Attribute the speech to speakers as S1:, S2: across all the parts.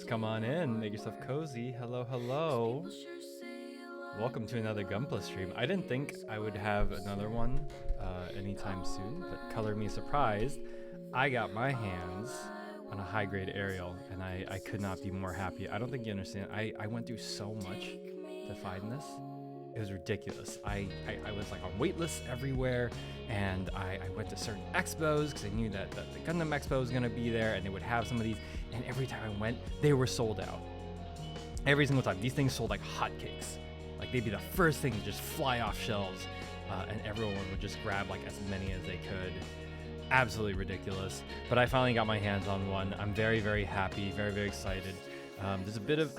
S1: Come on in, make yourself cozy. Hello, hello. Welcome to another Gunpla stream. I didn't think I would have another one anytime soon, but color me surprised. I got my hands on a high-grade aerial, and I could not be more happy. I don't think you understand. I went through so much to find this. It was ridiculous. I was like on waitlists everywhere, and I went to certain expos because I knew that the Gundam expo was gonna be there, and they would have some of these. And every time I went, they were sold out. Every single time, these things sold like hotcakes. Like they'd be the first thing to just fly off shelves, and everyone would just grab like as many as they could. Absolutely ridiculous. But I finally got my hands on one. I'm very, very happy, very, very excited. There's a bit of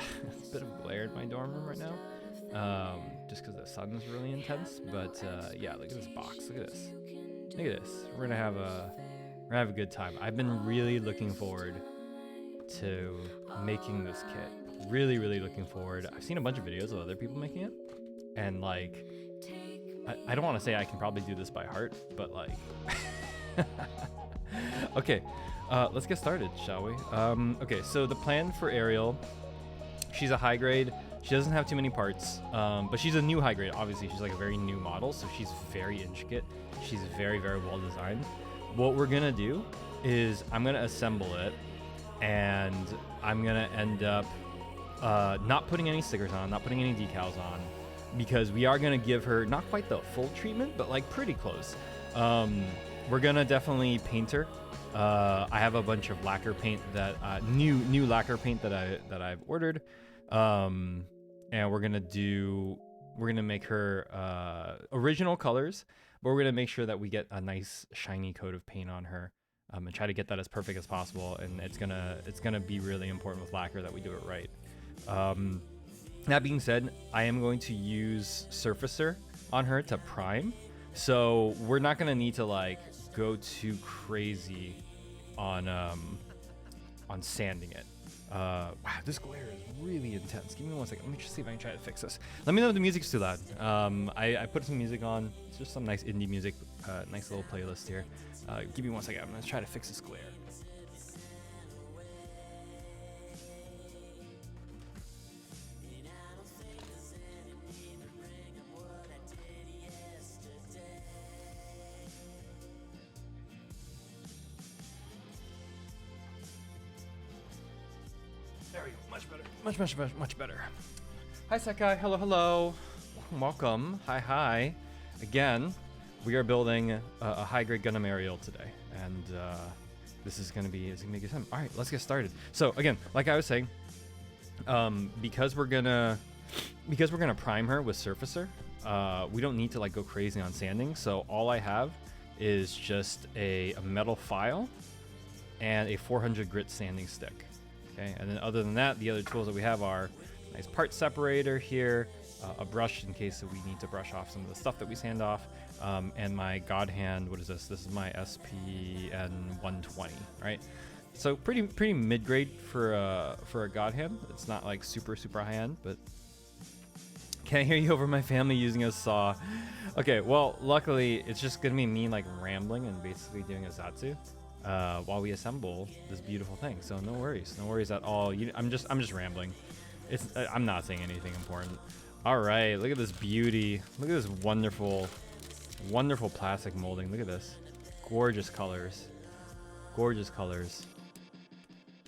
S1: glare in my dorm room right now. Just because the sun is really intense, but yeah, look at this box. Look at this. Look at this. We're gonna have a good time. I've been really looking forward to making this kit. Really, really looking forward. I've seen a bunch of videos of other people making it, and like, I don't want to say I can probably do this by heart, but like, okay, let's get started, shall we? Okay, so the plan for Ariel, she's a high grade. She doesn't have too many parts, but she's a new high grade. Obviously, she's like a very new model, so she's very intricate. She's very, very well designed. What we're gonna do is I'm gonna assemble it, and I'm gonna end up not putting any stickers on, not putting any decals on, because we are gonna give her not quite the full treatment, but like pretty close. We're gonna definitely paint her. I have a bunch of lacquer paint that new lacquer paint that I've ordered. And we're gonna make her original colors, but we're gonna make sure that we get a nice shiny coat of paint on her, and try to get that as perfect as possible. And it's gonna be really important with lacquer that we do it right. That being said, I am going to use Surfacer on her to prime, so we're not gonna need to like go too crazy on sanding it. Wow, this glare is really intense. Give me 1 second. Let me just see if I can try to fix this. Let me know if the music's too loud. I put some music on. It's just some nice indie music. Nice little playlist here. Give me 1 second. I'm gonna try to fix this glare. There we go, much better, much better. Hi Sekai, hello, hello. Welcome, hi. Again, we are building a high-grade Gundam aerial today, and this is gonna be a good time. All right, let's get started. So again, like I was saying, because we're gonna prime her with Surfacer, we don't need to like go crazy on sanding. So all I have is just a metal file and a 400 grit sanding stick. Okay, and then other than that, the other tools that we have are a nice part separator here, a brush in case that we need to brush off some of the stuff that we sand off, and my God Hand. What is this? This is my SPN 120, right? So pretty mid-grade for a God Hand. It's not like super high end, but can't hear you over my family using a saw. Okay, well luckily it's just gonna be me like rambling and basically doing a Zatsu while we assemble this beautiful thing. So no worries at all. I'm just rambling. I'm not saying anything important. All right, look at this beauty. Look at this wonderful plastic molding. Look at this, gorgeous colors.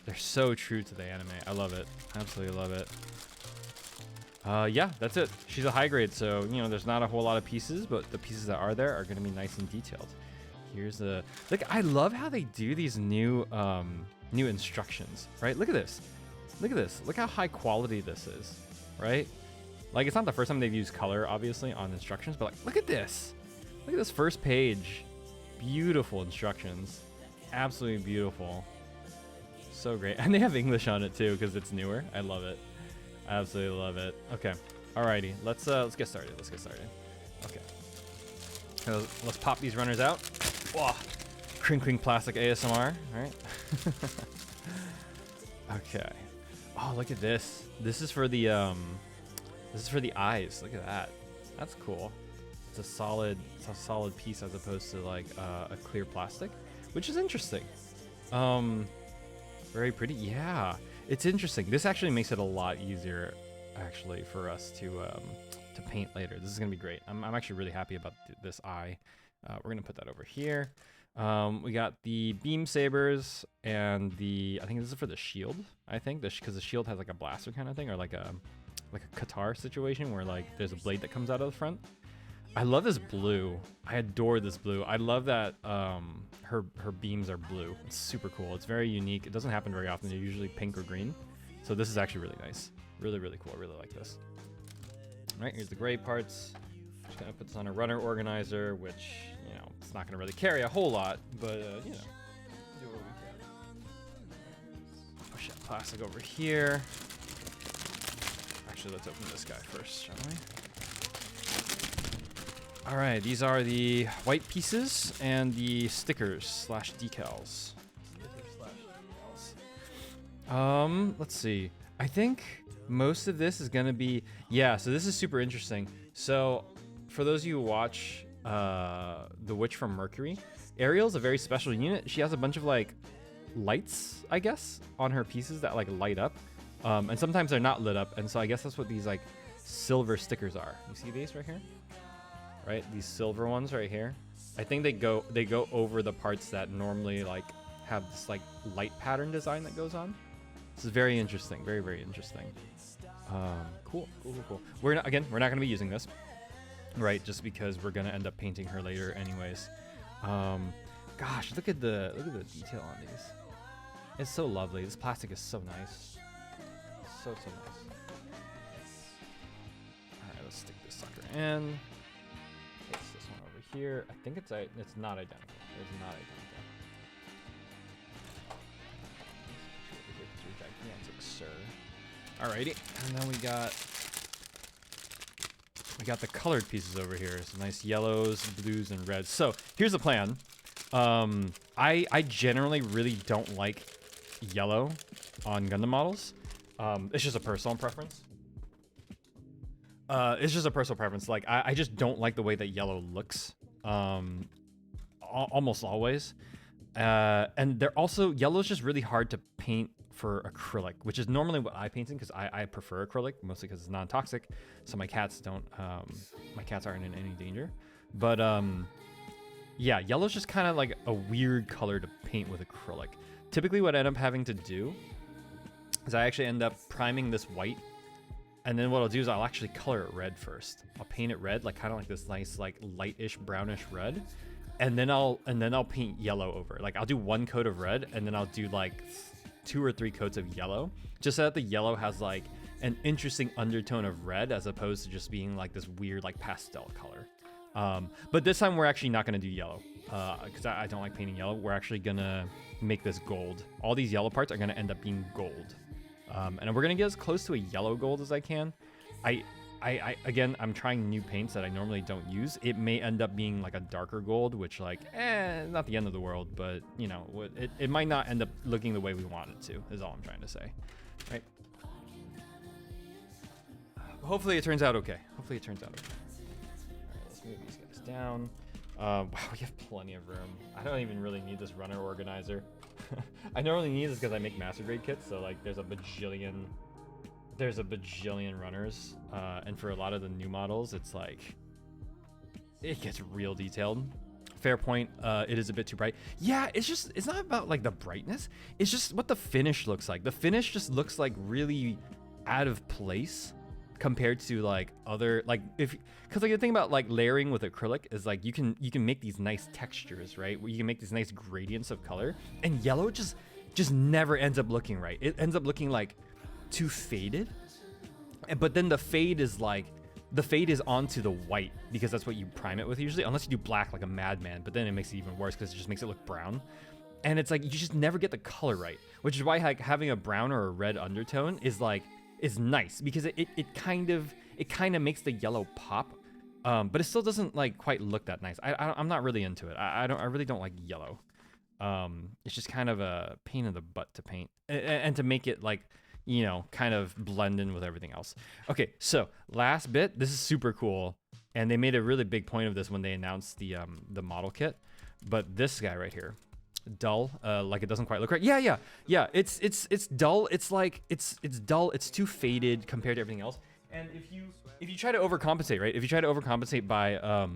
S1: They're so true to the anime. I love it, absolutely love it. Yeah, that's it. She's a high grade, so you know there's not a whole lot of pieces, but the pieces that are there are going to be nice and detailed. Here's the look. I love how they do these new instructions, right? Look at this. Look how high quality this is, right? Like it's not the first time they've used color, obviously, on instructions, but like look at this. Look at this first page. Beautiful instructions, absolutely beautiful. So great, and they have English on it too because it's newer. I love it. Absolutely love it. Okay, alrighty. Let's get started. Okay. Let's pop these runners out. Whoa. Crinkling plastic ASMR, right? Okay. Oh, look at this. This is for the eyes. Look at that. That's cool. It's a solid piece as opposed to like a clear plastic, which is interesting. Very pretty. Yeah. It's interesting. This actually makes it a lot easier, actually, for us to paint later. This is gonna be great. I'm actually really happy about this eye. We're gonna put that over here. We got the beam sabers and I think this is for the shield. I think because the shield has like a blaster kind of thing, or like a Qatar situation where like there's a blade that comes out of the front. I love this blue. I adore this blue. I love that her beams are blue. It's super cool. It's very unique. It doesn't happen very often. They're usually pink or green. So this is actually really nice. Really, really cool. I really like this. All right, here's the gray parts. Just gonna put this on a runner organizer, which, you know, it's not gonna really carry a whole lot, but you know, do what we can. Push that plastic over here. Actually, let's open this guy first, shall we? All right, these are the white pieces and the stickers / decals. Let's see. I think most of this is gonna be, yeah, so this is super interesting. So for those of you who watch The Witch from Mercury, Ariel's a very special unit. She has a bunch of like lights, I guess, on her pieces that like light up. And sometimes they're not lit up. And so I guess that's what these like silver stickers are. You see these right here? Right? These silver ones right here. I think they go over the parts that normally like have this like light pattern design that goes on. This is very interesting. Very, very interesting. Cool. We're not going to be using this, right? Just because we're going to end up painting her later anyways. Gosh, look at the detail on these. It's so lovely. This plastic is so nice. So nice. All right, let's stick this sucker in. Place this one over here. I think it's not identical. It's not identical. Gigantic, sir. Alrighty, and then we got the colored pieces over here. Some nice yellows, blues, and reds. So here's the plan. I generally really don't like yellow on Gundam models. It's just a personal preference. Like I just don't like the way that yellow looks. Almost always. And they're also, yellow's just really hard to paint for acrylic, which is normally what I paint in because I prefer acrylic, mostly because it's non-toxic. So my cats aren't in any danger. But yeah, yellow's just kind of like a weird color to paint with acrylic. Typically what I end up having to do is I actually end up priming this white, and then what I'll do is I'll actually color it red first. I'll paint it red, like kind of like this nice like lightish brownish red, and then I'll paint yellow over. Like I'll do one coat of red, and then I'll do like 2 or 3 coats of yellow, just so that the yellow has like an interesting undertone of red as opposed to just being like this weird like pastel color. But this time we're actually not going to do yellow because I don't like painting yellow. We're actually going to make this gold. All these yellow parts are going to end up being gold. And we're going to get as close to a yellow gold as I can. Again, I'm trying new paints that I normally don't use. It may end up being like a darker gold, which like, not the end of the world, but you know, it might not end up looking the way we want it to, is all I'm trying to say, right? Hopefully it turns out okay. All right, let's move these guys down. Wow, we have plenty of room. I don't even really need this runner organizer. I normally need this because I make master grade kits, so like there's a bajillion runners, and for a lot of the new models, it's like it gets real detailed. Fair point. It is a bit too bright. Yeah, it's not about like the brightness. It's just what the finish looks like. The finish just looks like really out of place compared to like other, like because like the thing about like layering with acrylic is like you can make these nice textures, right? Where you can make these nice gradients of color, and yellow just never ends up looking right. It ends up looking like too faded, but then the fade is onto the white because that's what you prime it with usually, unless you do black like a madman, but then it makes it even worse because it just makes it look brown, and it's like you just never get the color right, which is why like having a brown or a red undertone is nice because it kind of makes the yellow pop, but it still doesn't like quite look that nice. I'm not really into it. I really don't like yellow. It's just kind of a pain in the butt to paint and to make it like, you know, kind of blend in with everything else. Okay, so last bit. This is super cool, and they made a really big point of this when they announced the model kit. But this guy right here, dull, like it doesn't quite look right. Yeah. It's dull. It's like it's dull. It's too faded compared to everything else. And if you try to overcompensate, right? If you try to overcompensate by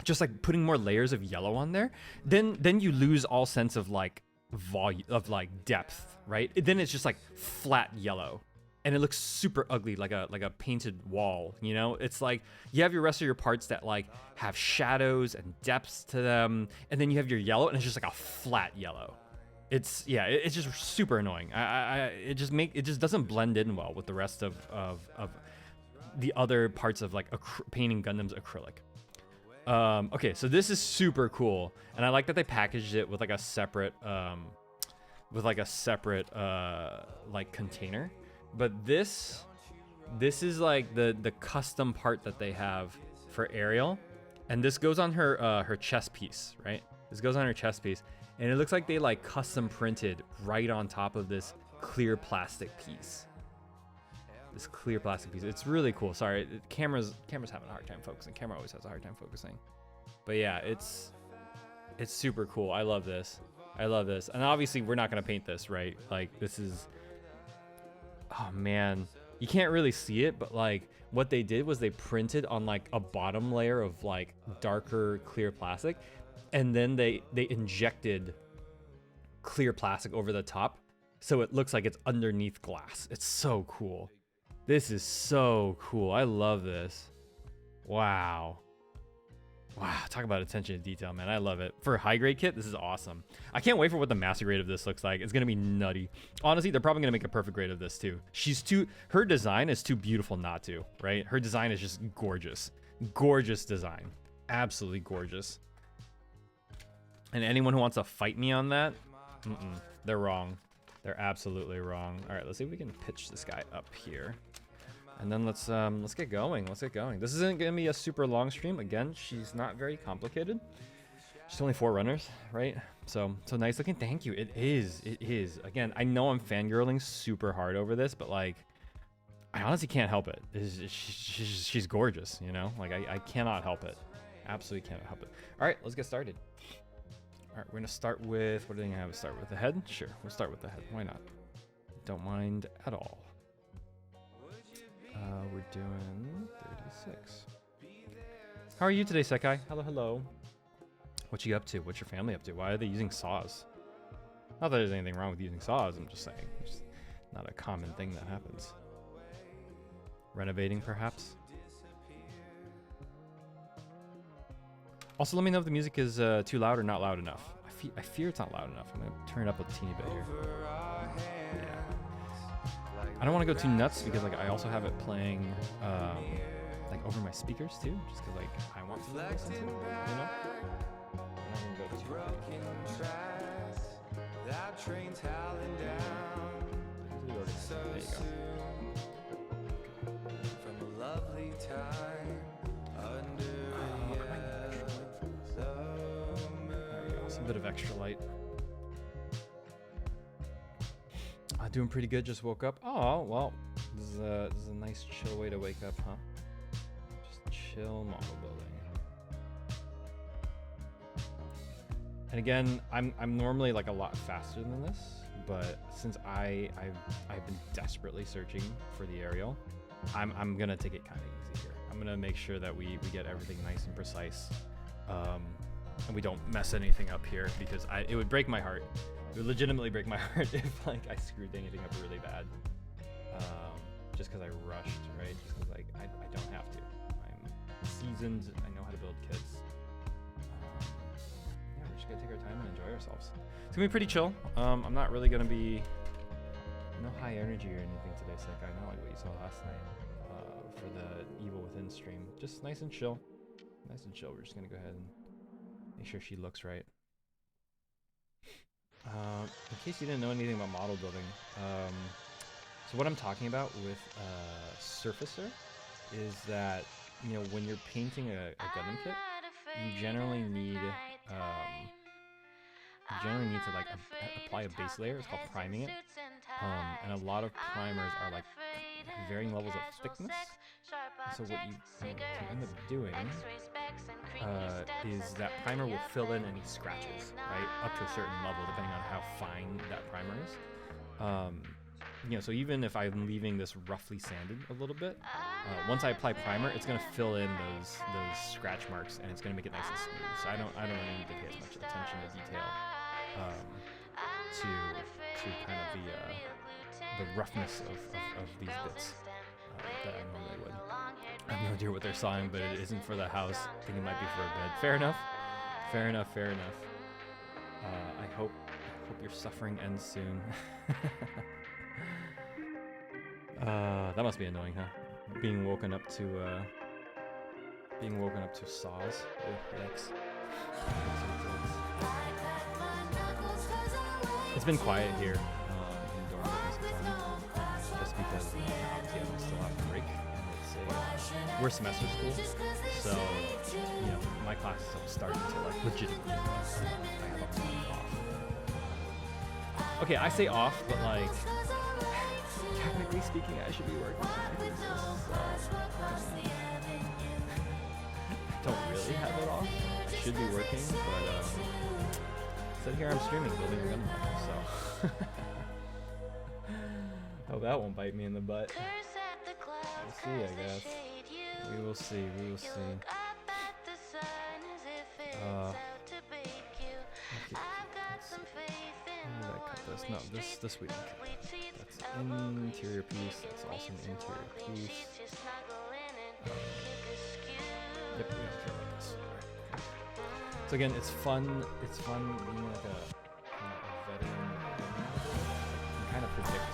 S1: just like putting more layers of yellow on there, then you lose all sense of like volume, of like depth, right? Then it's just like flat yellow. And it looks super ugly, like a painted wall, you know? It's like you have your rest of your parts that like have shadows and depths to them, and then you have your yellow, and it's just like a flat yellow. It's just super annoying. It just doesn't blend in well with the rest of the other parts of like painting Gundam's acrylic. Okay, so this is super cool, and I like that they packaged it with like a separate like container. But this is like the custom part that they have for Ariel, and this goes on her chest piece, right? This goes on her chest piece, and it looks like they like custom printed right on top of this clear plastic piece. This clear plastic piece. It's really cool. Sorry, camera's having a hard time focusing. Camera always has a hard time focusing. But yeah, it's super cool. I love this. And obviously we're not gonna paint this, right? Like this is. Oh man, you can't really see it, but like what they did was they printed on like a bottom layer of like darker clear plastic, and then they injected clear plastic over the top, so it looks like it's underneath glass. It's so cool. This is so cool. I love this. Wow, talk about attention to detail, man. I love it. For a high grade kit, this is awesome. I can't wait for what the master grade of this looks like. It's gonna be nutty. Honestly, they're probably gonna make a perfect grade of this too. Her design is too beautiful not to, right? Her design is just gorgeous. Gorgeous design. Absolutely gorgeous. And anyone who wants to fight me on that, they're wrong. They're absolutely wrong. All right, let's see if we can pitch this guy up here. And then let's get going. Let's get going. This isn't gonna be a super long stream. Again, she's not very complicated. She's only 4 runners, right? So nice looking. Thank you. It is. Again, I know I'm fangirling super hard over this, but like, I honestly can't help it. She's gorgeous, you know? Like I cannot help it. Absolutely cannot help it. All right, let's get started. All right, we're gonna start with, what do you have to start with? The head? Sure, we'll start with the head. Why not? Don't mind at all. We're doing 36. How are you today, Sekai? Hello. What you up to? What's your family up to? Why are they using saws? Not that there's anything wrong with using saws, I'm just saying. It's not a common thing that happens. Renovating, perhaps? Also, let me know if the music is too loud or not loud enough. I fear it's not loud enough. I'm gonna turn it up a teeny bit here. Yeah. I don't want to go too nuts because like I also have it playing like over my speakers too, just because like I want to listen to it, you know? I'm not gonna go too there you go. Some bit of extra light. Doing pretty good, just woke up. Oh, well, this is a nice chill way to wake up, huh? Just chill model building. And again, I'm normally like a lot faster than this, but since I've been desperately searching for the aerial, I'm gonna take it kind of easy here. I'm gonna make sure that we get everything nice and precise, and we don't mess anything up here because it would break my heart. It would legitimately break my heart if like I screwed anything up really bad, just because I rushed, right? Just because like I don't have to. I'm seasoned. I know how to build kits. Yeah, we're just gonna take our time and enjoy ourselves. It's gonna be pretty chill. I'm not really gonna be no high energy or anything today, Sick. I know like what you saw last night for the Evil Within stream. Just nice and chill. Nice and chill. We're just gonna go ahead and make sure she looks right. In case you didn't know anything about model building, so what I'm talking about with Surfacer is that, you know, when you're painting a Gundam kit, you generally need to like apply a base layer. It's called priming it, and a lot of primers are like varying levels of thickness, So what you can end up doing is that primer will fill in any scratches, right, up to a certain level, depending on how fine that primer is. You know, so even if I'm leaving this roughly sanded a little bit, once I apply primer, it's gonna fill in those scratch marks, and it's gonna make it nice and smooth. So I don't really need to pay as much attention to detail to kind of the roughness of these bits that I normally would. I have no idea what they're sawing, but it isn't for the house. I think it might be for a bed. Fair enough. Fair enough. Fair enough. I hope your suffering ends soon. That must be annoying, huh? Being woken up to saws. Yikes. It's been quiet here in dorm at Miskatonic, just because obviously I'm still on break, and we're semester school, so you know my classes don't start until like legitimately I have a month off. Okay, I say off, but like technically speaking, I should be working on my thesis. I don't really have it off. I should be working, but instead here I'm streaming, building a Gunpla, so hope that won't bite me in the butt. We'll see, I guess. We will see. We will see. When did I cut this? No, this we didn't cut. That's an interior piece. That's also an interior piece. Yep, we don't care about this. So again, it's fun. It's fun being like a veteran. You can kind of predict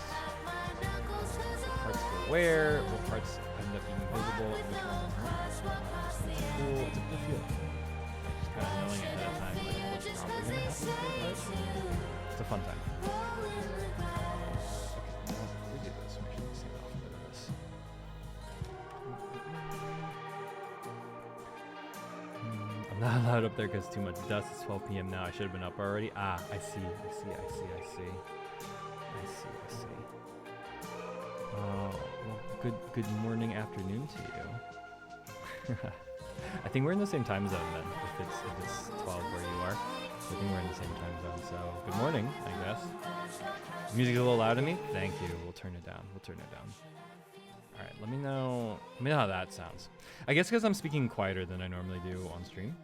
S1: what parts go where, what parts end up being visible, and which ones aren't. It's cool. It's a cool feeling. Just kind of knowing ahead of time like what's probably gonna happen. It's a fun time. Okay, now before we do this, make sure we save off a bit of this. I'm not allowed up there because too much dust. It's 12 p.m. now. I should have been up already. Ah, I see. Well, good morning, afternoon to you. I think we're in the same time zone then. If it's 12 where you are, I think we're in the same time zone. So good morning, I guess. Music's a little loud to me. Thank you. We'll turn it down. All right. Let me know how that sounds. I guess because I'm speaking quieter than I normally do on stream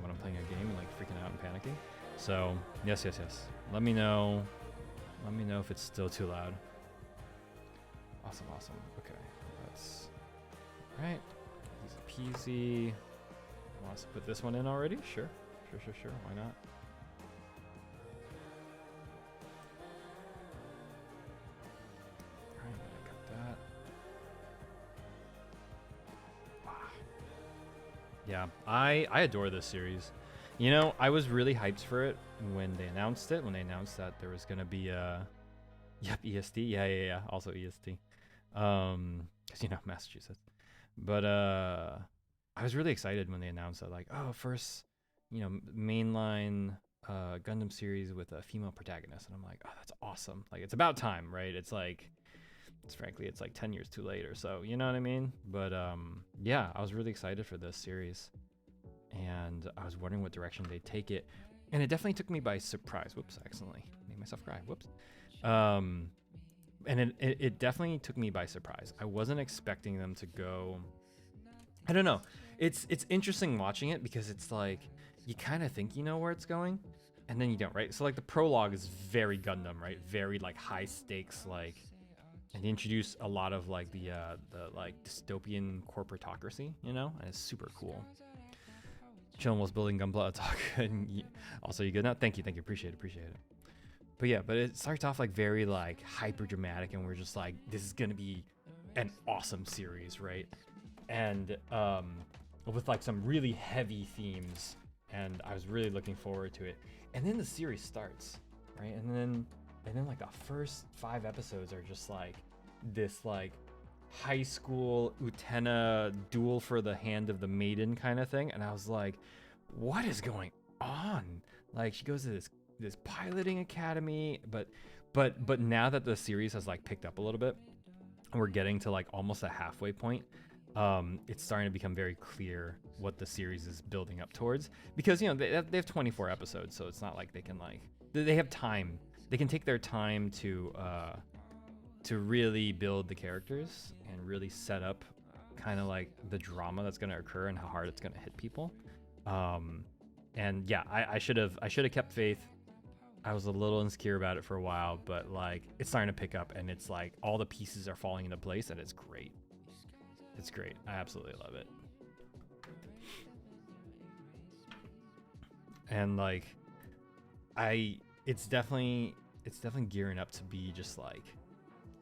S1: when I'm playing a game and like freaking out and panicking. So yes. Let me know if it's still too loud. Awesome. Okay, that's right. Easy peasy. Want us to put this one in already? Sure. Why not? All right, I got that. Wow. Yeah, I adore this series. You know, I was really hyped for it when they announced it. When they announced that there was gonna be EST. Yeah. Also EST. Because you know Massachusetts. But I was really excited when they announced that, like, oh, first, you know, mainline Gundam series with a female protagonist, and I'm like, oh, that's awesome. Like, it's about time, right? It's like, frankly, it's like 10 years too late or so. You know what I mean? But yeah, I was really excited for this series, and I was wondering what direction they'd take it, and it definitely took me by surprise. Whoops, I accidentally made myself cry. Whoops. And it definitely took me by surprise. I wasn't expecting them to go. I don't know. It's interesting watching it because it's like you kind of think you know where it's going, and then you don't, right? So like the prologue is very Gundam, right? Very like high stakes, like, and they introduce a lot of like the like dystopian corporatocracy, you know, and it's super cool. Chillin' was building Gunpla. It's all good. Also, you good now? Thank you. Appreciate it. But yeah, but it starts off like very like hyper dramatic, and we're just like, this is gonna be an awesome series, right? And with like some really heavy themes, and I was really looking forward to it. And then the series starts, right? And then like the first 5 episodes are just like this like high school Utena duel for the hand of the maiden kind of thing, and I was like, what is going on? Like, she goes to this piloting academy, but now that the series has like picked up a little bit, we're getting to like almost a halfway point, it's starting to become very clear what the series is building up towards, because you know they have 24 episodes, so it's not like they can like they have time. They can take their time to really build the characters and really set up kind of like the drama that's going to occur and how hard it's going to hit people. And yeah, I should have kept faith. I was a little insecure about it for a while, but like it's starting to pick up, and it's like all the pieces are falling into place, and it's great. It's great. I absolutely love it. And like it's definitely gearing up to be just like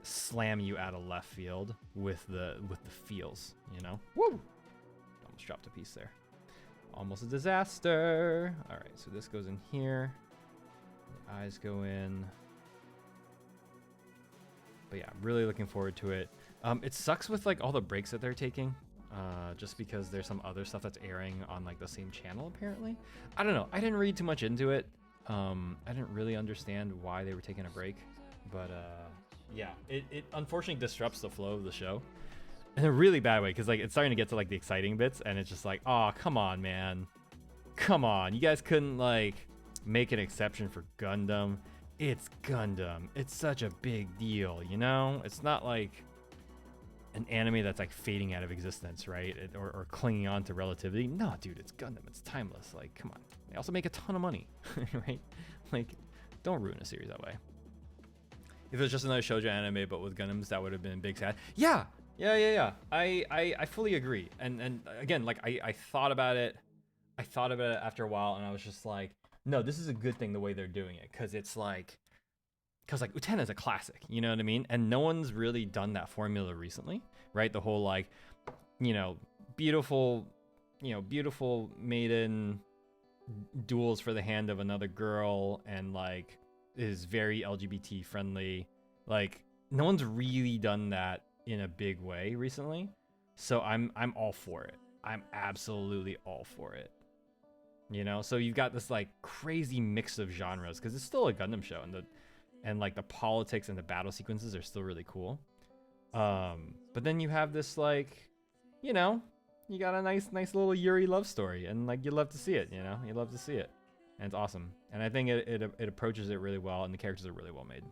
S1: slam you out of left field with the feels, you know? Woo! Almost dropped a piece there. Almost a disaster. All right, so this goes in here. The eyes go in. But yeah, really looking forward to it. It sucks with like all the breaks that they're taking, just because there's some other stuff that's airing on like the same channel apparently. I don't know. I didn't read too much into it. I didn't really understand why they were taking a break, but yeah, it unfortunately disrupts the flow of the show in a really bad way, because like it's starting to get to like the exciting bits, and it's just like, oh, come on, man, come on, you guys couldn't like make an exception for Gundam. It's Gundam. It's such a big deal, you know? It's not like an anime that's like fading out of existence, right? Or clinging on to relativity. No, dude, it's Gundam. It's timeless. Like, come on. They also make a ton of money, right? Like, don't ruin a series that way. If it was just another shoujo anime but with Gundams, that would have been big sad. Yeah. I fully agree. And again, like I thought about it. I thought about it after a while, and I was just like, no, this is a good thing the way they're doing it, because Utena is a classic, you know what I mean? And no one's really done that formula recently, right? The whole like, you know, beautiful maiden duels for the hand of another girl, and like is very LGBT friendly. Like no one's really done that in a big way recently. So I'm all for it. I'm absolutely all for it. You know, so you've got this like crazy mix of genres, because it's still a Gundam show, and like the politics and the battle sequences are still really cool. But then you have this like, you know, you got a nice little Yuri love story, and like you love to see it, you know, you love to see it, and it's awesome. And I think it approaches it really well, and the characters are really well made.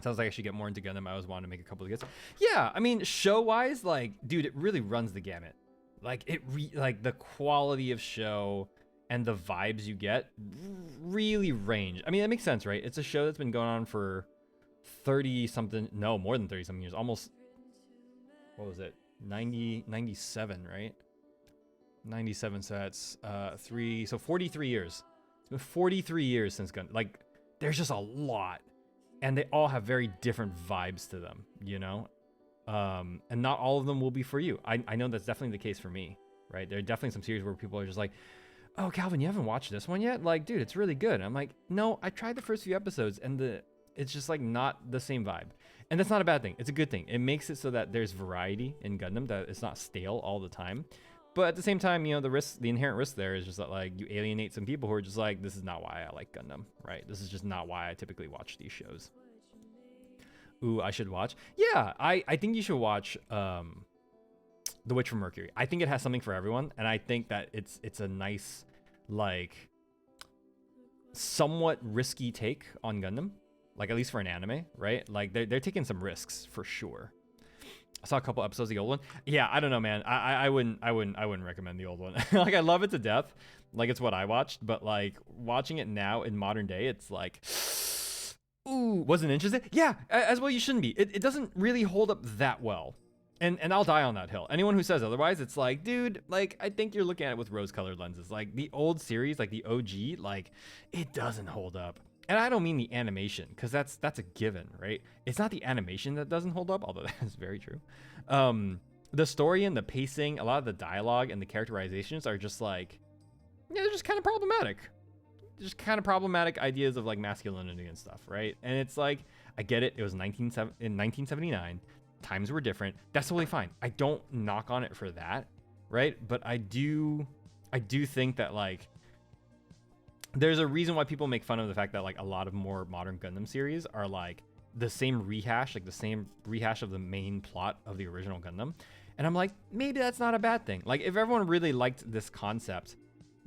S1: Sounds like I should get more into Gundam. I always wanted to make a couple of guesses. Yeah, I mean, show wise, like, dude, it really runs the gamut. Like like the quality of show and the vibes you get really range. I mean, that makes sense, right? It's a show that's been going on for 30 something, no, more than 30 something years, almost, what was it, 97, right? 97 sets, 43 years. It's been 43 years since Gundam. Like, there's just a lot, and they all have very different vibes to them, you know? And not all of them will be for you. I know that's definitely the case for me, right? There are definitely some series where people are just like, oh, Calvin, you haven't watched this one yet? Like, dude, it's really good. I'm like, no, I tried the first few episodes, and it's just like not the same vibe. And that's not a bad thing. It's a good thing. It makes it so that there's variety in Gundam, that it's not stale all the time. But at the same time, you know, the inherent risk there is just that like you alienate some people who are just like, this is not why I like Gundam, right? This is just not why I typically watch these shows. Ooh, I should watch. Yeah, I think you should watch The Witch from Mercury. I think it has something for everyone, and I think that it's a nice, like, somewhat risky take on Gundam, like at least for an anime, right? Like they're taking some risks for sure. I saw a couple episodes of the old one. Yeah, I don't know, man. I wouldn't recommend the old one. Like, I love it to death. Like, it's what I watched, but like watching it now in modern day, it's like, ooh, wasn't interested. Yeah, as well you shouldn't be. It doesn't really hold up that well. And I'll die on that hill. Anyone who says otherwise, it's like, dude, like, I think you're looking at it with rose-colored lenses. Like, the old series, like the OG, like, it doesn't hold up. And I don't mean the animation, because that's a given, right? It's not the animation that doesn't hold up, although that is very true. The story and the pacing, a lot of the dialogue and the characterizations are just like, yeah, they're just kind of problematic. Just kind of problematic ideas of like masculinity and stuff, right? And it's like, I get it. It was in 1979. Times were different. That's totally fine. I don't knock on it for that, right? But I do think that like there's a reason why people make fun of the fact that like a lot of more modern Gundam series are like the same rehash, like the same rehash of the main plot of the original Gundam. And I'm like, maybe that's not a bad thing. Like, if everyone really liked this concept,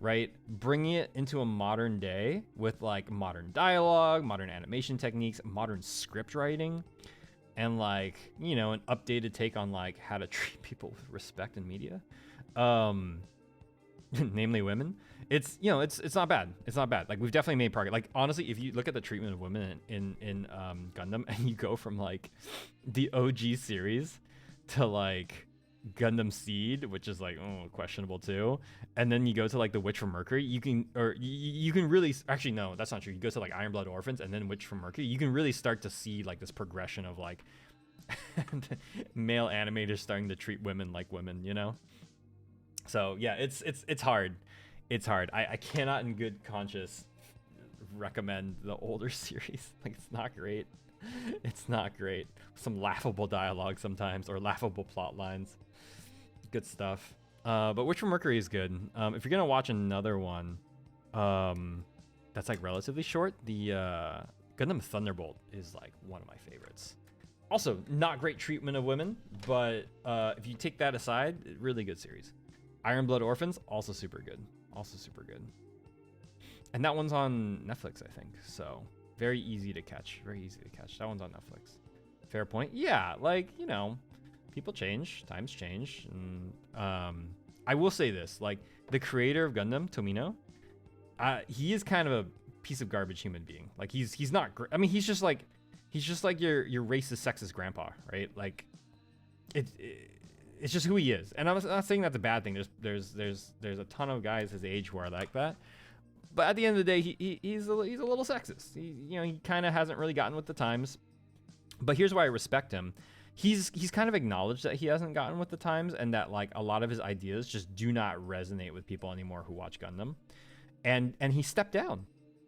S1: right, bringing it into a modern day with like modern dialogue, modern animation techniques, modern script writing, and like, you know, an updated take on like how to treat people with respect in media, namely women. It's, you know, it's not bad. It's not bad. Like, we've definitely made progress. Like, honestly, if you look at the treatment of women in Gundam, and you go from like the OG series to like Gundam Seed, which is like questionable too, and then you go to like the Witch from Mercury, you can really, actually no, that's not true. You go to like Iron Blood Orphans and then Witch from Mercury, you can really start to see like this progression of like male animators starting to treat women like women, you know. So yeah, it's hard. It's hard. I cannot in good conscience recommend the older series. Like, it's not great. It's not great. Some laughable dialogue sometimes, or laughable plot lines. Good stuff. But Witch from Mercury is good. If you're gonna watch another one, that's like relatively short, the Gundam Thunderbolt is like one of my favorites. Also, not great treatment of women, but if you take that aside, really good series. Iron Blood Orphans, also super good. Also super good. And that one's on Netflix, I think. So very easy to catch. Very easy to catch. That one's on Netflix. Fair point. Yeah, like, you know, people change, times change. And I will say this, like, the creator of Gundam, Tomino, he is kind of a piece of garbage human being. Like, he's not great. I mean, he's just like your racist, sexist grandpa, right? Like, it's just who he is. And I'm not saying that's a bad thing. There's a ton of guys his age who are like that. But at the end of the day, he's a little sexist. He kind of hasn't really gotten with the times. But here's why I respect him. He's kind of acknowledged that he hasn't gotten with the times, and that like a lot of his ideas just do not resonate with people anymore who watch Gundam. And he stepped down.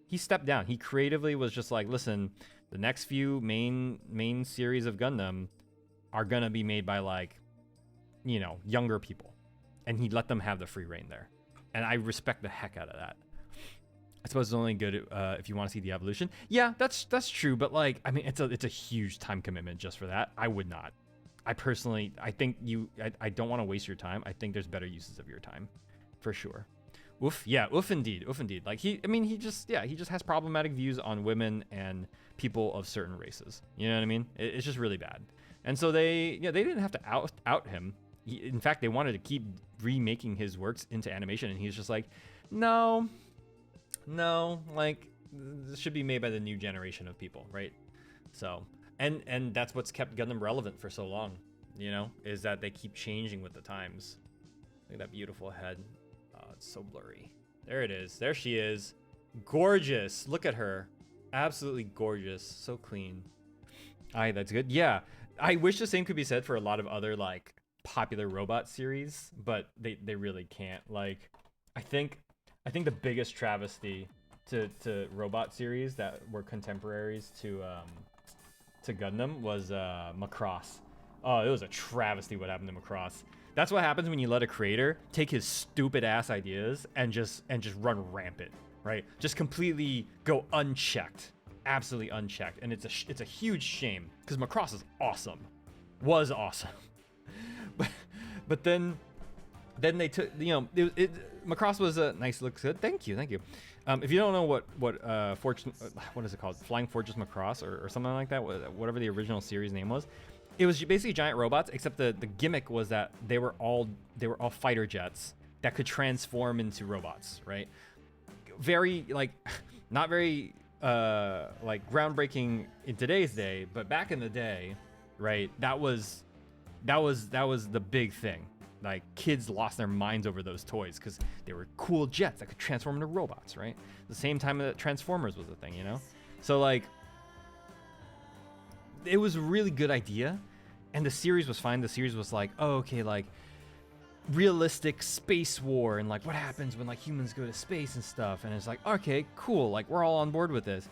S1: He creatively was just like, listen, the next few main series of Gundam are gonna be made by like, you know, younger people, and he let them have the free reign there, and I respect the heck out of that. I suppose it's only good if you want to see the evolution. Yeah, that's true, but like, I mean, it's a huge time commitment just for that. I would not. I think I don't want to waste your time. I think there's better uses of your time, for sure. Oof indeed. Like, he just has problematic views on women and people of certain races. You know what I mean? It's just really bad. And so they didn't have to out him. In fact, they wanted to keep remaking his works into animation, and he's just like, no, like, this should be made by the new generation of people, right? So, and that's what's kept Gundam relevant for so long, you know, is that they keep changing with the times. Look at that beautiful head. Oh, it's so blurry. There it is. There she is. Gorgeous. Look at her. Absolutely gorgeous. So clean. Aye, that's good. Yeah. I wish the same could be said for a lot of other like popular robot series, but they really can't. Like, I think the biggest travesty to robot series that were contemporaries to Gundam was Macross. Oh, it was a travesty what happened to Macross. That's what happens when you let a creator take his stupid ass ideas and just run rampant, right? Just completely go unchecked. Absolutely unchecked, and it's a huge shame because Macross is awesome, was awesome, but then they took, you know, Macross was a nice, looks good. Thank you. If you don't know what Fortune, what is it called, Flying Fortress Macross or something like that, whatever the original series name was, it was basically giant robots, except the gimmick was that they were all fighter jets that could transform into robots, right? Very like, not very like groundbreaking in today's day, but back in the day, right, that was the big thing. Like, kids lost their minds over those toys because they were cool jets that could transform into robots, right? The same time that Transformers was a thing, you know? So like, it was a really good idea, and the series was fine. The series was like, oh, okay, like realistic space war, and like what happens when like humans go to space and stuff, and it's like, okay, cool, like we're all on board with this.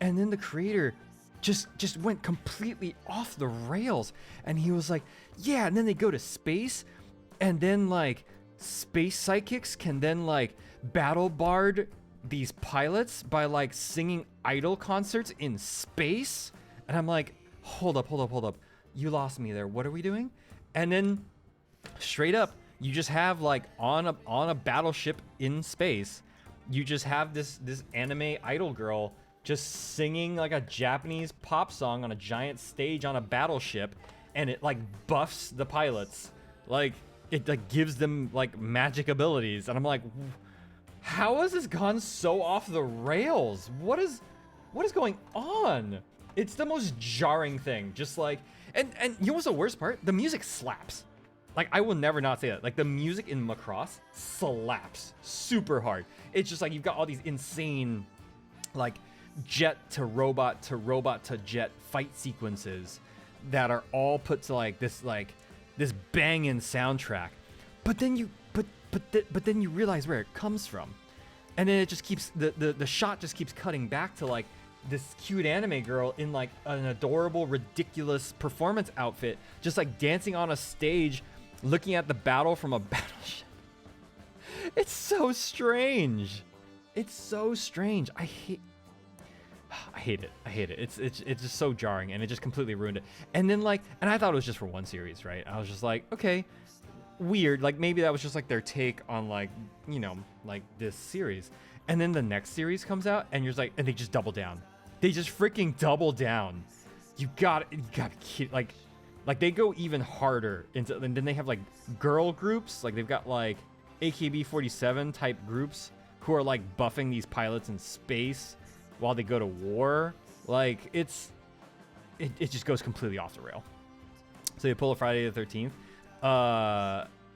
S1: And then the creator just went completely off the rails, and he was like, yeah, and then they go to space, and then like space psychics can then like battle bard these pilots by like singing idol concerts in space. And I'm like, hold up. You lost me there. What are we doing? And then straight up, you just have like on a battleship in space, you just have this anime idol girl just singing like a Japanese pop song on a giant stage on a battleship, and it like buffs the pilots. Like it like gives them like magic abilities. And I'm like, how has this gone so off the rails? What is going on? It's the most jarring thing. Just like, and you know what's the worst part? The music slaps. Like, I will never not say that. Like, the music in Macross slaps super hard. It's just like you've got all these insane, like, jet to robot to jet fight sequences that are all put to like this banging soundtrack. But then you then you realize where it comes from, and then it just keeps the shot just keeps cutting back to like this cute anime girl in like an adorable, ridiculous performance outfit, just like dancing on a stage, looking at the battle from a battleship. It's so strange. It's so strange. I hate it. It's just so jarring, and it just completely ruined it. And then like, and I thought it was just for one series, right? I was just like, okay, weird. Like maybe that was just like their take on like, you know, like this series. And then the next series comes out, and you're just like, and they just double down. They just freaking double down. You gotta keep like they go even harder into, and then they have like girl groups. Like they've got like AKB-47 type groups who are like buffing these pilots in space while they go to war. Like it just goes completely off the rail. So you pull a Friday the 13th.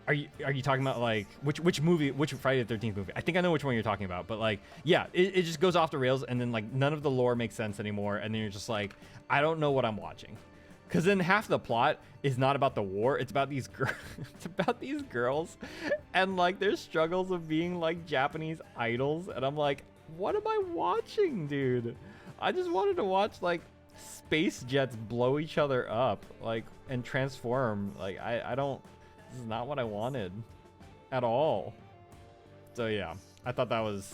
S1: Are you talking about like which movie, which Friday the 13th movie? I think I know which one you're talking about, but like, yeah, it just goes off the rails, and then like none of the lore makes sense anymore, and then you're just like, I don't know what I'm watching. Because then half the plot is not about the war, it's about these it's about these girls and like their struggles of being like Japanese idols, and I'm like, what am I watching, dude? I just wanted to watch like space jets blow each other up, like, and transform. Like I don't, this is not what I wanted at all. So yeah, I thought that was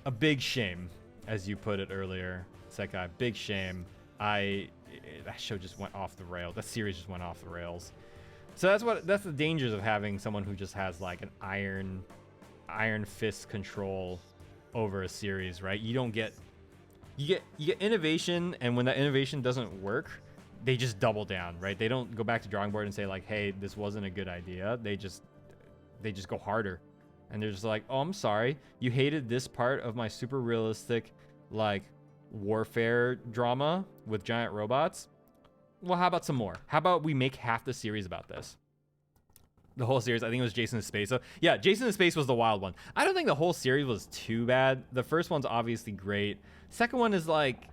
S1: a big shame, as you put it earlier, Sekai. Big shame. That show just went off the rails. That series just went off the rails. So that's the dangers of having someone who just has like an iron fist control over a series, right? You get innovation, and when that innovation doesn't work, they just double down, right? They don't go back to drawing board and say like, hey, this wasn't a good idea. They just go harder, and they're just like, oh, I'm sorry, you hated this part of my super realistic like warfare drama with giant robots. Well, how about some more? How about we make half the series about this? The whole series, I think it was Jason in Space. So yeah, Jason in Space was the wild one. I don't think the whole series was too bad. The first one's obviously great. Second one is like,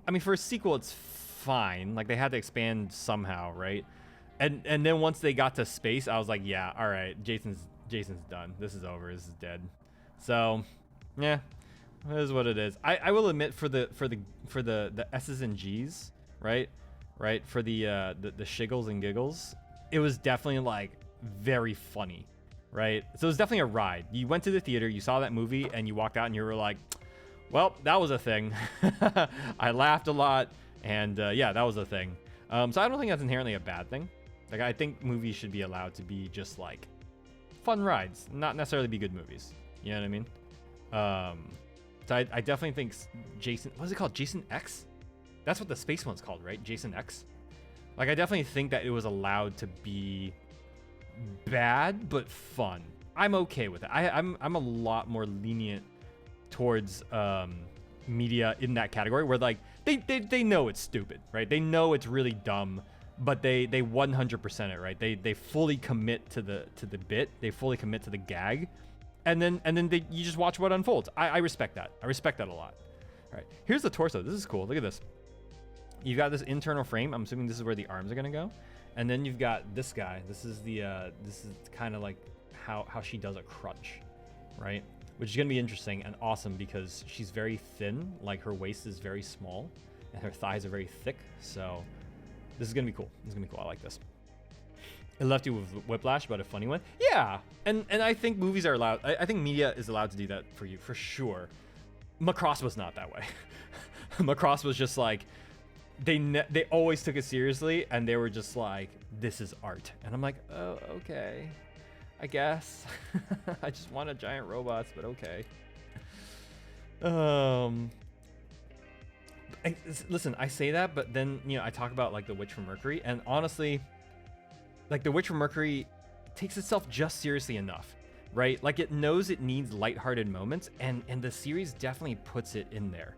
S1: I mean, for a sequel, it's fine. Like they had to expand somehow, right? And then once they got to space, I was like, yeah, all right, Jason's done. This is over. This is dead. So yeah, it is what it is. I will admit, for the S's and G's, right, for the shiggles and giggles, it was definitely like very funny, right? So it was definitely a ride. You went to the theater, you saw that movie, and you walked out and you were like, well, that was a thing. I laughed a lot, and yeah, that was a thing. So I don't think that's inherently a bad thing. Like, I think movies should be allowed to be just like fun rides, not necessarily be good movies. You know what I mean? So I definitely think Jason, what is it called? Jason X? That's what the space one's called, right? Jason X? Like, I definitely think that it was allowed to be bad, but fun. I'm okay with it. I'm a lot more lenient towards media in that category, where like they know it's stupid, right? They know it's really dumb, but they 100% it, right? They fully commit to the bit. They fully commit to the gag, and then you just watch what unfolds. I respect that. I respect that a lot. All right, here's the torso. This is cool. Look at this. You've got this internal frame. I'm assuming this is where the arms are gonna go, and then you've got this guy. This is kind of like how she does a crunch, right? Which is gonna be interesting and awesome because she's very thin. Like, her waist is very small, and her thighs are very thick. So this is gonna be cool. This is gonna be cool. I like this. It left you with whiplash, but a funny one. Yeah, and I think movies are allowed. I think media is allowed to do that for you, for sure. Macross was not that way. Macross was just like, they always took it seriously, and they were just like, this is art. And I'm like, oh, okay, I guess. I just wanted giant robots, but okay. Listen, I say that, but then, you know, I talk about like The Witch from Mercury, and honestly, like The Witch from Mercury takes itself just seriously enough, right? Like it knows it needs lighthearted moments, and the series definitely puts it in there.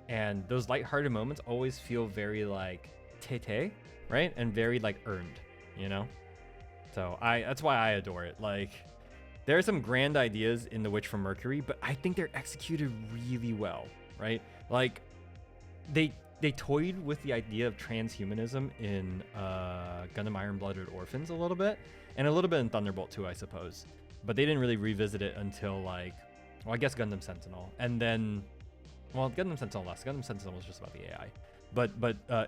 S1: And those lighthearted moments always feel very like tete, right? And very like earned, you know? So that's why I adore it. Like there are some grand ideas in The Witch from Mercury, but I think they're executed really well, right? Like they toyed with the idea of transhumanism in Gundam Iron-Blooded Orphans a little bit, and a little bit in Thunderbolt too, I suppose. But they didn't really revisit it until like, well, I guess Gundam Sentinel, and then, well, Gundam Sentinel less. Gundam Sentinel was just about the AI. But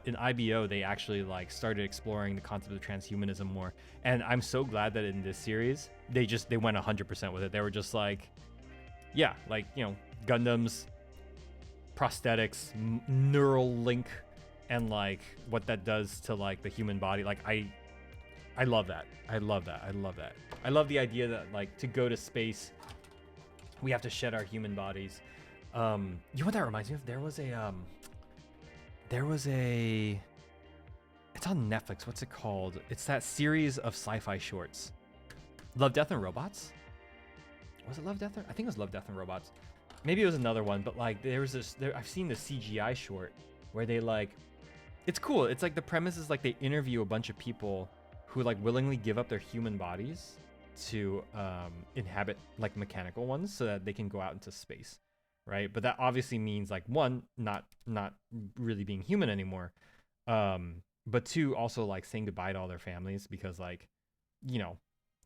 S1: in IBO, they actually like started exploring the concept of transhumanism more. And I'm so glad that in this series, they went 100% with it. They were just like, yeah, like, you know, Gundams, prosthetics, neural link, and like what that does to like the human body. Like I love that. I love that. I love that. I love the idea that like to go to space, we have to shed our human bodies. You know what that reminds me of? There was a it's on Netflix. What's it called? It's that series of sci-fi shorts. Love, Death, and Robots? Was it Love, Death, I think it was Love, Death, and Robots. Maybe it was another one, but like I've seen the CGI short where they like, it's cool. It's like the premise is like they interview a bunch of people who like willingly give up their human bodies to inhabit like mechanical ones so that they can go out into space, right? But that obviously means like one, not really being human anymore, but two, also like saying goodbye to all their families, because like, you know,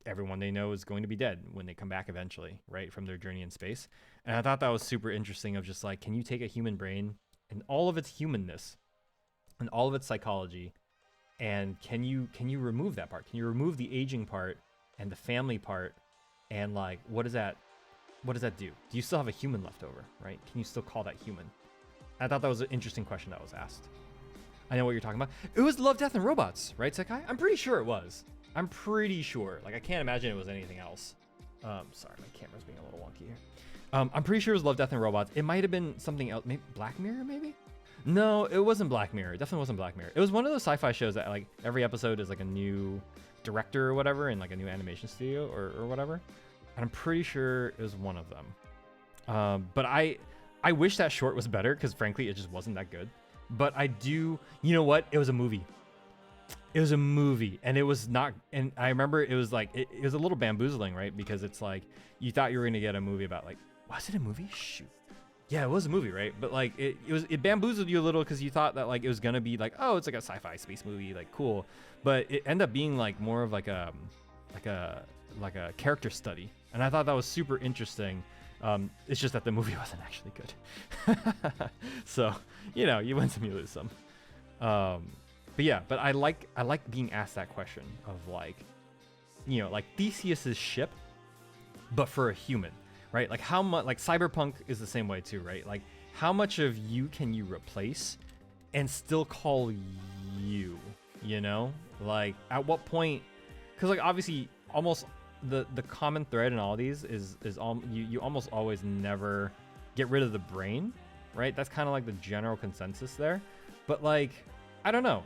S1: everyone they know is going to be dead when they come back eventually, right, from their journey in space. And I thought that was super interesting of just like, can you take a human brain and all of its humanness and all of its psychology, and can you remove that part? Can you remove the aging part and the family part, and like what does that do? Do you still have a human left over, right? Can you still call that human? I thought that was an interesting question that was asked. I know what you're talking about. It was Love, Death, and Robots, right, Sekai? I'm pretty sure it was. I'm pretty sure. Like, I can't imagine it was anything else. Sorry, my camera's being a little wonky here. I'm pretty sure it was Love, Death, and Robots. It might have been something else. Maybe Black Mirror, maybe? No, it wasn't Black Mirror. It definitely wasn't Black Mirror. It was one of those sci-fi shows that, like, every episode is, like, a new director or whatever in, like, a new animation studio or whatever. And I'm pretty sure it was one of them. But I wish that short was better, because, frankly, it just wasn't that good. But I do... You know what? It was a movie. It was a movie, and it was not, and I remember it was like, it was a little bamboozling, right? Because it's like, you thought you were going to get a movie about like, was it a movie? Shoot. Yeah, it was a movie, right? But like, it bamboozled you a little because you thought that like, it was going to be like, oh, it's like a sci-fi space movie, like cool. But it ended up being like more of like a character study. And I thought that was super interesting. It's just that the movie wasn't actually good. So, you know, you win some, you lose some. But yeah, but I like being asked that question of like, you know, like Theseus's ship, but for a human, right? Like how much, like Cyberpunk is the same way too, right? Like how much of you can you replace and still call you, you know? Like at what point, because like obviously almost the common thread in all these is you almost always never get rid of the brain, right? That's kind of like the general consensus there. But like, I don't know.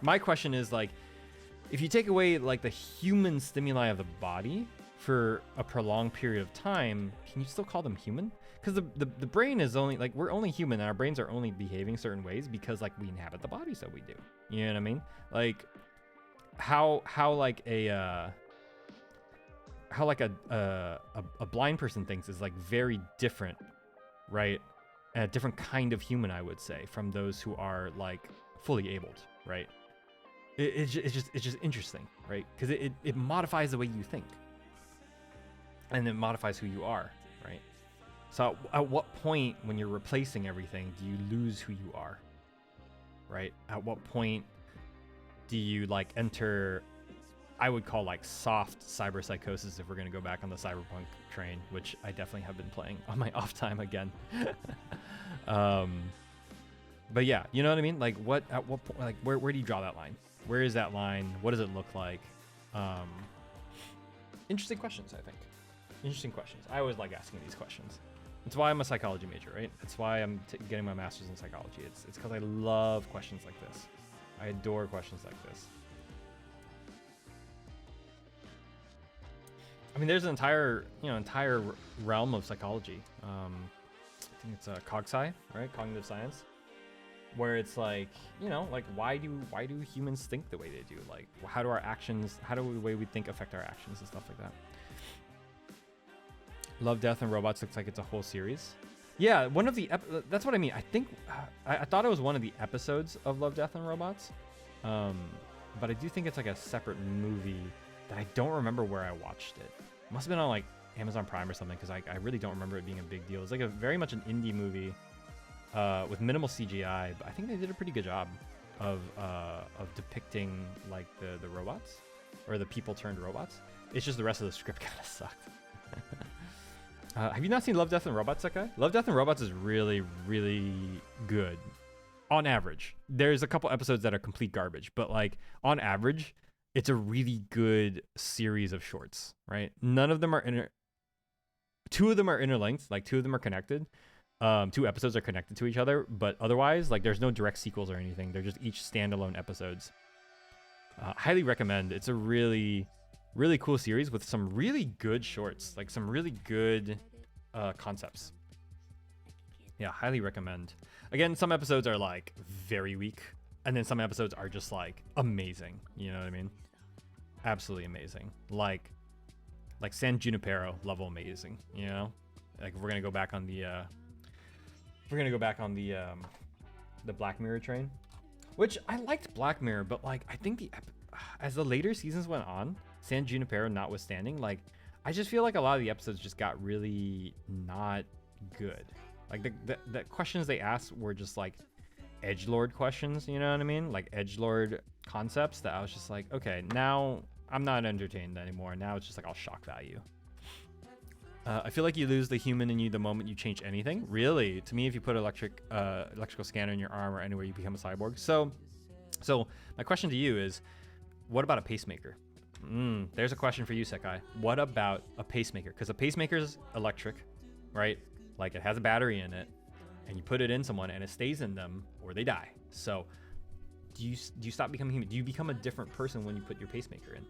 S1: My question is like, if you take away like the human stimuli of the body for a prolonged period of time, can you still call them human? Because the brain is only like, we're only human, and our brains are only behaving certain ways because like we inhabit the bodies that we do. You know what I mean? Like how like a blind person thinks is like very different, right? A different kind of human, I would say, from those who are like fully abled, right? It's just interesting, right? Because it modifies the way you think, and it modifies who you are, right? So at what point when you're replacing everything do you lose who you are, right? At what point do you like enter, I would call like soft cyberpsychosis, if we're going to go back on the cyberpunk train, which I definitely have been playing on my off time again. But yeah, you know what I mean? Like what at what point, like where do you draw that line? Where is that line? What does it look like? Interesting questions, I think. Interesting questions. I always like asking these questions. It's why I'm a psychology major, right? It's why I'm getting my master's in psychology. It's because I love questions like this. I adore questions like this. I mean, there's an entire realm of psychology. I think it's CogSci, right? Cognitive science, where it's like, like why do humans think the way they do? Like, how do the way we think affect our actions and stuff like that? Love, Death, and Robots looks like it's a whole series. Yeah, one of the that's what I mean. I think I thought it was one of the episodes of Love, Death, and Robots, but I do think it's like a separate movie that I don't remember where I watched it. It must have been on like Amazon Prime or something, because I really don't remember it being a big deal. It's like a very much an indie movie with minimal CGI, but I think they did a pretty good job of depicting like the robots, or the people turned robots. It's just the rest of the script kind of sucked. Have you not seen Love, Death, and Robots, Sakai? Love, Death, and Robots is really, really good. On average. There's a couple episodes that are complete garbage, but like on average, it's a really good series of shorts, right? None of them are two of them are interlinked, like two of them are connected. Two episodes are connected to each other, but otherwise, like there's no direct sequels or anything. They're just each standalone episodes. Highly recommend. It's a really, really cool series with some really good shorts, like some really good concepts. Yeah, highly recommend. Again, some episodes are like very weak, and then some episodes are just like amazing. You know what I mean? Absolutely amazing. Like San Junipero level amazing. You know, like if we're gonna go back on the the Black Mirror train, which I liked Black Mirror, but like I think as the later seasons went on, San Junipero notwithstanding, like I just feel like a lot of the episodes just got really not good. Like the questions they asked were just like edgelord questions, you know what I mean? Like edgelord concepts that I was just like, okay, now I'm not entertained anymore. Now it's just like all shock value. I feel like you lose the human in you the moment you change anything. Really? To me, if you put electrical scanner in your arm or anywhere, you become a cyborg. So my question to you is, what about a pacemaker? There's a question for you, Sekai. What about a pacemaker? Because a pacemaker is electric, right? Like it has a battery in it, and you put it in someone and it stays in them or they die. So do you stop becoming human? Do you become a different person when you put your pacemaker in?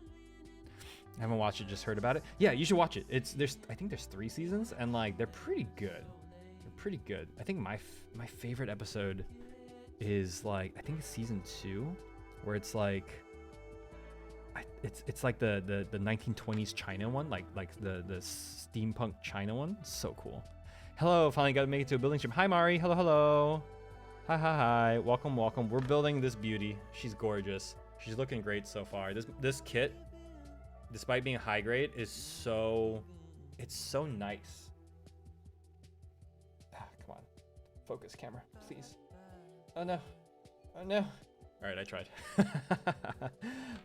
S1: I haven't watched it, just heard about it. Yeah, you should watch it. I think there's 3 seasons, and like they're pretty good. They're pretty good. I think my favorite episode is like, I think it's season 2, where it's like it's like the 1920s China one, like the steampunk China one. It's so cool. Hello, finally got to make it to a building stream. Hi Mari, hello. Hi. Welcome. We're building this beauty. She's gorgeous. She's looking great so far. This kit, despite being high grade, it's so nice. Come on, focus camera, please. Oh no. All right, I tried.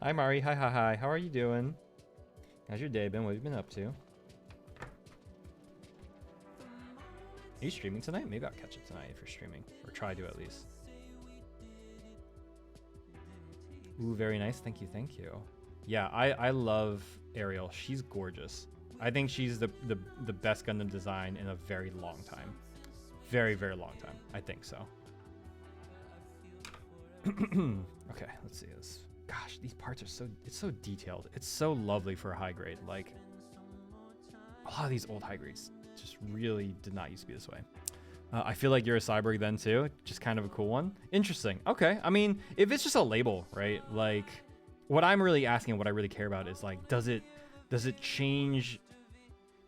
S1: Hi Mari, hi. How are you doing? How's your day been? What have you been up to? Are you streaming tonight? Maybe I'll catch it tonight if you're streaming, or try to at least. Ooh, very nice. Thank you. Yeah, I love Ariel. She's gorgeous. I think she's the best Gundam design in a very long time. Very, very long time. I think so. Okay, let's see this. Gosh, these parts are it's so detailed. It's so lovely for a high grade. Like, a lot of these old high grades just really did not used to be this way. I feel like you're a cyborg then too. Just kind of a cool one. Interesting. Okay. I mean, if it's just a label, right? Like, what I'm really asking, what I really care about is like, does it change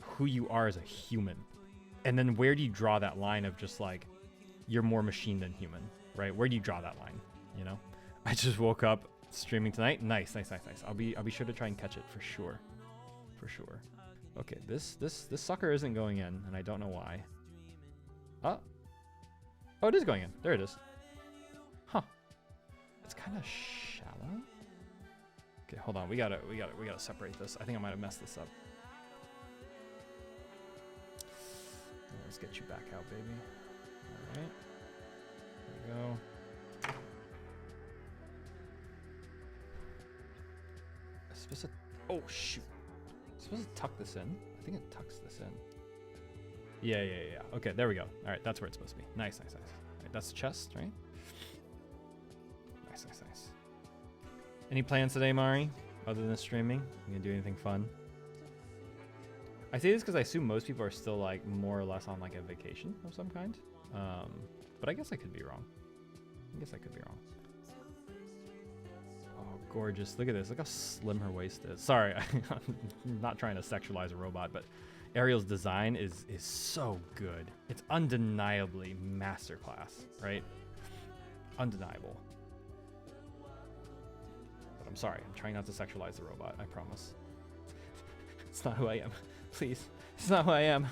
S1: who you are as a human? And then where do you draw that line of just like, you're more machine than human, right? Where do you draw that line? You know, I just woke up streaming tonight. Nice. I'll be sure to try and catch it for sure. Okay, this sucker isn't going in, and I don't know why. Oh, it is going in. There it is. Huh. It's kind of shallow. Okay, hold on. We gotta separate this. I think I might have messed this up. Let's get you back out, baby. All right. There we we go. I'm supposed to, oh shoot. I'm supposed to tuck this in. I think it tucks this in. Yeah. Okay, there we go. All right, that's where it's supposed to be. Nice. All right, that's the chest, right? Nice. Any plans today, Mari? Other than streaming? You gonna do anything fun? I say this because I assume most people are still like more or less on like a vacation of some kind. But I guess I could be wrong. Oh, gorgeous. Look at this. Look how slim her waist is. Sorry, I'm not trying to sexualize a robot, but Ariel's design is so good. It's undeniably masterclass, right? Undeniable. But I'm sorry. I'm trying not to sexualize the robot. I promise. It's not who I am. Please. It's not who I am.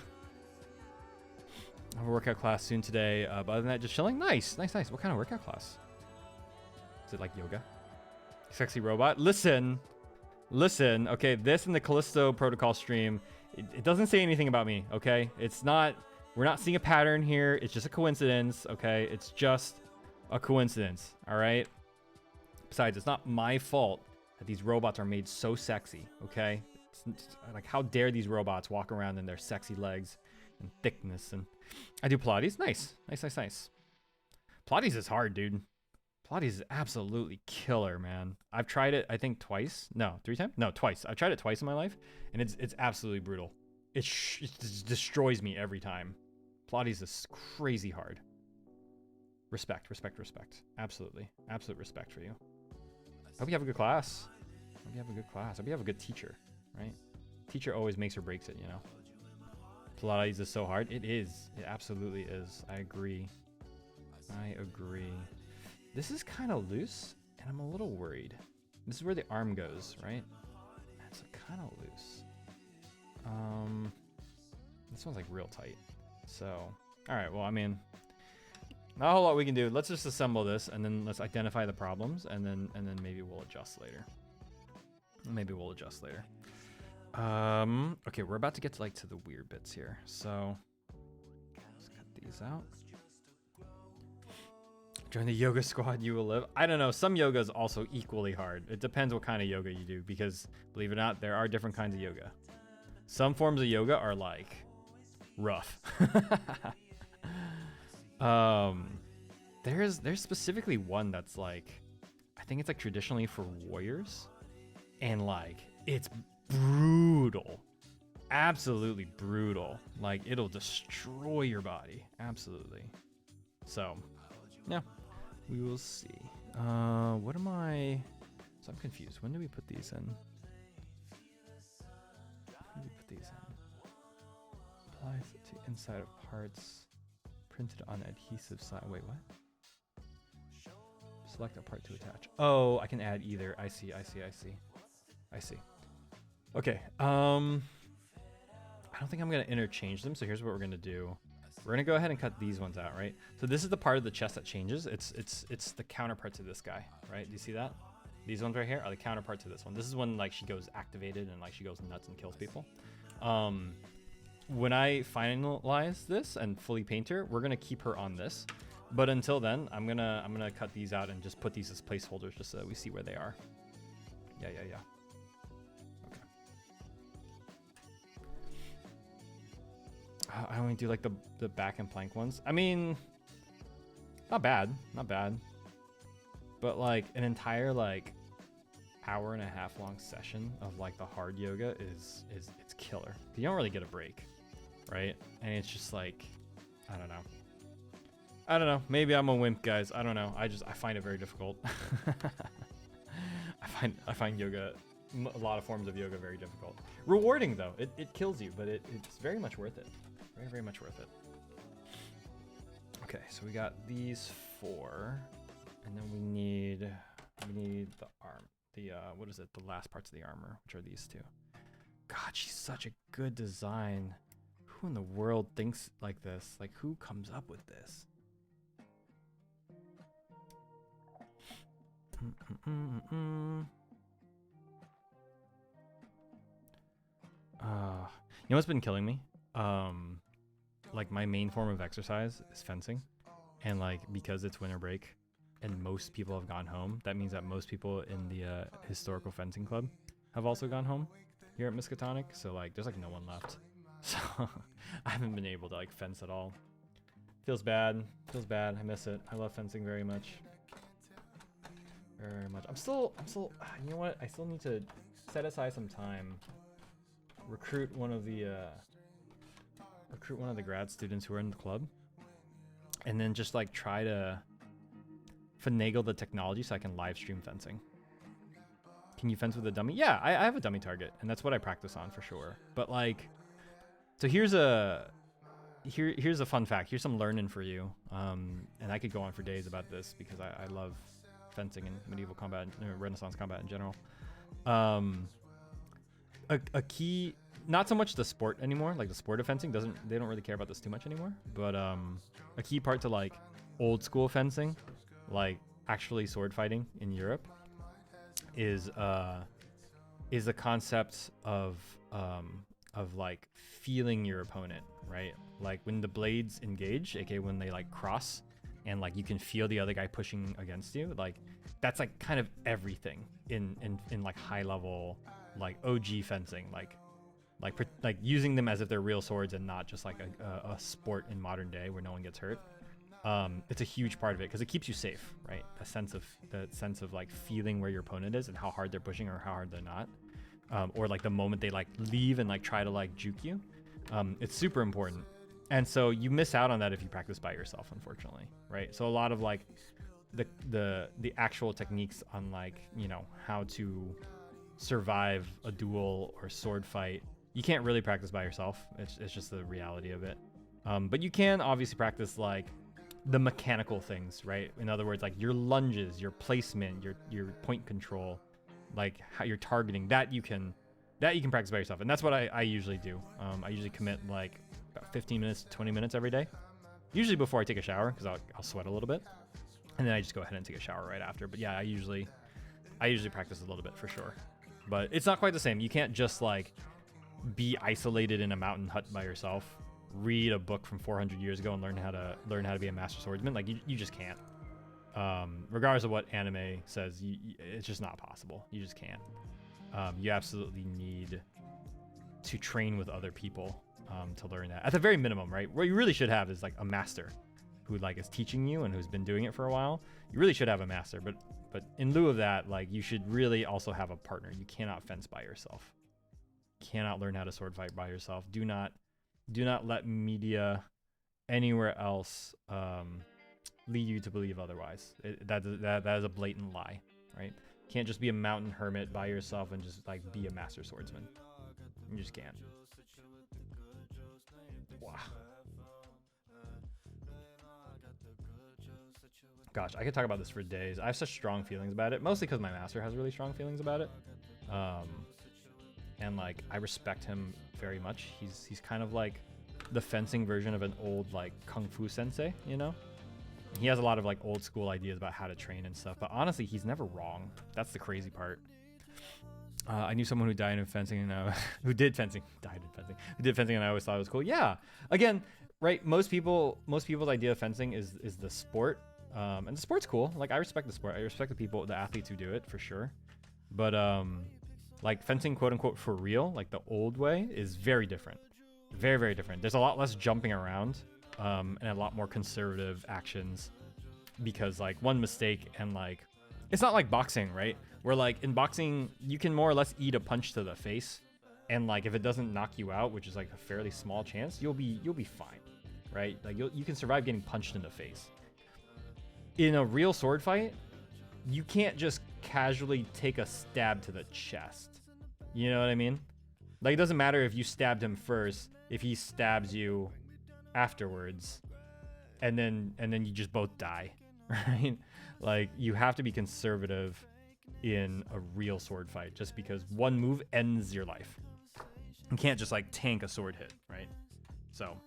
S1: I have a workout class soon today. But other than that, just chilling. Nice. What kind of workout class? Is it like yoga? Sexy robot? Listen. Okay, this and the Callisto Protocol stream, it doesn't say anything about me, okay? It's not, we're not seeing a pattern here. It's just a coincidence, okay? It's just a coincidence, all right? Besides, it's not my fault that these robots are made so sexy, okay? It's like, how dare these robots walk around in their sexy legs and thickness. And I do Pilates. Nice. Pilates is hard, dude. Pilates is absolutely killer, man. I've tried it, I think twice. No, 3 times? No, twice. I've tried it twice in my life, and it's absolutely brutal. It destroys me every time. Pilates is crazy hard. Respect. Absolutely. Absolute respect for you. Hope you have a good class. Hope you have a good teacher, right? Teacher always makes or breaks it, you know? Pilates is so hard. It is. It absolutely is. I agree. This is kind of loose, and I'm a little worried. This is where the arm goes, right? It's kind of loose. This one's like real tight. So, all right. Well, I mean, not a whole lot we can do. Let's just assemble this, and then let's identify the problems, and then maybe we'll adjust later. Okay, we're about to get to the weird bits here. So let's cut these out. Join the yoga squad, you will live. I don't know. Some yoga is also equally hard. It depends what kind of yoga you do, because believe it or not, there are different kinds of yoga. Some forms of yoga are like rough. There's specifically one that's like, I think it's like traditionally for warriors, and like it's brutal, absolutely brutal. Like it'll destroy your body, absolutely. So yeah, we will see. What am I? So I'm confused. When do we put these in? Apply to inside of parts. Printed on adhesive side. Wait, what? Select a part to attach. Oh, I can add either. I see. Okay. I don't think I'm gonna interchange them. So here's what we're gonna do. We're gonna go ahead and cut these ones out, right? So this is the part of the chest that changes. It's the counterpart to this guy, right? Do you see that? These ones right here are the counterpart to this one. This is when like she goes activated and like she goes nuts and kills people. When I finalize this and fully paint her, we're gonna keep her on this. But until then, I'm gonna cut these out and just put these as placeholders just so that we see where they are. Yeah. Okay. I only do like the back and plank ones. I mean, not bad. But like an entire like hour and a half long session of like the hard yoga is it's killer. You don't really get a break, right? And it's just like, I don't know. Maybe I'm a wimp, guys. I don't know. I find it very difficult. I find yoga, a lot of forms of yoga, very difficult. Rewarding though. It kills you, but it's very much worth it. Very much worth it. Okay, so we got these 4, and then we need the arm. The what is it? The last parts of the armor, which are these 2. God, she's such a good design. Who in the world thinks like this? Like, who comes up with this? You know what's been killing me? Like my main form of exercise is fencing, And like, because it's winter break and most people have gone home, that means that most people in the historical fencing club have also gone home here at Miskatonic. So like, there's like no one left. So I haven't been able to like fence at all. Feels bad. Feels bad. I miss it. I love fencing very much. Very much. I'm still, you know what? I still need to set aside some time, recruit one of the grad students who are in the club, and then just like try to finagle the technology so I can live stream fencing. Can you fence with a dummy? Yeah, I have a dummy target, and that's what I practice on for sure. But like, so here's a fun fact. Here's some learning for you. And I could go on for days about this because I love fencing and medieval combat, Renaissance combat in general. A key, not so much the sport anymore, like the sport of fencing they don't really care about this too much anymore, but a key part to like old school fencing, like actually sword fighting in Europe, is the concept of like feeling your opponent, right? Like when the blades engage, aka when they like cross, and like you can feel the other guy pushing against you, like that's like kind of everything in like high level like OG fencing, like using them as if they're real swords and not just like a sport in modern day where no one gets hurt. It's a huge part of it because it keeps you safe, right? The sense of like feeling where your opponent is and how hard they're pushing or how hard they're not, or like the moment they like leave and like try to like juke you. It's super important, and so you miss out on that if you practice by yourself, unfortunately, right? So a lot of like the actual techniques on like, you know, how to survive a duel or sword fight, you can't really practice by yourself. It's just the reality of it. But you can obviously practice like the mechanical things, right? In other words, like your lunges, your placement, your point control, like how you're targeting, that you can practice by yourself. And that's what I usually do. I usually commit like about 15 minutes to 20 minutes every day, usually before I take a shower, because I'll sweat a little bit, and then I just go ahead and take a shower right after. But yeah, I usually practice a little bit for sure. But it's not quite the same. You can't just like be isolated in a mountain hut by yourself, read a book from 400 years ago and learn how to be a master swordsman. Like you just can't. Regardless of what anime says, it's just not possible. You just can't. You absolutely need to train with other people to learn that. At the very minimum, right? What you really should have is like a master who like is teaching you and who's been doing it for a while. You really should have a master, but in lieu of that, like you should really also have a partner. You cannot fence by yourself. You cannot learn how to sword fight by yourself. Do not let media anywhere else lead you to believe otherwise. That is a blatant lie, right? You can't just be a mountain hermit by yourself and just like be a master swordsman. You just can't. Wow. Gosh, I could talk about this for days. I have such strong feelings about it, mostly because my master has really strong feelings about it. And like I respect him very much. He's kind of like the fencing version of an old like kung fu sensei, you know? He has a lot of like old school ideas about how to train and stuff, but honestly, he's never wrong. That's the crazy part. I knew someone who died in fencing and who did fencing, and I always thought it was cool. Yeah, again, right? Most people's idea of fencing is the sport, and the sport's cool. Like I respect the sport. I respect the athletes who do it for sure. But like fencing, quote unquote, for real, like the old way, is very different. Very, very different. There's a lot less jumping around, and a lot more conservative actions, because like one mistake and like it's not like boxing, right? Where like in boxing you can more or less eat a punch to the face, and like if it doesn't knock you out, which is like a fairly small chance, you'll be fine, right? Like you can survive getting punched in the face. In a real sword fight, you can't just casually take a stab to the chest. You know what I mean? Like it doesn't matter if you stabbed him first, if he stabs you afterwards, and then you just both die, right? Like you have to be conservative in a real sword fight, just because one move ends your life. You can't just like tank a sword hit, right? So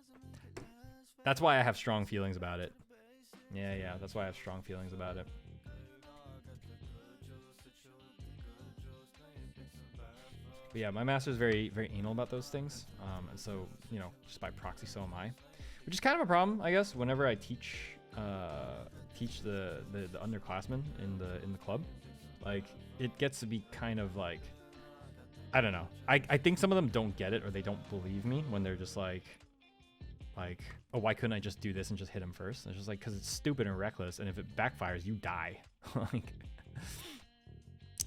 S1: that's why I have strong feelings about it. Yeah, that's why I have strong feelings about it. But yeah, my master is very, very anal about those things. And so, you know, just by proxy, so am I. Which is kind of a problem, I guess, whenever I teach teach the underclassmen in the club. Like, it gets to be kind of like, I don't know. I think some of them don't get it, or they don't believe me when they're just like, oh, why couldn't I just do this and just hit him first? And it's just like, because it's stupid and reckless, and if it backfires, you die. Like,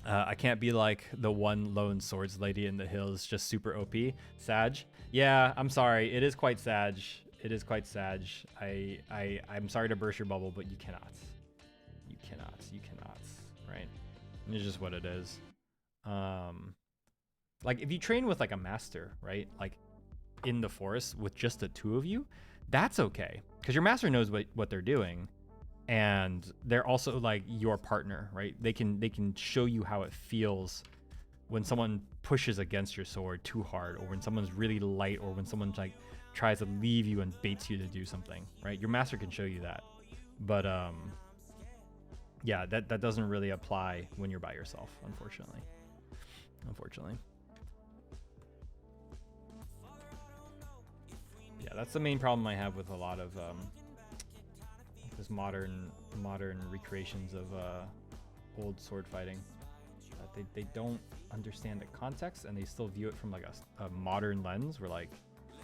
S1: I can't be like the one lone swords lady in the hills, just super OP. Sag? Yeah, I'm sorry. It is quite Sag. It is quite Sag. I'm sorry to burst your bubble, but you cannot. You cannot. You cannot. Right? And it's just what it is. Like, if you train with like a master, right? Like in the forest with just the two of you, that's okay, because your master knows what they're doing, and they're also like your partner, right? They can show you how it feels when someone pushes against your sword too hard, or when someone's really light, or when someone like tries to leave you and baits you to do something, right? Your master can show you that. But yeah, that doesn't really apply when you're by yourself, unfortunately. Yeah, that's the main problem I have with a lot of this modern recreations of old sword fighting. They don't understand the context, and they still view it from like a modern lens, where like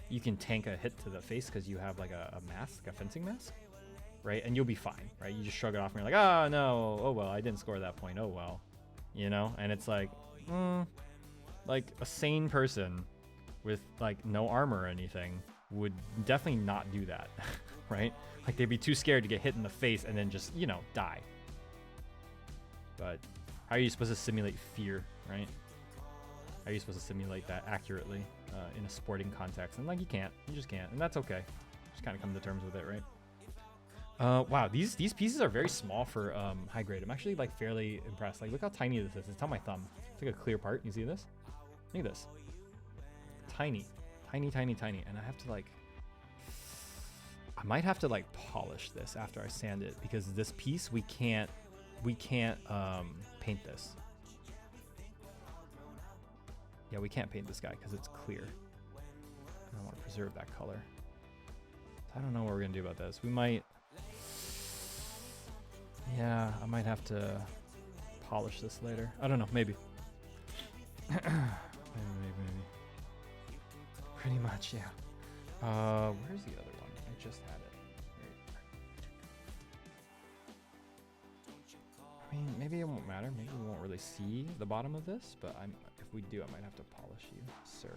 S1: you can tank a hit to the face because you have like a mask, a fencing mask, right? And you'll be fine, right? You just shrug it off and you're like, oh no, oh well, I didn't score that point, oh well, you know? And it's like, like a sane person with like no armor or anything would definitely not do that, right? Like, they'd be too scared to get hit in the face and then just, you know, die. But how are you supposed to simulate fear, right? How are you supposed to simulate that accurately in a sporting context? And like, you can't. You just can't, and that's okay. Just kind of come to terms with it, right? Wow, these pieces are very small for high grade. I'm actually like fairly impressed. Like, look how tiny this is. It's on my thumb. It's like a clear part. You see this? Look at this. Tiny. And I have to like, I might have to like polish this after I sand it, because this piece we can't paint this. Yeah, we can't paint this guy because it's clear. I want to preserve that color. I don't know what we're gonna do about this. We might, yeah, I might have to polish this later. I don't know, maybe. maybe. Pretty much, yeah. Where's the other one? I just had it. I mean, maybe it won't matter. Maybe we won't really see the bottom of this, but if we do, I might have to polish you, sir.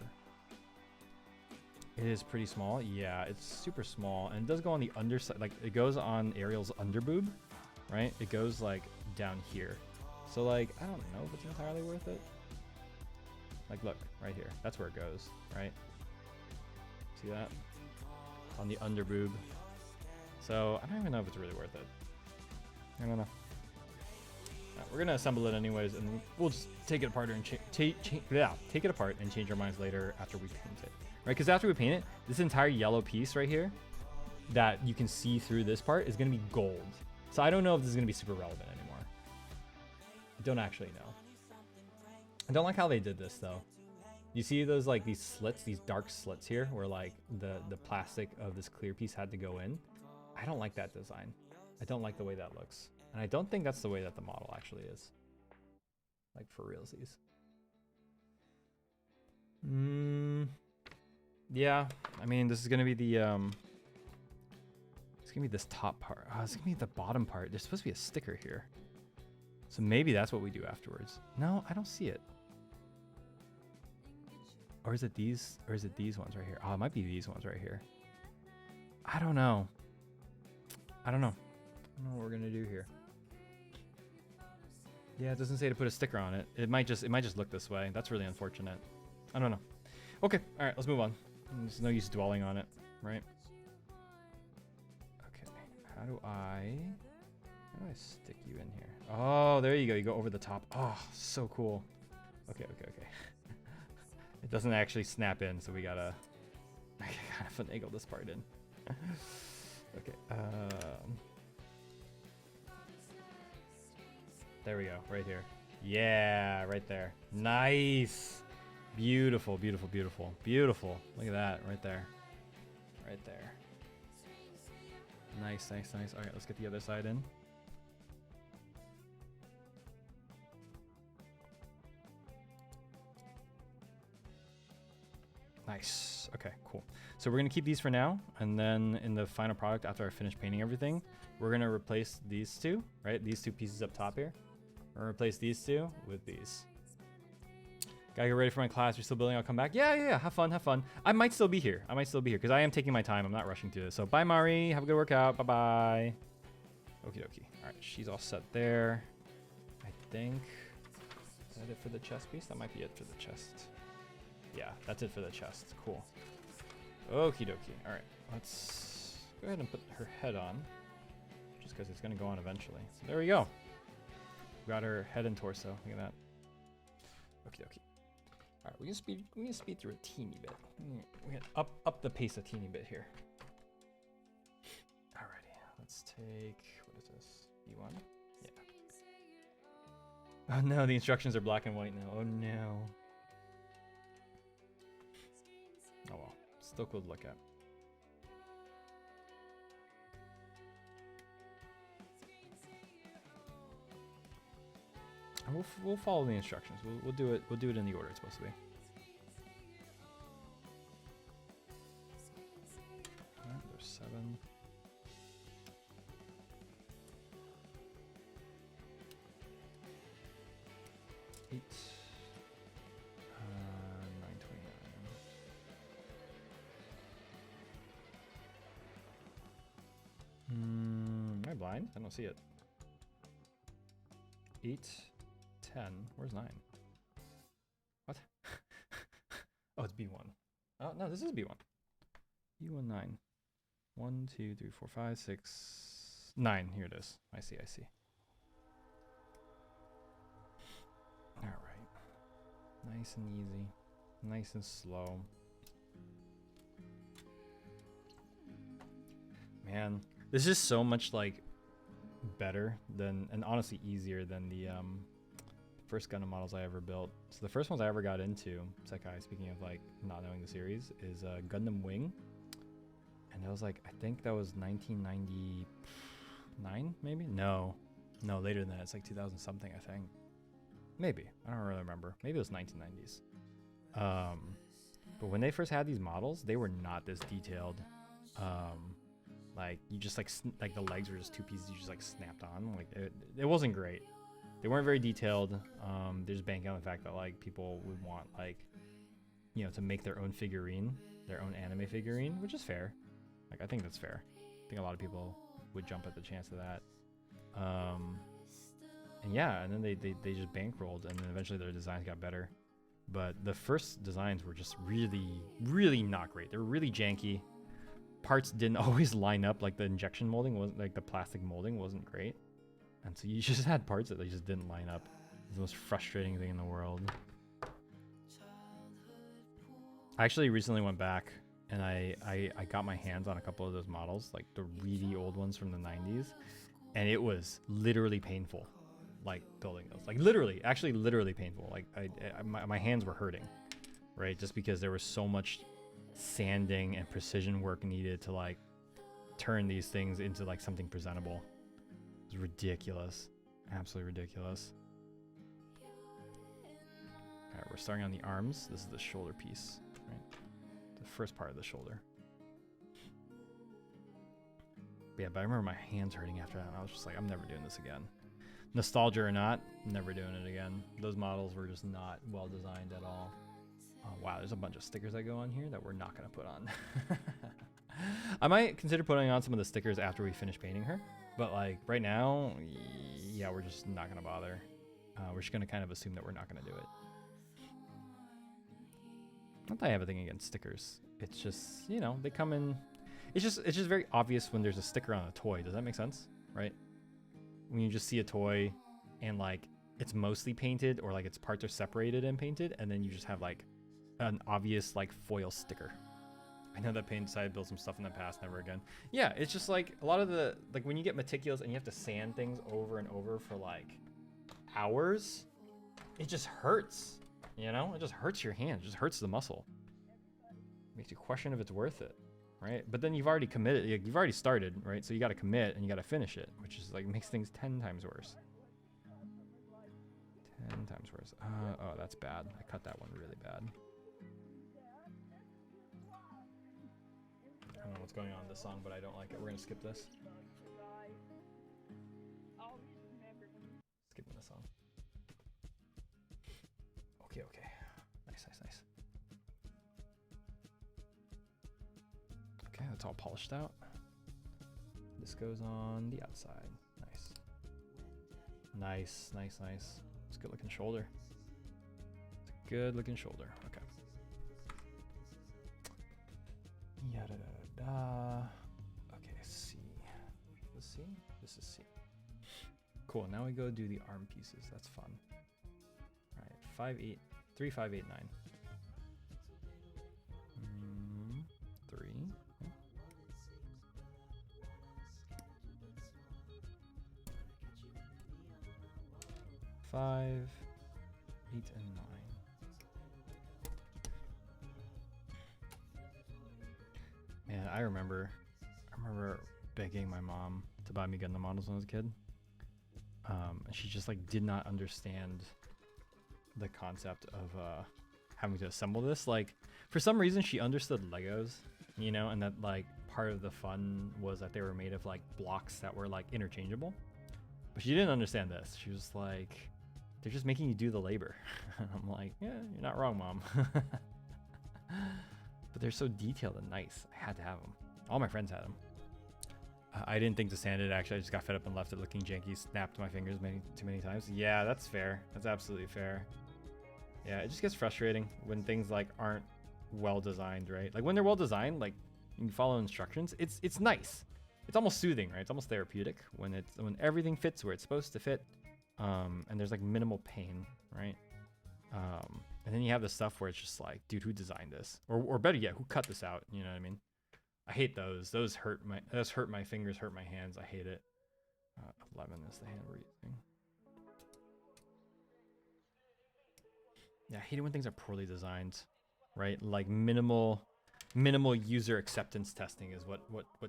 S1: It is pretty small. Yeah, it's super small, and it does go on the underside. Like, it goes on Ariel's underboob, right? It goes like down here. So like, I don't know if it's entirely worth it. Like, look right here. That's where it goes, right? See that? On the underboob. So I don't even know if it's really worth it. I don't know. We're gonna assemble it anyways, and we'll just take it apart and take it apart and change our minds later after we paint it, right? Because after we paint it, this entire yellow piece right here that you can see through this part is gonna be gold. So I don't know if this is gonna be super relevant anymore. I don't actually know. I don't like how they did this though. You see those like these slits, these dark slits here, where like the plastic of this clear piece had to go in. I don't like that design. I don't like the way that looks. And I don't think that's the way that the model actually is. Like, for realsies. Yeah, I mean, this is gonna be the it's gonna be this top part. Oh, it's gonna be the bottom part. There's supposed to be a sticker here. So maybe that's what we do afterwards. No, I don't see it. Or is it these? Or is it these ones right here? Oh, it might be these ones right here. I don't know. I don't know what we're gonna do here. Yeah, it doesn't say to put a sticker on it. It might just look this way. That's really unfortunate. I don't know. Okay, all right, let's move on. There's no use dwelling on it, right? Okay, how do I stick you in here? Oh, there you go. You go over the top. Oh, so cool. Okay. It doesn't actually snap in, so we gotta kind of finagle this part in. Okay. There we go, right here. Yeah, right there. Nice. Beautiful. Look at that, right there. Nice, nice, nice. All right, let's get the other side in. Nice. Okay, cool. So we're gonna keep these for now, and then in the final product, after I finish painting everything, we're gonna replace these two, right? These two pieces up top here. We're gonna replace these two with these. Gotta get ready for my class. You're still building. I'll come back. Yeah. Have fun. Have fun. I might still be here. Because I am taking my time. I'm not rushing through this. So bye, Mari. Have a good workout. Bye bye. Okie dokie. All right, she's all set there. I think. Is that it for the chest piece? That might be it for the chest. Yeah, that's it for the chest. Cool. Okie dokie. All right, let's go ahead and put her head on, just because it's gonna go on eventually. So there we go. Got her head and torso. Look at that. Okie dokie. All right, we can speed through a teeny bit. We can up the pace a teeny bit here. Alrighty, let's take, what is this? B1? Yeah. Oh no, the instructions are black and white now. Oh no. Oh well, still cool to look at. And we'll follow the instructions. We'll do it. We'll do it in the order it's supposed to be. All right, there's 7. 8. 929. Am I blind? I don't see it. 8. 10. Where's 9? What? Oh, it's B1. Oh, no, this is B1. B1, 9. 1, 2, 3, 4, 5, 6, 9. Here it is. I see. All right. Nice and easy. Nice and slow. Man, this is so much like better than, and honestly easier than the first Gundam models I ever built. So the first ones I ever got into, Sekai, speaking of like not knowing the series, is Gundam Wing. And that was like, I think that was 1999, maybe? No, later than that. It's like 2000 something, I think. Maybe, I don't really remember. Maybe it was 1990s. But when they first had these models, they were not this detailed. Like you just like the legs were just 2 pieces you just like snapped on. Like it wasn't great. They weren't very detailed. They're just banking on the fact that like people would want like, you know, to make their own figurine, their own anime figurine, which is fair. Like I think that's fair. I think a lot of people would jump at the chance of that. And yeah, and then they just bankrolled, and then eventually their designs got better. But the first designs were just really not great. They were really janky. Parts didn't always line up. Like the injection molding wasn't, like the plastic molding wasn't great. And so you just had parts that they just didn't line up. It's the most frustrating thing in the world. I actually recently went back and I got my hands on a couple of those models, like the really old ones from the 90s. And it was literally painful, like building those. Like literally painful. Like my hands were hurting, right? Just because there was so much sanding and precision work needed to like turn these things into like something presentable. It was ridiculous, absolutely ridiculous. All right, we're starting on the arms. This is the shoulder piece, right? The first part of the shoulder. But yeah, but I remember my hands hurting after that, and I was just like, I'm never doing this again. Nostalgia or not, never doing it again. Those models were just not well designed at all. Oh wow, there's a bunch of stickers that go on here that we're not gonna put on. I might consider putting on some of the stickers after we finish painting her, but like right now, yeah, we're just not gonna bother. We're just gonna kind of assume that we're not gonna do it. Not that I have anything against stickers. It's just, you know, they come in. It's just very obvious when there's a sticker on a toy. Does that make sense? Right? When you just see a toy and like it's mostly painted, or like its parts are separated and painted, and then you just have like an obvious like foil sticker. I know that Paint decided to build some stuff in the past, never again. Yeah, it's just like a lot of the, like when you get meticulous and you have to sand things over and over for like hours, it just hurts, you know? It just hurts your hand, it just hurts the muscle. Makes you question if it's worth it. right? But then you've already committed, you've already started, right? So you got to commit and you got to finish it, which is like makes things 10 times worse. 10 times worse. Oh, that's bad. I cut that one really bad. I don't know what's going on in this song, but I don't like it. We're gonna skip this. Skipping the song. Okay, okay. Nice, nice, nice. Okay, that's all polished out. This goes on the outside. Nice. Nice, nice, nice. It's a good looking shoulder. It's a good looking shoulder. Okay. Yada da da. Okay, C. This is C? This is C. Cool, now we go do the arm pieces. That's fun. Alright, 5, 8, 3, 5, 8, 9. 3. Okay. 5, 8, and 9. Man, I remember begging my mom to buy me Gundam models when I was a kid. And she just like did not understand the concept of having to assemble this. Like, for some reason she understood Legos, you know, and that like part of the fun was that they were made of like blocks that were like interchangeable. But she didn't understand this. She was like, they're just making you do the labor. And I'm like, yeah, you're not wrong, Mom. But they're so detailed and nice. I had to have them. All my friends had them. I didn't think to sand it, actually. I just got fed up and left it looking janky. Snapped my fingers too many times. Yeah, that's fair. That's absolutely fair. Yeah, it just gets frustrating when things like aren't well designed, right? Like when they're well designed, like you can follow instructions. It's nice. It's almost soothing, right? It's almost therapeutic when everything fits where it's supposed to fit, and there's like minimal pain, right? And then you have the stuff where it's just like, dude, who designed this? Or better yet, who cut this out? You know what I mean? I hate those. Those hurt my fingers, hurt my hands. I hate it. 11 is the hand we're using. Yeah, I hate it when things are poorly designed, right? Like minimal user acceptance testing is what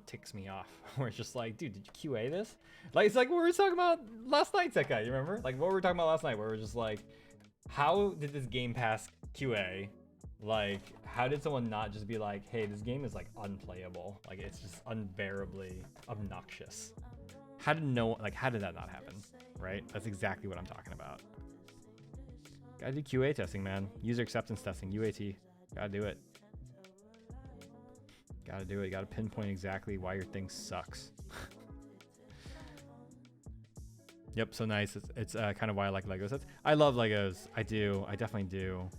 S1: ticks me off. Where it's just like, dude, did you QA this? Like, it's like what we were talking about last night, Sekai. You remember? Like what we were talking about last night, where we're just like, how did this game pass QA? Like, how did someone not just be like, hey, this game is like unplayable? Like, it's just unbearably obnoxious. How did that not happen? Right? That's exactly what I'm talking about. Gotta do QA testing, man. User acceptance testing, UAT. Gotta do it. Gotta do it. You gotta pinpoint exactly why your thing sucks. Yep, so nice. It's kind of why I like Lego sets. I love Legos. I do. I definitely do.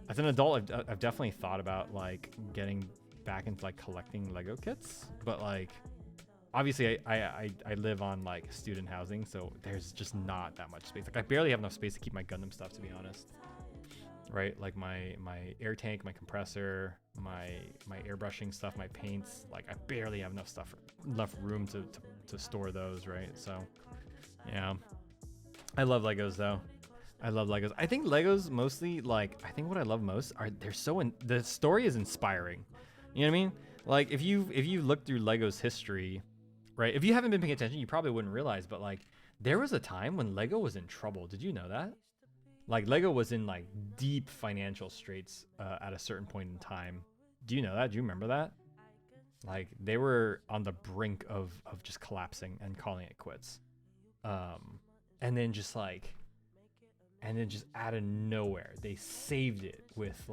S1: As an adult, I've definitely thought about like getting back into like collecting Lego kits, but like obviously I live on like student housing, so there's just not that much space. Like I barely have enough space to keep my Gundam stuff, to be honest. Right? Like my air tank, my compressor, my airbrushing stuff, my paints. Like I barely have enough room to store those, right? So yeah, I love Legos though. I love Legos. I think Legos mostly, like, I think what I love most are the story is inspiring. You know what I mean? Like if you look through Lego's history, right? If you haven't been paying attention, you probably wouldn't realize, but like there was a time when Lego was in trouble. Did you know that? Like Lego was in like deep financial straits at a certain point in time. Do you know that? Do you remember that? Like they were on the brink of just collapsing and calling it quits. And then just out of nowhere, they saved it with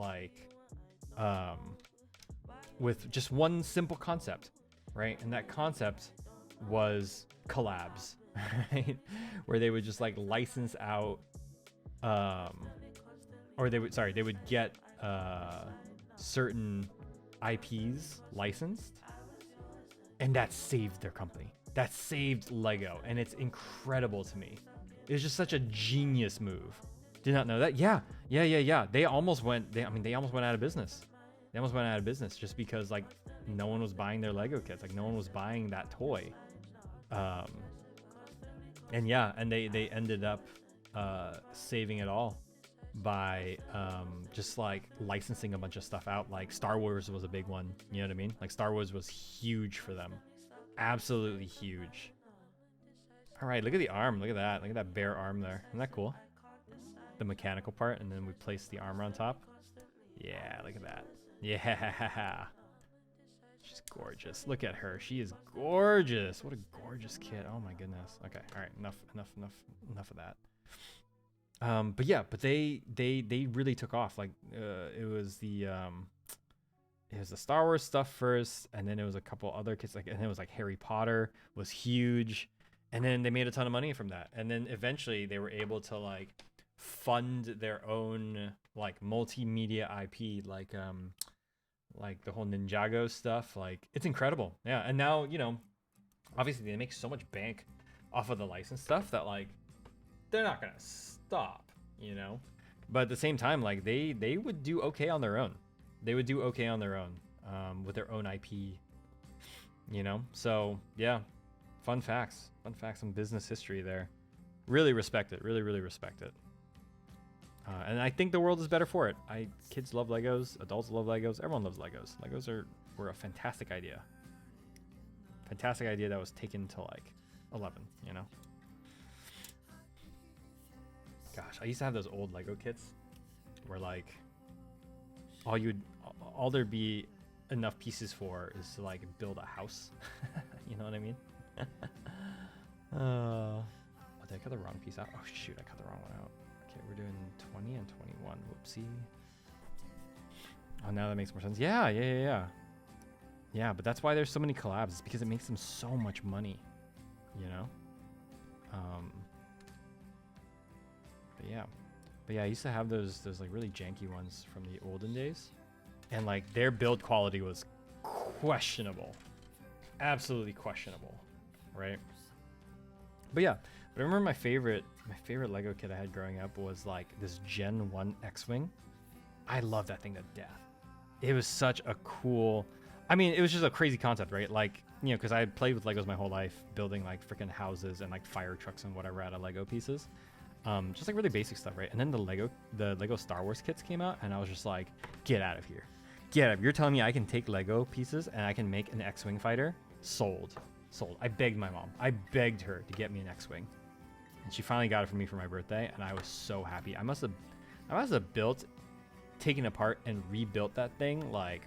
S1: with just one simple concept, right? And that concept was collabs, right? Where they would just like license out, or they would get certain IPs licensed, and that saved their company. That saved Lego, and it's incredible to me. It's just such a genius move. Did not know that. Yeah. They almost went out of business. They almost went out of business just because like no one was buying their Lego kits. Like no one was buying that toy. And they ended up saving it all. by just like licensing a bunch of stuff out. Like Star Wars was a big one, you know what I mean? Like Star Wars was huge for them, absolutely huge. All right, look at the arm, look at that bare arm there. Isn't that cool? The mechanical part, and then we place the armor on top. Yeah, look at that. Yeah, she's gorgeous. Look at her, she is gorgeous. What a gorgeous kid. Oh my goodness. Okay, all right, enough of that. But yeah, but they really took off. Like it was the Star Wars stuff first, and then it was a couple other kids, like, and it was like Harry Potter was huge, and then they made a ton of money from that, and then eventually they were able to like fund their own like multimedia IP, like the whole Ninjago stuff. Like it's incredible. Yeah, and now, you know, obviously they make so much bank off of the license stuff that like they're not gonna stop, you know. But at the same time, like they would do okay on their own. They would do okay on their own with their own IP, you know. So yeah, fun facts on business history there. Really respect it. Really respect it. And I think the world is better for it. Kids love Legos, adults love Legos, everyone loves Legos. Legos were a fantastic idea. Fantastic idea that was taken to like 11, you know. Gosh, I used to have those old Lego kits where like all there'd be enough pieces for is to like build a house. You know what I mean? Oh, did I cut the wrong piece out? Oh shoot, I cut the wrong one out. Okay, we're doing 20 and 21. Whoopsie. Oh, now that makes more sense. Yeah. Yeah, but that's why there's so many collabs. It's because it makes them so much money, you know? But yeah, I used to have those like really janky ones from the olden days, and like their build quality was questionable, absolutely questionable, right? But yeah, but I remember my favorite Lego kit I had growing up was like this Gen 1 X-Wing. I love that thing to death. It was such a cool, I mean, it was just a crazy concept, right? Like, you know, because I had played with Legos my whole life, building like freaking houses and like fire trucks and whatever out of Lego pieces. Just like really basic stuff, right? And then the Lego Star Wars kits came out, and I was just like, get out of here. Get out. You're telling me I can take Lego pieces and I can make an X-Wing fighter? Sold. I begged my mom. I begged her to get me an X-Wing. And she finally got it for me for my birthday, and I was so happy. I must have taken apart and rebuilt that thing like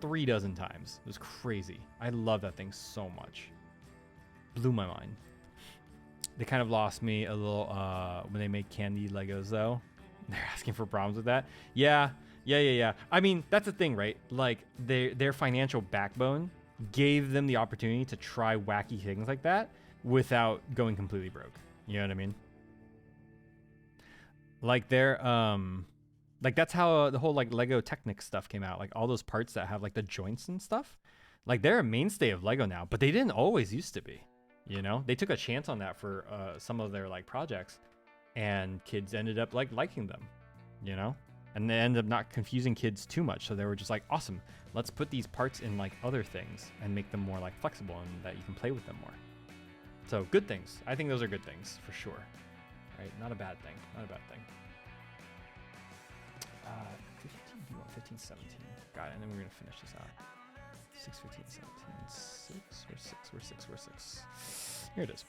S1: 3 dozen times. It was crazy. I love that thing so much. Blew my mind. They kind of lost me a little when they made candy Legos, though. They're asking for problems with that. Yeah. I mean, that's the thing, right? Like, their financial backbone gave them the opportunity to try wacky things like that without going completely broke. You know what I mean? Like, they're like, that's how the whole like Lego Technic stuff came out. Like all those parts that have like the joints and stuff. Like, they're a mainstay of Lego now, but they didn't always used to be. You know, they took a chance on that for some of their like projects, and kids ended up like liking them, you know, and they ended up not confusing kids too much. So they were just like, awesome, let's put these parts in like other things and make them more like flexible and that you can play with them more. So good things. I think those are good things for sure. Right? Not a bad thing. 15, 17. Got it. And then we're going to finish this out. 6, 15, 17, 6. We're 6. Here it is.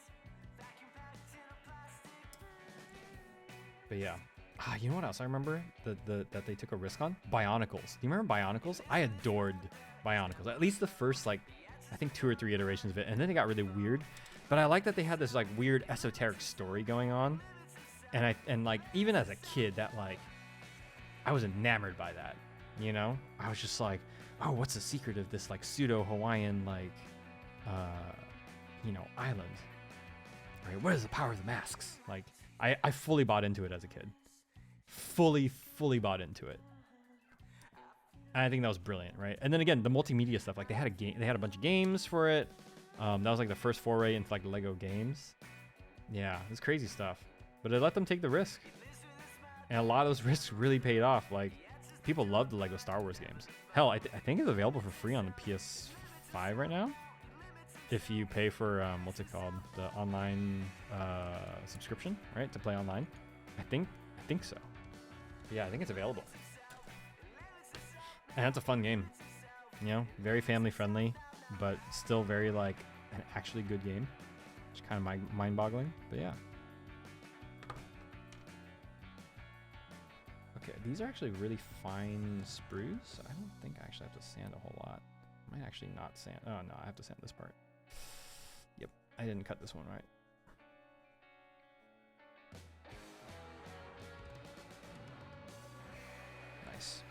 S1: But yeah. You know what else I remember that they took a risk on? Bionicles. Do you remember Bionicles? I adored Bionicles. At least the first, like, I think 2 or 3 iterations of it. And then it got really weird. But I like that they had this, like, weird esoteric story going on. And like, even as a kid, that, like, I was enamored by that. You know? I was just like, oh, what's the secret of this like pseudo-Hawaiian like island, right? What is the power of the masks? Like, I fully bought into it as a kid. Fully bought into it. And I think that was brilliant, right? And then again, the multimedia stuff, like they had a bunch of games for it. That was like the first foray into like Lego games. Yeah, it was crazy stuff. But it let them take the risk. And a lot of those risks really paid off. Like, people love the Lego Star Wars games. Hell, I think it's available for free on the PS5 right now. If you pay for, what's it called? The online subscription, right? To play online. I think I think so. Yeah, I think it's available. And it's a fun game. You know, very family friendly, but still very like an actually good game. It's kind of mind boggling, but yeah. Okay, these are actually really fine sprues. I don't think I actually have to sand a whole lot. I might actually not sand. Oh no, I have to sand this part. Yep, I didn't cut this one right. Nice.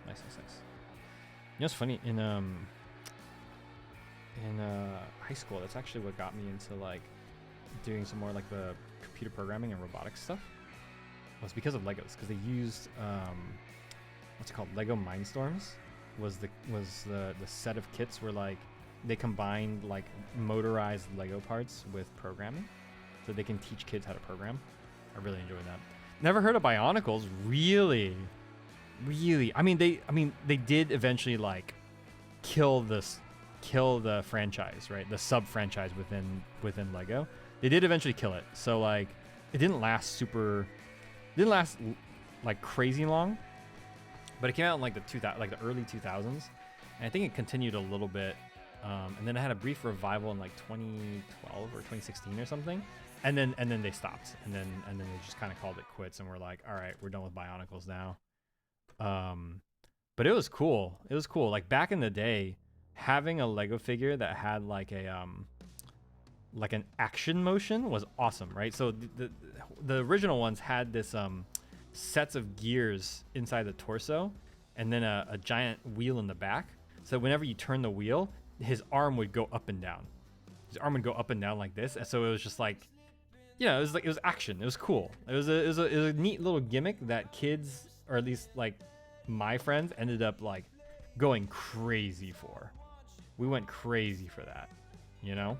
S1: Nice. You know what's funny? In high school, that's actually what got me into like doing some more like the computer programming and robotics stuff. Was because of Legos, because they used what's it called, Lego Mindstorms was the set of kits where like they combined like motorized Lego parts with programming, so they can teach kids how to program. I really enjoyed that. Never heard of Bionicles, really. I mean they did eventually like kill the franchise, right? The sub franchise within Lego. They did eventually kill it. So like it didn't last like crazy long, but it came out in like the early 2000s, and I think it continued a little bit, and then it had a brief revival in like 2012 or 2016 or something, and then they stopped, and then they just kind of called it quits, and we're like, all right, we're done with Bionicles now. But it was cool. Like back in the day, having a Lego figure that had like a like an action motion was awesome, right? So the original ones had this sets of gears inside the torso, and then a giant wheel in the back. So whenever you turn the wheel, his arm would go up and down. His arm would go up and down like this, and so it was just like, you know, it was action. It was cool. It was a neat little gimmick that kids, or at least like my friends, ended up like going crazy for. We went crazy for that, you know?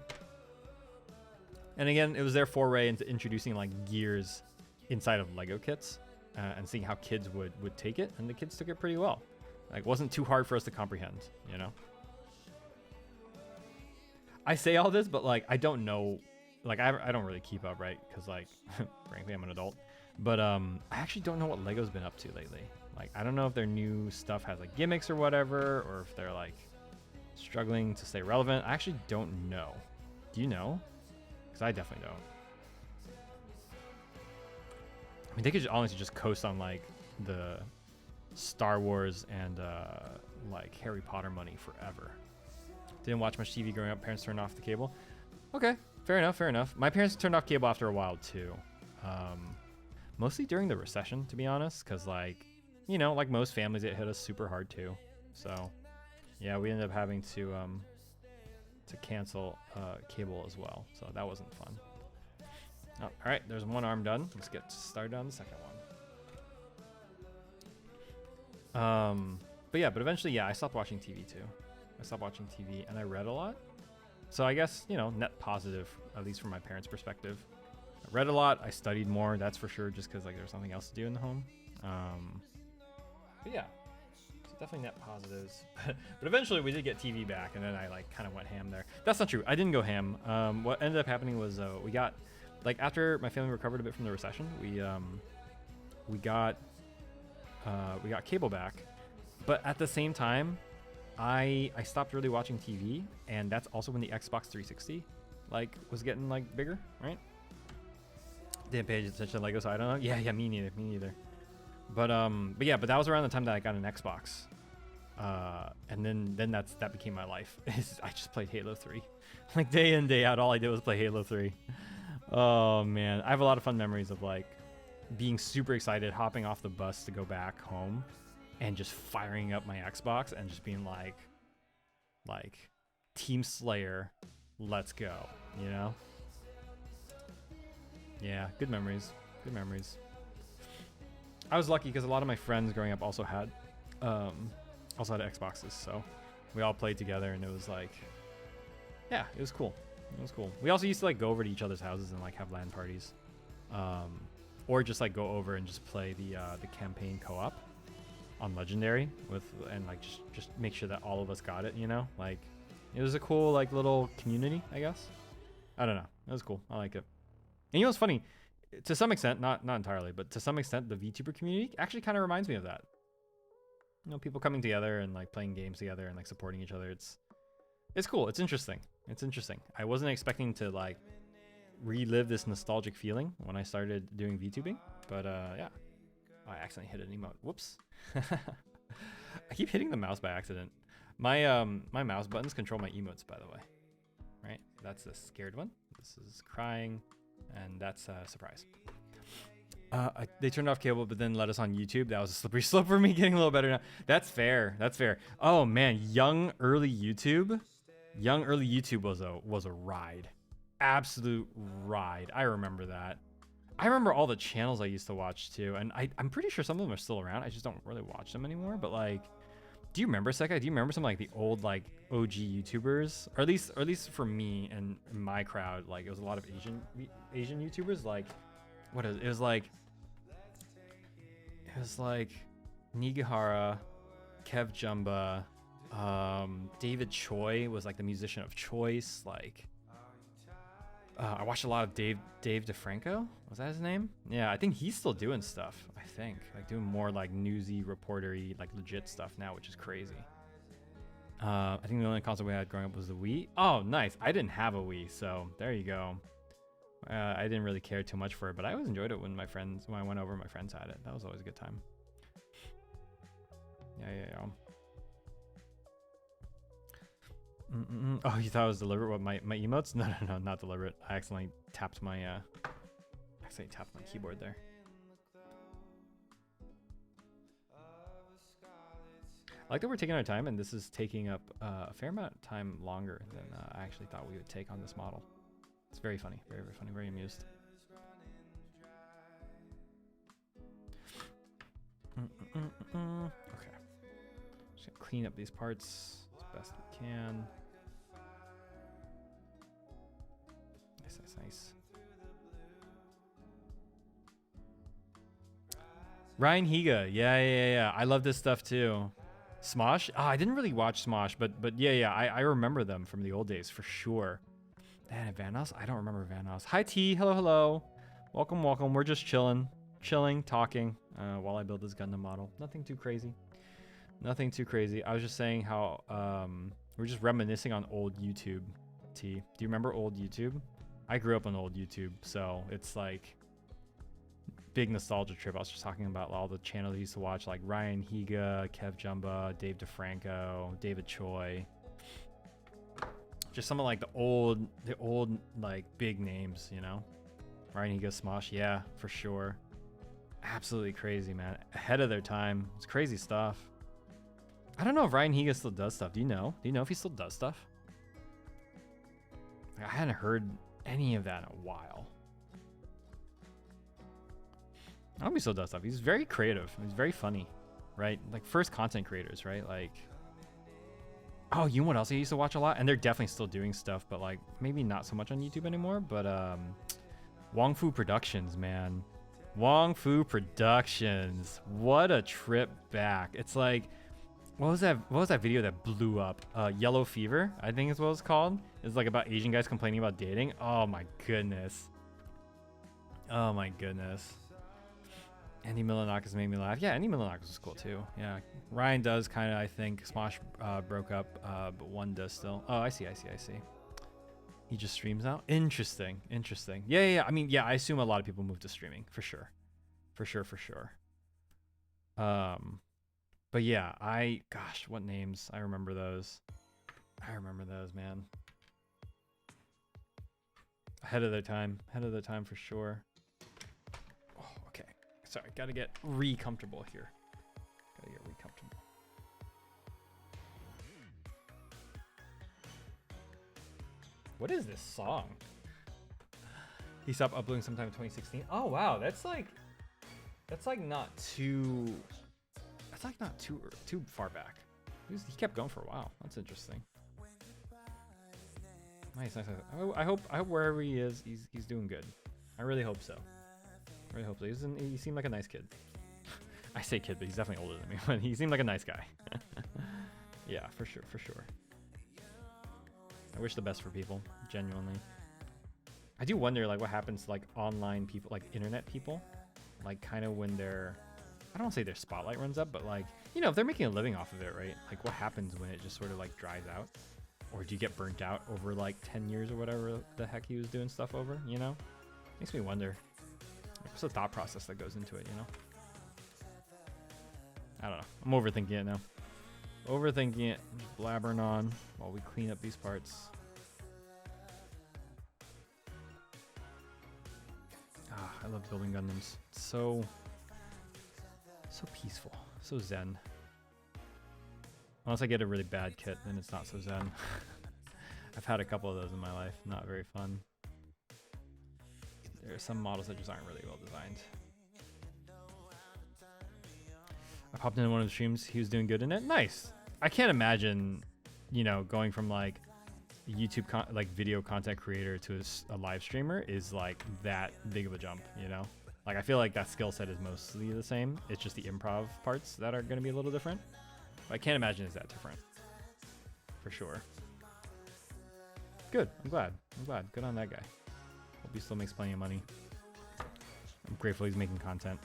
S1: And again, it was their foray into introducing like gears inside of Lego kits, and seeing how kids would take it, and the kids took it pretty well. Like, it wasn't too hard for us to comprehend, you know? I say all this, but like, I don't know, like I don't really keep up, right? Because like, frankly, I'm an adult. But I actually don't know what Lego's been up to lately. Like, I don't know if their new stuff has like gimmicks or whatever, or if they're like struggling to stay relevant. I actually don't know. Do you know? Because I definitely don't. I mean, they could honestly just coast on like the Star Wars and like Harry Potter money forever. Didn't watch much TV growing up. Parents turned off the cable. Okay, fair enough. My parents turned off cable after a while too. Mostly during the recession, to be honest, because like, you know, like most families, it hit us super hard too. So yeah, we ended up having to cancel cable as well. So that wasn't fun. Oh, all right, there's one arm done. Let's get started on the second one. But eventually, yeah, I stopped watching TV too. I stopped watching TV, and I read a lot. So I guess, you know, net positive, at least from my parents' perspective. I read a lot. I studied more, that's for sure, just because like there's something else to do in the home. But yeah, so definitely net positives. But eventually we did get TV back, and then I like kind of went ham there. That's not true. I didn't go ham. What ended up happening was we got, like, after my family recovered a bit from the recession, we got cable back. But at the same time, I stopped really watching TV, and that's also when the Xbox 360 like was getting like bigger, right? Didn't pay attention to Lego, so I don't know. Yeah, me neither. But that was around the time that I got an Xbox, and then that became my life. I just played Halo 3, like day in day out. All I did was play Halo 3. Oh man, I have a lot of fun memories of like being super excited, hopping off the bus to go back home, and just firing up my Xbox and just being like Team Slayer, let's go, you know? Yeah, good memories. I was lucky because a lot of my friends growing up also had Xboxes, so we all played together, and it was like, yeah, it was cool. We also used to like go over to each other's houses and like have LAN parties, or just like go over and just play the campaign co-op on Legendary and like just make sure that all of us got it, you know? Like, it was a cool like little community, I guess. I don't know. It was cool. I like it. And you know what's funny? to some extent, not entirely, but to some extent, the VTuber community actually kind of reminds me of that. You know, people coming together and like playing games together and like supporting each other. It's cool. It's interesting. It's interesting. I wasn't expecting to like relive this nostalgic feeling when I started doing VTubing, but yeah. Oh, I accidentally hit an emote. Whoops. I keep hitting the mouse by accident. My my mouse buttons control my emotes, by the way. Right? That's the scared one. This is crying, and that's surprise. They turned off cable, but then let us on YouTube. That was a slippery slope for me getting a little better now. That's fair. That's fair. Oh man, young early YouTube was a ride. Absolute ride. I remember that. I remember all the channels I used to watch too, and I'm pretty sure some of them are still around. I just don't really watch them anymore. But like, do you remember Sekai? Do you remember some like the old like OG YouTubers, or at least for me and my crowd, like it was a lot of Asian YouTubers. Like, what is it? It was like Nigihara, Kev Jumba, David Choi was like the musician of choice. Like, I watched a lot of Dave DeFranco. Was that his name? Yeah, I think he's still doing stuff. I think like doing more like newsy, reportery, like legit stuff now, which is crazy. I think the only console we had growing up was the Wii. Oh, nice. I didn't have a Wii, so there you go. I didn't really care too much for it, but I always enjoyed it when I went over, my friends had it. That was always a good time. Yeah. Oh, you thought it was deliberate? What, my emotes? No, not deliberate. I accidentally tapped my keyboard there. I like that we're taking our time, and this is taking up a fair amount of time longer than I actually thought we would take on this model. It's very funny, very funny, very amused. Okay, just gonna clean up these parts as best we can. Nice. Ryan Higa, yeah. I love this stuff too. Smosh? I didn't really watch Smosh, but yeah, I remember them from the old days for sure. Man, Vanos? I don't remember Vanos. Hi T, hello. Welcome. We're just chilling, talking while I build this Gundam model. Nothing too crazy. I was just saying how we're just reminiscing on old YouTube. T, do you remember old YouTube? I grew up on old YouTube, so it's like big nostalgia trip. I was just talking about all the channels I used to watch, like Ryan Higa, Kev Jumba, Dave DeFranco, David Choi. Just some of like the old like big names, you know. Ryan Higa, Smosh, yeah, for sure. Absolutely crazy, man. Ahead of their time. It's crazy stuff. I don't know if Ryan Higa still does stuff. Do you know? Do you know if he still does stuff? I hadn't heard any of that in a while. I hope he still does stuff. He's very creative. He's very funny, right? Like first content creators, right? Like, oh, you know what else I used to watch a lot? And they're definitely still doing stuff, but like maybe not so much on YouTube anymore. But Wong Fu Productions, man. Wong Fu Productions. What a trip back. It's like, what was that video that blew up? Yellow Fever, I think is what it's called. It's like about Asian guys complaining about dating. Oh my goodness. Andy Milonakis made me laugh. Yeah, Andy Milonakis was cool too. Yeah, Ryan does kind of, I think. Smosh broke up, but one does still. Oh, I see. He just streams now. Interesting. Yeah. I mean, yeah, I assume a lot of people move to streaming for sure. But yeah, gosh, what names? I remember those, man. Ahead of their time for sure. Oh, okay. Sorry, gotta get re-comfortable here. What is this song? He stopped uploading sometime in 2016. Oh wow, that's like not too far back. He kept going for a while. That's interesting. Nice. I hope wherever he is, he's doing good. I really hope so. He seemed like a nice kid. I say kid, but he's definitely older than me. But he seemed like a nice guy. Yeah, for sure. I wish the best for people, genuinely. I do wonder like what happens to like online people, like internet people, like kind of when their, I don't want to say their spotlight runs up, but like, you know, if they're making a living off of it, right? Like what happens when it just sort of like dries out? Or do you get burnt out over like 10 years or whatever the heck he was doing stuff over, you know? Makes me wonder. What's the thought process that goes into it, you know? I don't know. I'm overthinking it now. Overthinking it, just blabbering on while we clean up these parts. Ah, I love building Gundams. It's so peaceful, so zen. Unless I get a really bad kit, then it's not so zen. I've had a couple of those in my life, not very fun. There are some models that just aren't really well designed. I popped into one of the streams, he was doing good in it. Nice. I can't imagine, you know, going from like a YouTube like video content creator to a live streamer is like that big of a jump, you know? Like I feel like that skill set is mostly the same. It's just the improv parts that are going to be a little different. But I can't imagine it's that different. For sure. Good. I'm glad. Good on that guy. Hope he still makes plenty of money. I'm grateful he's making content.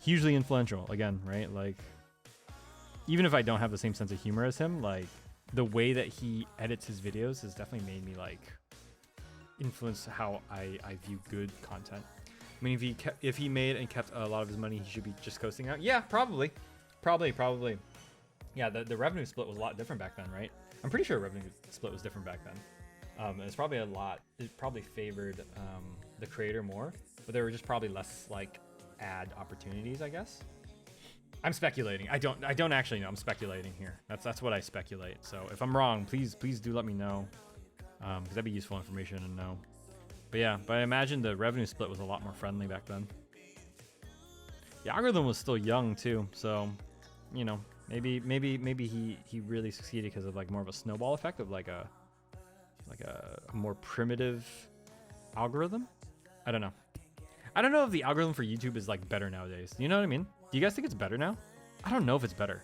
S1: Hugely influential, again, right? Like, even if I don't have the same sense of humor as him, like, the way that he edits his videos has definitely made me, like, influence how I view good content. I mean, if he made and kept a lot of his money, he should be just coasting out. Yeah, probably. Yeah, the revenue split was a lot different back then, right? I'm pretty sure revenue split was different back then. It's probably it probably favored the creator more, but there were just probably less like ad opportunities, I guess. I'm speculating. I don't actually know. I'm speculating here. That's what I speculate. So if I'm wrong, please do let me know, because that'd be useful information to know. But yeah, I imagine the revenue split was a lot more friendly back then. The algorithm was still young too, so you know, maybe he really succeeded because of like more of a snowball effect of like a more primitive algorithm. I don't know. I don't know if the algorithm for YouTube is like better nowadays. You know what I mean? Do you guys think it's better now? I don't know if it's better.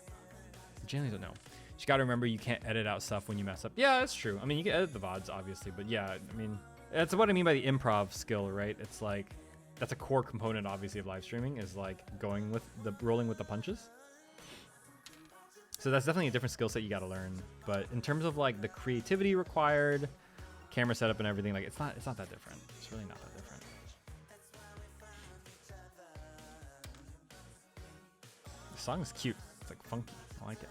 S1: I genuinely don't know. You gotta remember you can't edit out stuff when you mess up. Yeah, that's true. I mean, you can edit the VODs obviously, but yeah, I mean, that's what I mean by the improv skill, right? It's like, that's a core component obviously of live streaming, is like rolling with the punches. So that's definitely a different skill set you got to learn. But in terms of like the creativity required, camera setup and everything, like it's not that different. It's really not that different. The song is cute. It's like funky. I like it.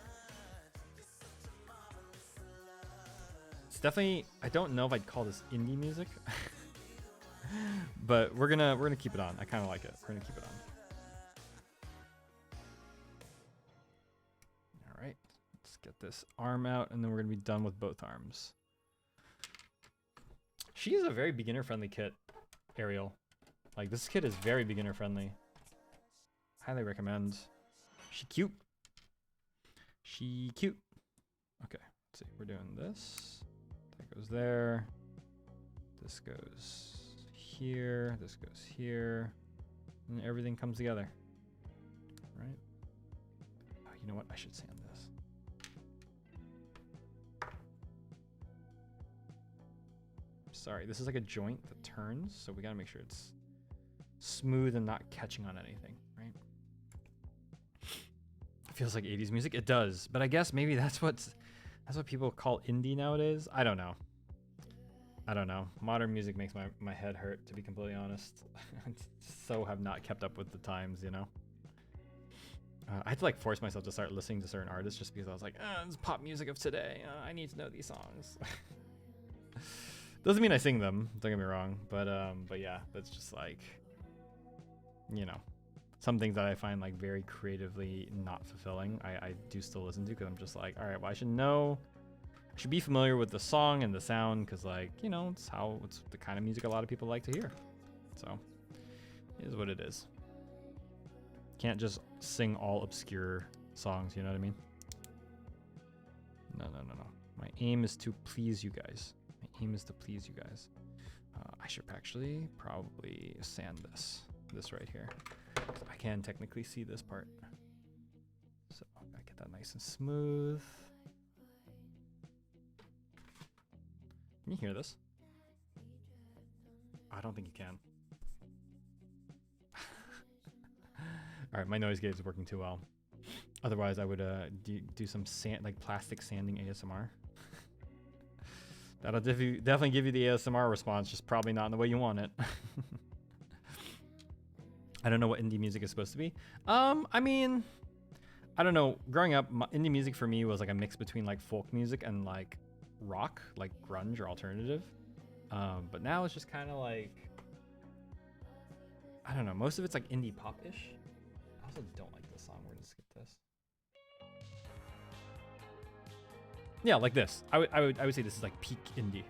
S1: It's definitely, I don't know if I'd call this indie music, but we're gonna keep it on. I kind of like it. We're gonna keep it on. All right, let's get this arm out, and then we're gonna be done with both arms. She is a very beginner-friendly kit, Ariel. Like this kit is very beginner-friendly. Highly recommend. She cute. She cute. Okay, let's see. We're doing this. That goes there. This goes here. This goes here. And everything comes together. Right? Oh, you know what? I should sand this. Sorry, this is like a joint that turns, so we gotta make sure it's smooth and not catching on anything, right? It feels like 80s music. It does, but I guess maybe that's what people call indie nowadays. I don't know. Modern music makes my head hurt, to be completely honest. I so have not kept up with the times, you know? I had to like force myself to start listening to certain artists just because I was like, it's pop music of today. I need to know these songs. Doesn't mean I sing them, don't get me wrong, but yeah, that's just like, you know, some things that I find like very creatively not fulfilling, I do still listen to, because I'm just like, all right, well, I should be familiar with the song and the sound, because like, you know, it's the kind of music a lot of people like to hear. So it is what it is. Can't just sing all obscure songs, you know what I mean? No. My aim is to please you guys. I should actually probably sand this right here. I can technically see this part. So I get that nice and smooth. Can you hear this? don't think you can. All right, my noise gate is working too well. Otherwise, I would do some like plastic sanding ASMR. That'll definitely give you the ASMR response, just probably not in the way you want it. I don't know what indie music is supposed to be. I mean, I don't know. Growing up, indie music for me was like a mix between like folk music and like rock, like grunge or alternative. But now it's just kind of like, I don't know. Most of it's like indie pop-ish. I also don't like this song. We're gonna skip this. Yeah, like this. I would say this is like peak indie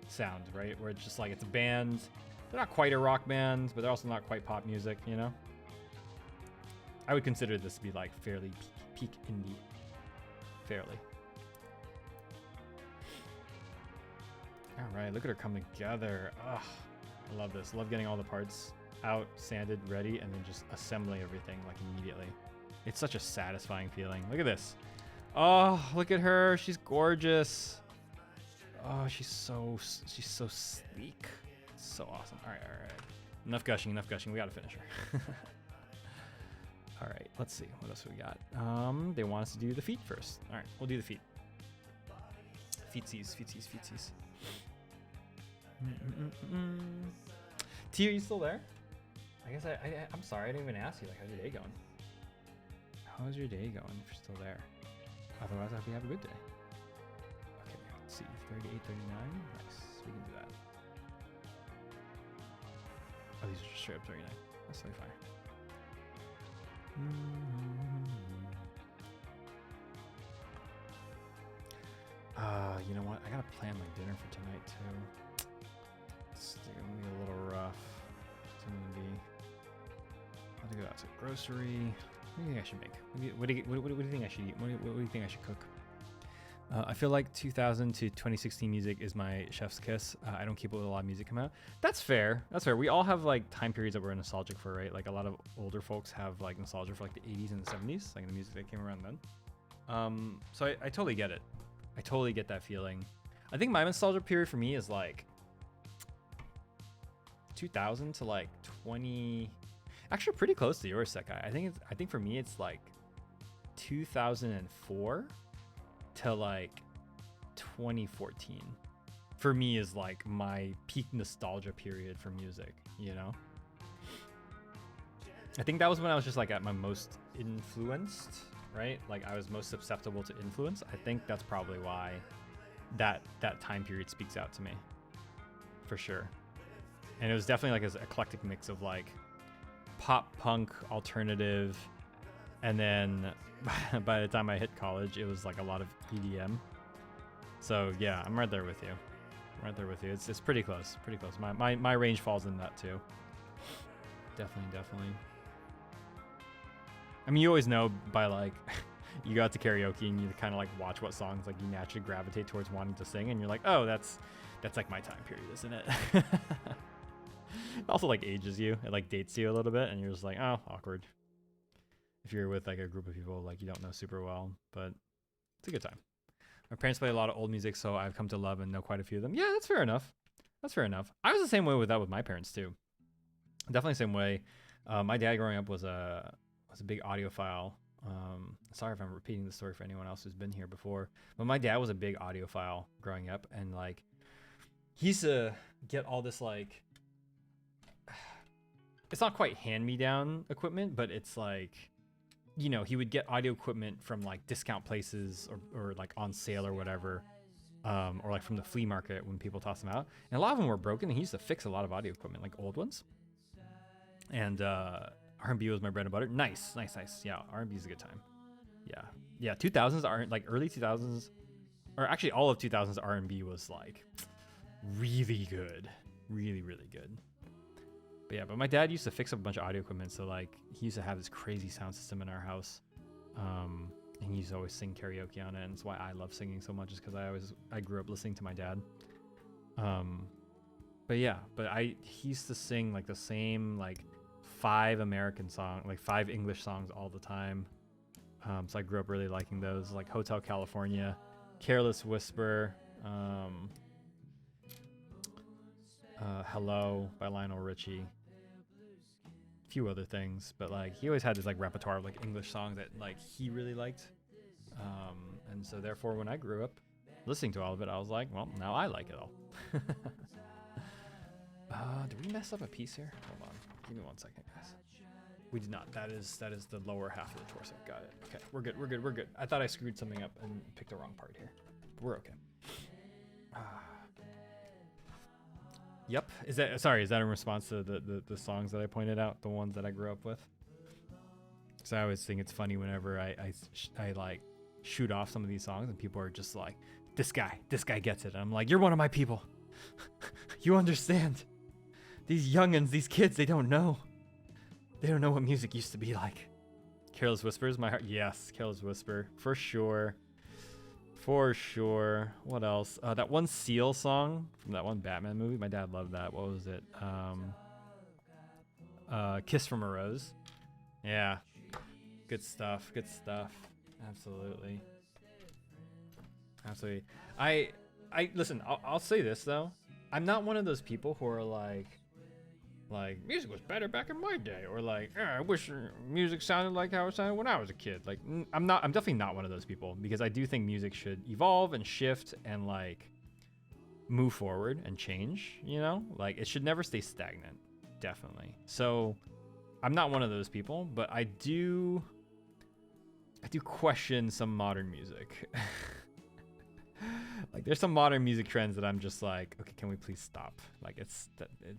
S1: sound, right? Where it's just like, it's a band. They're not quite a rock band, but they're also not quite pop music, you know? I would consider this to be like fairly peak indie. Fairly. All right, look at her come together. Ugh, I love this. Love getting all the parts out, sanded, ready, and then just assembling everything like immediately. It's such a satisfying feeling. Look at this. Oh, look at her. She's gorgeous. Oh, she's so sleek. So awesome. All right. Enough gushing. We gotta finish her. All right, let's see. What else we got? They want us to do the feet first. All right, we'll do the feet. Feetsies. T, are you still there? I guess I'm sorry, I didn't even ask you. Like, how's your day going? How's your day going if you're still there? Otherwise, I hope you have a good day. Okay, let's see. 38, 39. Nice. We can do that. Oh, these are just straight up 39. That's totally fine. You know what? I gotta plan my dinner for tonight too. It's gonna be a little rough. It's gonna be. I have to go out to the grocery. What do you think I should make? What do you think I should eat? What do you think I should cook? I feel like 2000 to 2016 music is my chef's kiss. I don't keep up with a lot of music come out. That's fair. That's fair. We all have like time periods that we're nostalgic for, right? Like a lot of older folks have like nostalgia for like the 80s and the 70s, like the music that came around then. So I totally get it. I totally get that feeling. I think my nostalgia period for me is like 2000 to like 20. Actually, pretty close to yours, Sekai. I think for me it's like 2004 to like 2014. For me is like my peak nostalgia period for music, you know? I think that was when I was just like at my most influenced, right? Like I was most susceptible to influence. I think that's probably why that time period speaks out to me, for sure. And it was definitely like an eclectic mix of like pop, punk, alternative, and then by the time I hit college, it was like a lot of EDM. So yeah, I'm right there with you. It's pretty close. My range falls in that too. Definitely. I mean, you always know by like, you go out to karaoke and you kind of like watch what songs like you naturally gravitate towards wanting to sing, and you're like, oh, that's like my time period, isn't it? It also like ages you. It like dates you a little bit, and you're just like, oh, awkward. If you're with like a group of people like you don't know super well, but it's a good time. My parents play a lot of old music, so I've come to love and know quite a few of them. Yeah, that's fair enough. I was the same way with that with my parents too. Definitely the same way. My dad growing up was a big audiophile. Sorry if I'm repeating the story for anyone else who's been here before, but my dad was a big audiophile growing up, and like he used to get all this like, it's not quite hand-me-down equipment, but it's like, you know, he would get audio equipment from like discount places or like on sale or whatever, or like from the flea market when people toss them out. And a lot of them were broken, and he used to fix a lot of audio equipment, like old ones. And R&B was my bread and butter. Nice. Yeah, R&B is a good time. Yeah. 2000s are like early 2000s, or actually all of 2000s R&B was like really good, really good. But yeah, but my dad used to fix up a bunch of audio equipment, so like he used to have this crazy sound system in our house, and he used to always sing karaoke on it, and that's why I love singing so much, is because I grew up listening to my dad. But he used to sing like the same like 5 English songs all the time. So I grew up really liking those, like Hotel California, Careless Whisper, Hello by Lionel Richie. A few other things, but like he always had this like repertoire of like English songs that like he really liked. And so therefore when I grew up listening to all of it, I was like, well, now I like it all. Did we mess up a piece here? Hold on. Give me 1 second, guys. We did not. That is the lower half of the torso. Got it. Okay, we're good. I thought I screwed something up and picked the wrong part here. But we're okay. Yep. Is that in response to the songs that I pointed out, the ones that I grew up with? So I always think it's funny whenever I like shoot off some of these songs and people are just like, this guy gets it. And I'm like, you're one of my people. You understand. These youngins, these kids, they don't know. They don't know what music used to be like. Careless Whisper is my heart. Yes, Careless Whisper. For sure. What else? That one Seal song from that one Batman movie. My dad loved that. What was it? Kiss from a Rose. Yeah. Good stuff. Absolutely. I listen, I'll say this though. I'm not one of those people who are like music was better back in my day, or like I wish music sounded like how it sounded when I was a kid. Like I'm definitely not one of those people, because I do think music should evolve and shift and like move forward and change, you know? Like it should never stay stagnant, definitely. So I'm not one of those people, but I do question some modern music. Like there's some modern music trends that I'm just like, okay, can we please stop? Like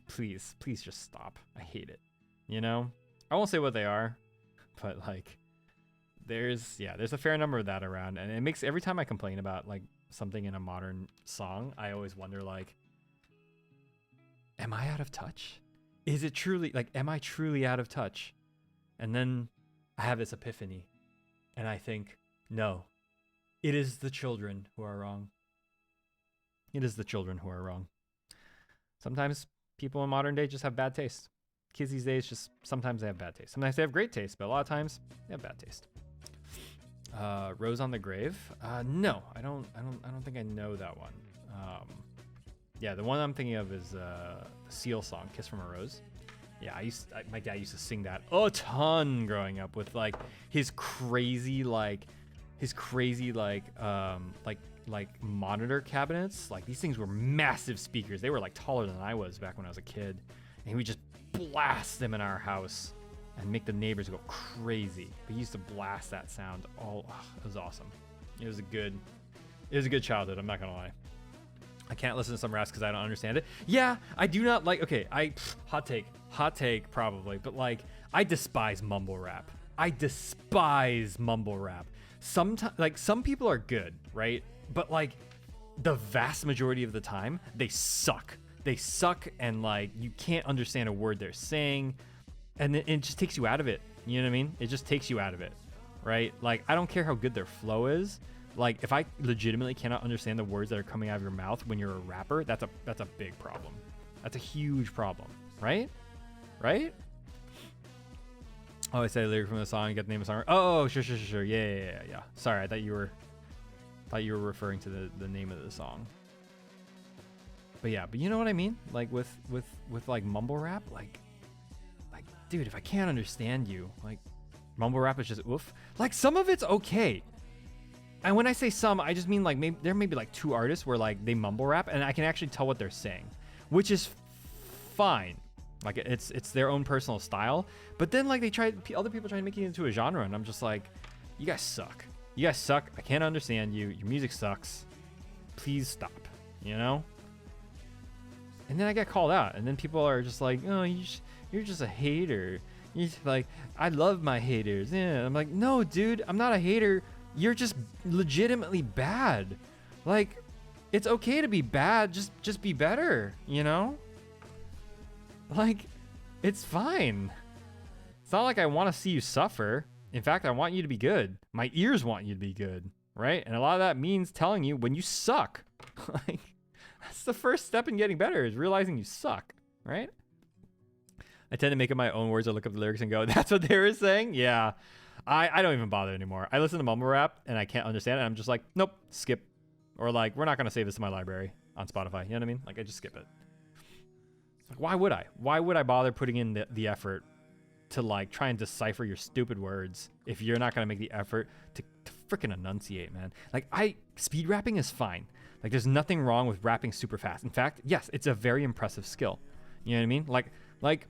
S1: please just stop. I hate it. You know? I won't say what they are, but like there's a fair number of that around, and it makes every time I complain about like something in a modern song, I always wonder like, am I out of touch? Is it truly like, am I truly out of touch? And then I have this epiphany and I think, no, it is the children who are wrong. It is the children who are wrong. Sometimes people in modern day just have bad taste. Kids these days sometimes they have bad taste. Sometimes they have great taste, but a lot of times they have bad taste. Rose on the Grave. No, I don't think I know that one. Yeah, the one I'm thinking of is the Seal song, Kiss from a Rose. Yeah, my dad used to sing that a ton growing up with like his crazy monitor cabinets. Like these things were massive speakers. They were like taller than I was back when I was a kid, and he would just blast them in our house and make the neighbors go crazy. But he used to blast that sound all. It was awesome. It was a good childhood. I'm not gonna lie. I can't listen to some raps because I don't understand it. Yeah, I do not like. Okay, hot take probably, but like I despise mumble rap. Sometimes, like some people are good, right? But like the vast majority of the time, they suck. And like you can't understand a word they're saying, and it just takes you out of it. You know what I mean? It just takes you out of it, right? Like I don't care how good their flow is. Like if I legitimately cannot understand the words that are coming out of your mouth when you're a rapper, that's a big problem. That's a huge problem, right? Oh, I said a lyric from the song. You got the name of the song. Oh, sure. Yeah. Sorry, I thought you were referring to the name of the song. But yeah, but you know what I mean? Like with like mumble rap, like dude, if I can't understand you, like mumble rap is just oof. Like some of it's okay. And when I say some, I just mean like there may be like two artists where like they mumble rap and I can actually tell what they're saying, which is fine. Like it's their own personal style. But then like other people try to make it into a genre, and I'm just like, you guys suck. I can't understand you. Your music sucks. Please stop. You know? And then I get called out, and then people are just like, oh, you're just a hater. You're like, I love my haters. Yeah. I'm like, no, dude, I'm not a hater. You're just legitimately bad. Like, it's okay to be bad. Just be better, you know? Like, it's fine. It's not like I want to see you suffer. In fact, I want you to be good. My ears want you to be good, right? And a lot of that means telling you when you suck. Like, that's the first step in getting better, is realizing you suck, right? I tend to make up my own words. I look up the lyrics and go, that's what they were saying? Yeah. I don't even bother anymore. I listen to mumble rap and I can't understand it. I'm just like, nope, skip. Or like, we're not going to save this in my library on Spotify. You know what I mean? Like, I just skip it. Like, why would I? Why would I bother putting in the effort to like try and decipher your stupid words if you're not gonna make the effort to freaking enunciate, man? Like, speed rapping is fine. Like, there's nothing wrong with rapping super fast. In fact, yes, it's a very impressive skill. You know what I mean? Like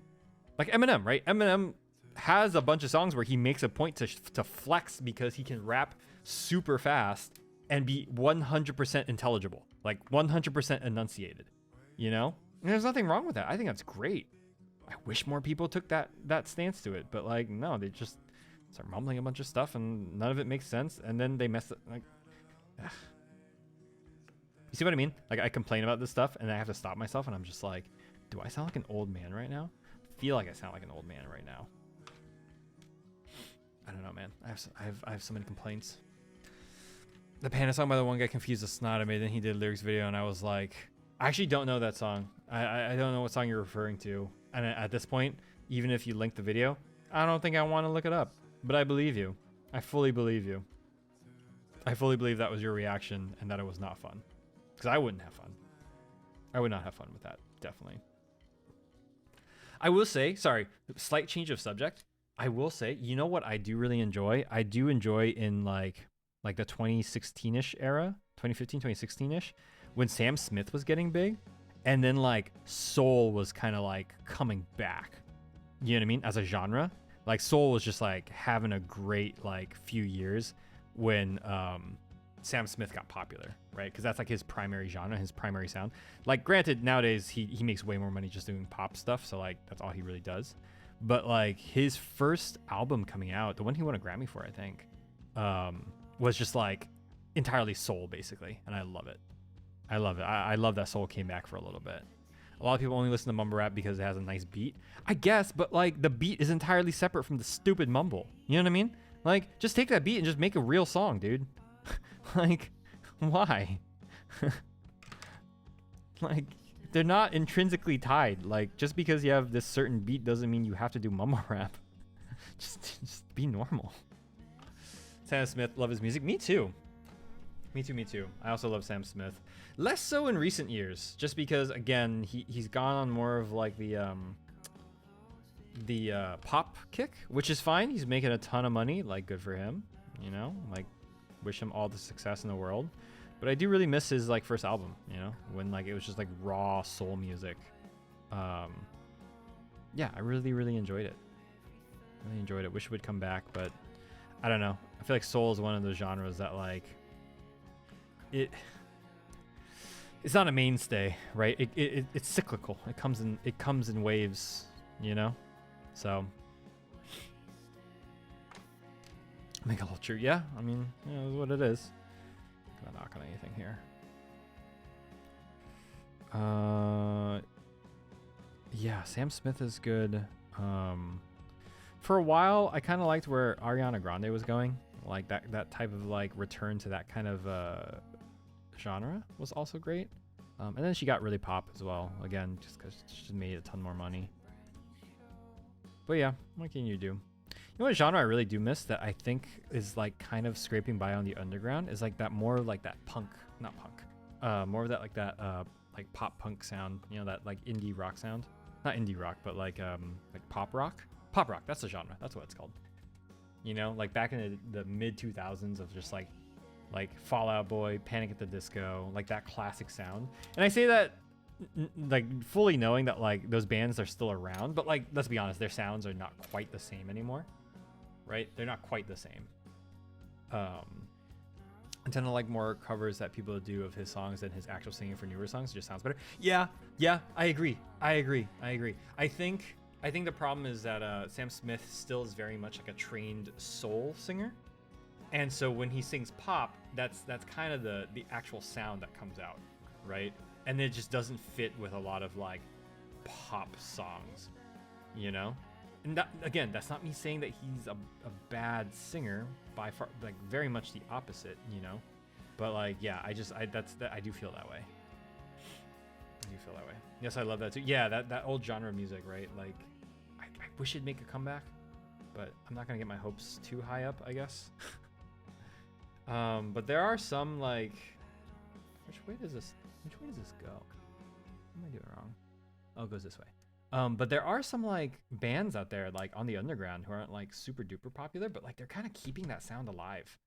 S1: Eminem, right? Eminem has a bunch of songs where he makes a point to flex because he can rap super fast and be 100% intelligible, like 100% enunciated, you know? And there's nothing wrong with that. I think that's great. I wish more people took that stance to it, but like, no, they just start mumbling a bunch of stuff and none of it makes sense, and then they mess it. Like, ugh. You see what I mean? Like, I complain about this stuff and I have to stop myself, and I'm just like, do I sound like an old man right now? I feel like I sound like an old man right now. I don't know, man. I have so many complaints. The Panda song by the one guy confused the snot I made, then he did a lyrics video, and I was like, I actually don't know that song. I don't know what song you're referring to. And at this point, even if you link the video, I don't think I want to look it up. But I believe you. I fully believe you. I fully believe that was your reaction and that it was not fun. Because I wouldn't have fun. I would not have fun with that, definitely. I will say, sorry, slight change of subject. I will say, you know what I do really enjoy? I do enjoy in like the 2016-ish era, 2015, 2016-ish, when Sam Smith was getting big, and then like soul was kind of like coming back. You know what I mean? As a genre, like soul was just like having a great like few years when Sam Smith got popular, right? Because that's like his primary genre, his primary sound. Like, granted, nowadays he makes way more money just doing pop stuff, so like that's all he really does. But like his first album coming out, the one he won a Grammy for, I think, was just like entirely soul basically, and I love it. I love it. I love that soul came back for a little bit. A lot of people only listen to mumble rap because it has a nice beat, I guess, but like the beat is entirely separate from the stupid mumble. You know what I mean? Like, just take that beat and just make a real song, dude. Like, why? Like, they're not intrinsically tied. Like, just because you have this certain beat doesn't mean you have to do mumble rap. just be normal. Sam Smith, love his music. Me too. Me too. I also love Sam Smith. Less so in recent years, just because, again, he's gone on more of like the pop kick, which is fine. He's making a ton of money, like, good for him, you know, like, wish him all the success in the world. But I do really miss his like first album, you know, when like it was just like raw soul music. Yeah, I really enjoyed it. Wish it would come back, but I don't know. I feel like soul is one of those genres that like it's not a mainstay, right? It's cyclical. It comes in waves, you know. So mega culture, yeah. I mean, you know, it's what it is. I'm not knocking anything here. Yeah, Sam Smith is good. For a while, I kind of liked where Ariana Grande was going. Like that type of like return to that kind of genre was also great. And then she got really pop as well. Again, just because she made a ton more money. But yeah, what can you do? You know what genre I really do miss that I think is like kind of scraping by on the underground is like that more like that punk, not punk, more of that like pop punk sound, you know, that like indie rock sound, not indie rock, but like pop rock, that's the genre, that's what it's called. You know, like back in the mid 2000s of just like Fall Out Boy, Panic at the Disco, like that classic sound. And I say that like fully knowing that like those bands are still around, but like, let's be honest, their sounds are not quite the same anymore. Right? They're not quite the same. I tend to like more covers that people do of his songs than his actual singing for newer songs. It just sounds better. Yeah, I agree. I think the problem is that Sam Smith still is very much like a trained soul singer. And so when he sings pop, that's kind of the actual sound that comes out, right? And it just doesn't fit with a lot of like pop songs, you know? And that, again, that's not me saying that he's a bad singer, by far, like very much the opposite, you know. But like, yeah, I do feel that way. Yes, I love that too. Yeah, that old genre of music, right? Like, I wish it'd make a comeback, but I'm not gonna get my hopes too high up, I guess. But there are some like, which way does this go? What am I doing wrong? Oh, it goes this way. But there are some like bands out there like on the underground who aren't like super duper popular, but like they're kind of keeping that sound alive,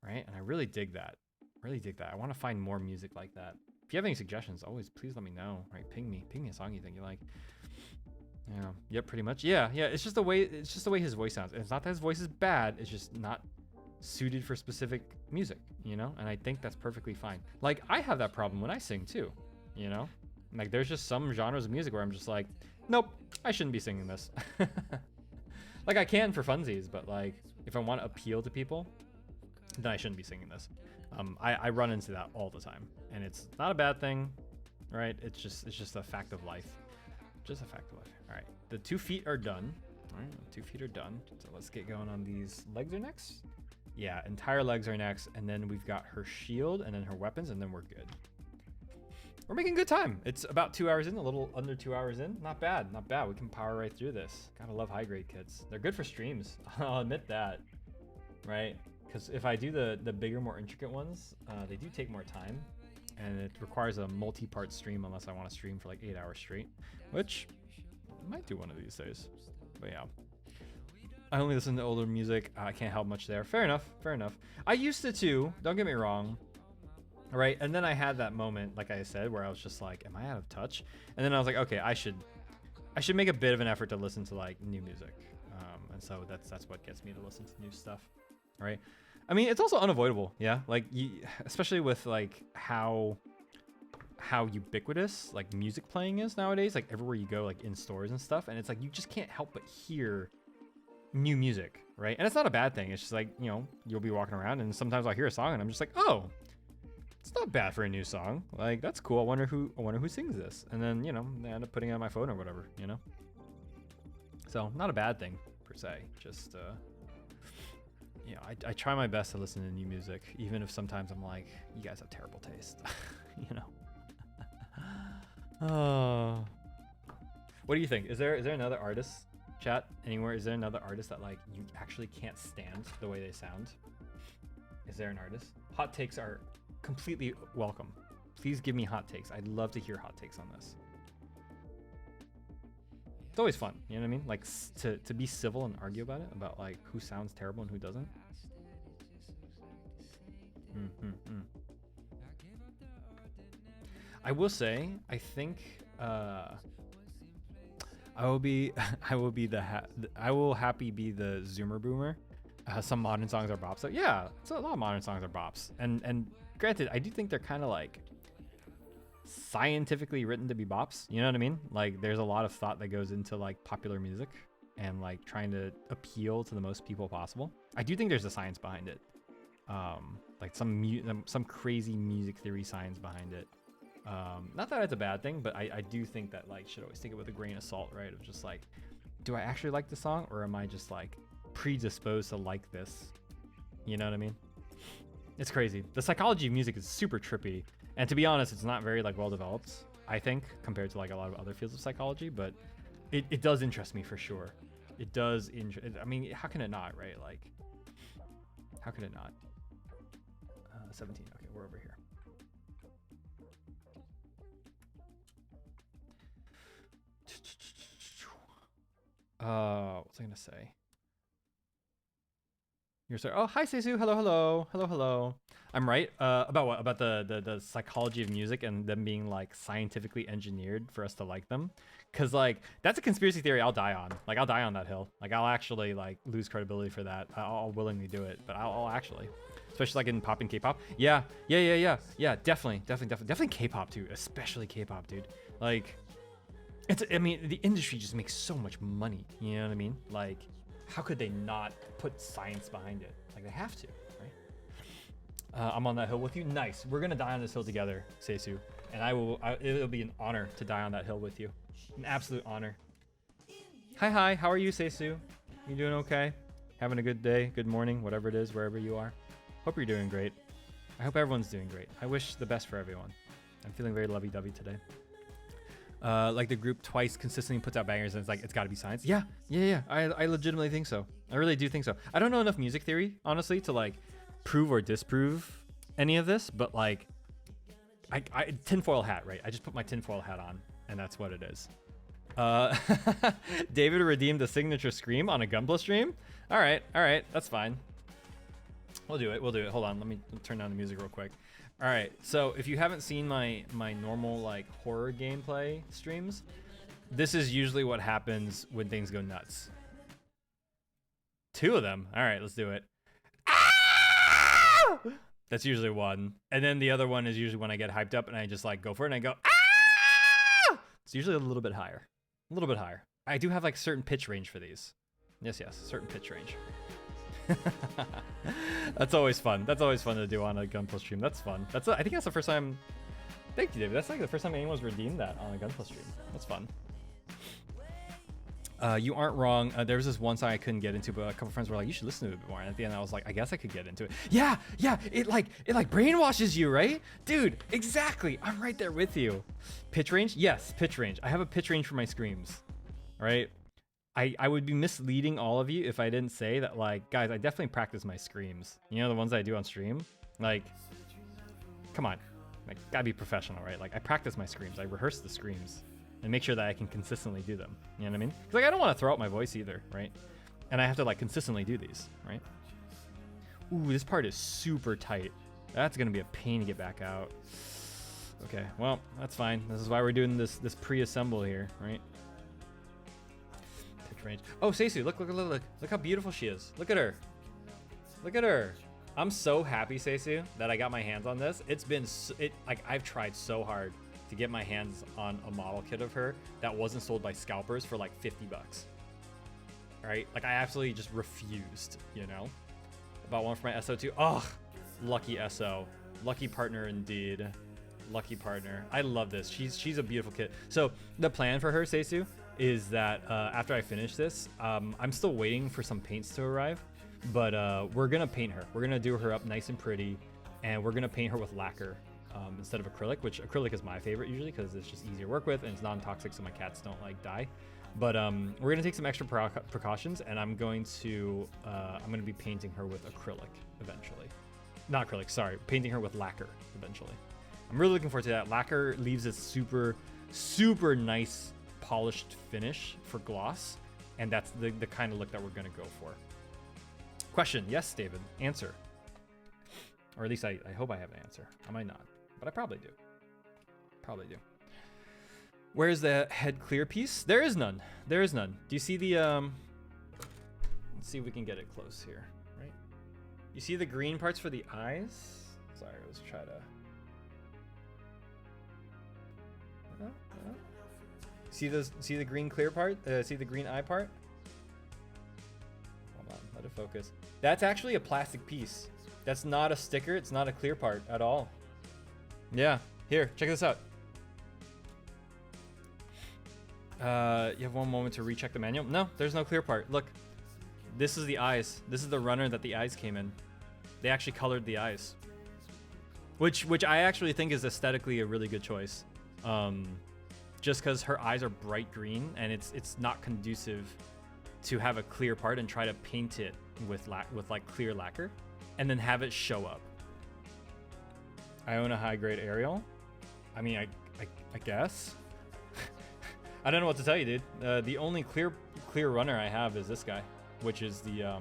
S1: right? And I really dig that. Really dig that. I want to find more music like that. If you have any suggestions, always please let me know. Right? Ping me a song you think you like. Yeah. Yep. Pretty much. Yeah. It's just the way his voice sounds. It's not that his voice is bad. It's just not suited for specific music, you know. And I think that's perfectly fine. Like I have that problem when I sing too, you know. Like there's just some genres of music where I'm just like, nope, I shouldn't be singing this. Like I can for funsies, but like if I want to appeal to people, then I shouldn't be singing this. I run into that all the time, and it's not a bad thing, right? It's just a fact of life. Just a fact of life. All right, the 2 feet are done. All right, 2 feet are done. So let's get going on these. Legs are next. Yeah, entire legs are next, and then we've got her shield and then her weapons, and then we're good. We're making good time. It's about 2 hours in, a little under 2 hours in. Not bad, not bad. We can power right through this. Gotta love high grade kits. They're good for streams. I'll admit that, right? Because if I do the bigger, more intricate ones, they do take more time, and it requires a multi-part stream unless I want to stream for like 8 hours straight, which I might do one of these days. But yeah, I only listen to older music. I can't help much there. Fair enough. Fair enough. I used to too. Don't get me wrong. Right, and then I had that moment, like I said, where I was just like, am I out of touch? And then I was like, okay, I should make a bit of an effort to listen to like new music, and so that's what gets me to listen to new stuff, right? I mean, it's also unavoidable, yeah, like especially with like how ubiquitous like music playing is nowadays, like everywhere you go, like in stores and stuff, and it's like you just can't help but hear new music, right? And it's not a bad thing. It's just like, you know, you'll be walking around and sometimes I'll hear a song and I'm just like, oh, it's not bad for a new song. Like, that's cool. I wonder who sings this. And then, you know, they end up putting it on my phone or whatever, you know? So, not a bad thing, per se. Just, you know, I try my best to listen to new music, even if sometimes I'm like, you guys have terrible taste, you know? Oh. What do you think? Is there another artist, chat, anywhere? Is there another artist that, like, you actually can't stand the way they sound? Is there an artist? Hot takes are completely welcome. Please give me hot takes. I'd love to hear hot takes on this. It's always fun, you know what I mean? Like to be civil and argue about it, about like who sounds terrible and who doesn't. I will say, I think I will happy be the Zoomer Boomer. Some modern songs are bops. So yeah, so a lot of modern songs are bops. And granted, I do think they're kind of like scientifically written to be bops. You know what I mean? Like there's a lot of thought that goes into like popular music and like trying to appeal to the most people possible. I do think there's a science behind it. Like some crazy music theory science behind it. Not that it's a bad thing, but I do think that like should always take it with a grain of salt, right? Of just like, do I actually like the song, or am I just like predisposed to like this? You know what I mean? It's crazy. The psychology of music is super trippy, and to be honest, it's not very like well developed, I think, compared to like a lot of other fields of psychology, but it does interest me for sure. It does I mean, how can it not, right? Like, how could it not? 17. Okay, we're over here. What was I gonna say? You're sorry. Oh, hi, Seisu. Hello. I'm right. About what? About the psychology of music and them being like scientifically engineered for us to like them. Cause like that's a conspiracy theory I'll die on. Like I'll die on that hill. Like I'll actually like lose credibility for that. I'll willingly do it, but I'll actually, especially like in pop and K-pop. Yeah. Definitely K-pop too. Especially K-pop, dude. Like, I mean, the industry just makes so much money. You know what I mean? Like, how could they not put science behind it? Like they have to, right? I'm on that hill with you. Nice. We're gonna die on this hill together, Seisu, and it'll be an honor to die on that hill with you. An absolute honor. Hi. How are you, Seisu? You doing okay? Having a good day, good morning, whatever it is, wherever you are. Hope you're doing great. I hope everyone's doing great. I wish the best for everyone. I'm feeling very lovey-dovey today. Like the group twice consistently puts out bangers and it's like, it's gotta be science. Yeah. I legitimately think so. I really do think so. I don't know enough music theory, honestly, to like prove or disprove any of this, but like, I tinfoil hat, right? I just put my tinfoil hat on and that's what it is. David redeemed the signature scream on a Gunpla stream. All right, that's fine. We'll do it. Hold on, let me turn down the music real quick. All right, so if you haven't seen my normal like horror gameplay streams, this is usually what happens when things go nuts. 2 of them. All right, let's do it. Ah! That's usually one, and then the other one is usually when I get hyped up and I just like go for it and I go ah! It's usually a little bit higher. A little bit higher. I do have like certain pitch range for these. Yes, certain pitch range. That's always fun. That's always fun to do on a Gunpla stream. That's fun. I think that's the first time. Thank you, David. That's like the first time anyone's redeemed that on a Gunpla stream. That's fun. You aren't wrong. There was this one song I couldn't get into, but a couple friends were like, "You should listen to it a bit more." And at the end, I was like, "I guess I could get into it." Yeah. It like brainwashes you, right, dude? Exactly. I'm right there with you. Pitch range? Yes, pitch range. I have a pitch range for my screams. Right? I would be misleading all of you if I didn't say that, like, guys, I definitely practice my screams. You know, the ones I do on stream? Like, come on. Like, gotta be professional, right? Like, I practice my screams. I rehearse the screams and make sure that I can consistently do them. You know what I mean? Because, like, I don't want to throw out my voice either, right? And I have to, like, consistently do these, right? Ooh, this part is super tight. That's gonna be a pain to get back out. Okay, well, that's fine. This is why we're doing this pre-assemble here, right? Range. Oh, Stacey, look how beautiful she is. Look at her. I'm so happy, Stacey, that I got my hands on this. It's been like I've tried so hard to get my hands on a model kit of her that wasn't sold by scalpers for like $50. Right? Like I absolutely just refused, you know. About one for my SO2. Oh, lucky SO. Lucky partner indeed. Lucky partner. I love this. She's a beautiful kit. So the plan for her, Stacey, is that after I finish this, I'm still waiting for some paints to arrive, but we're gonna paint her. We're gonna do her up nice and pretty, and we're gonna paint her with lacquer instead of acrylic, which acrylic is my favorite usually because it's just easier to work with and it's non-toxic, so my cats don't like die. But we're gonna take some extra precautions, and I'm gonna be painting her with acrylic eventually. Not acrylic, sorry, painting her with lacquer eventually. I'm really looking forward to that. Lacquer leaves a super nice polished finish for gloss, and that's the kind of look that we're going to go for. Question? Yes, David. Answer. Or at least I hope I have an answer. I might not, but I probably do. Where's the head clear piece? There is none. Do you see the let's see if we can get it close here, right? You see the green parts for the eyes? Sorry, let's try to See the green clear part? See the green eye part? Hold on, let it focus. That's actually a plastic piece. That's not a sticker. It's not a clear part at all. Yeah, here, check this out. You have one moment to recheck the manual. No, there's no clear part. Look, this is the eyes. This is the runner that the eyes came in. They actually colored the eyes, which I actually think is aesthetically a really good choice. Just because her eyes are bright green and it's not conducive to have a clear part and try to paint it with like clear lacquer and then have it show up. I own a high grade Ariel. I mean, I guess. I don't know what to tell you, dude. The only clear runner I have is this guy, which is the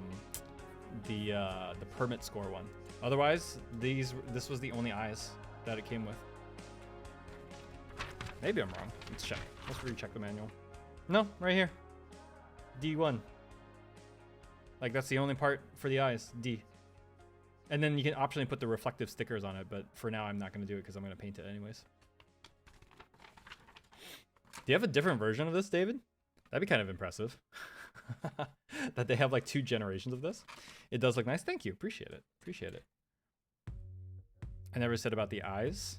S1: permit score one. Otherwise, this was the only eyes that it came with. Maybe I'm wrong. Let's check. Let's recheck the manual. No, right here. D1. Like, that's the only part for the eyes. D. And then you can optionally put the reflective stickers on it, but for now I'm not going to do it because I'm going to paint it anyways. Do you have a different version of this, David? That'd be kind of impressive. That they have like 2 generations of this. It does look nice. Thank you. Appreciate it. I never said about the eyes.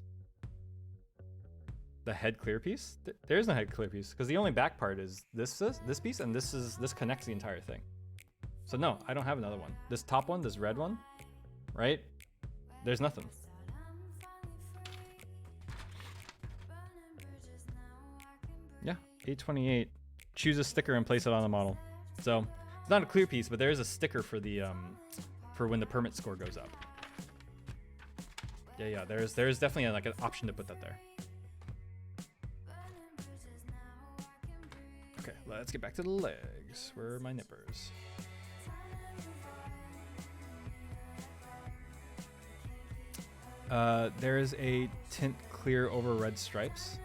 S1: The head clear piece? There is no head clear piece because the only back part is this piece, and this connects the entire thing. So no, I don't have another one. This top one, this red one, right? There's nothing. Yeah, 828. Choose a sticker and place it on the model. So it's not a clear piece, but there is a sticker for the for when the permit score goes up. Yeah. There's definitely like an option to put that there. Okay, let's get back to the legs. Where are my nippers? There's a tint clear over red stripes.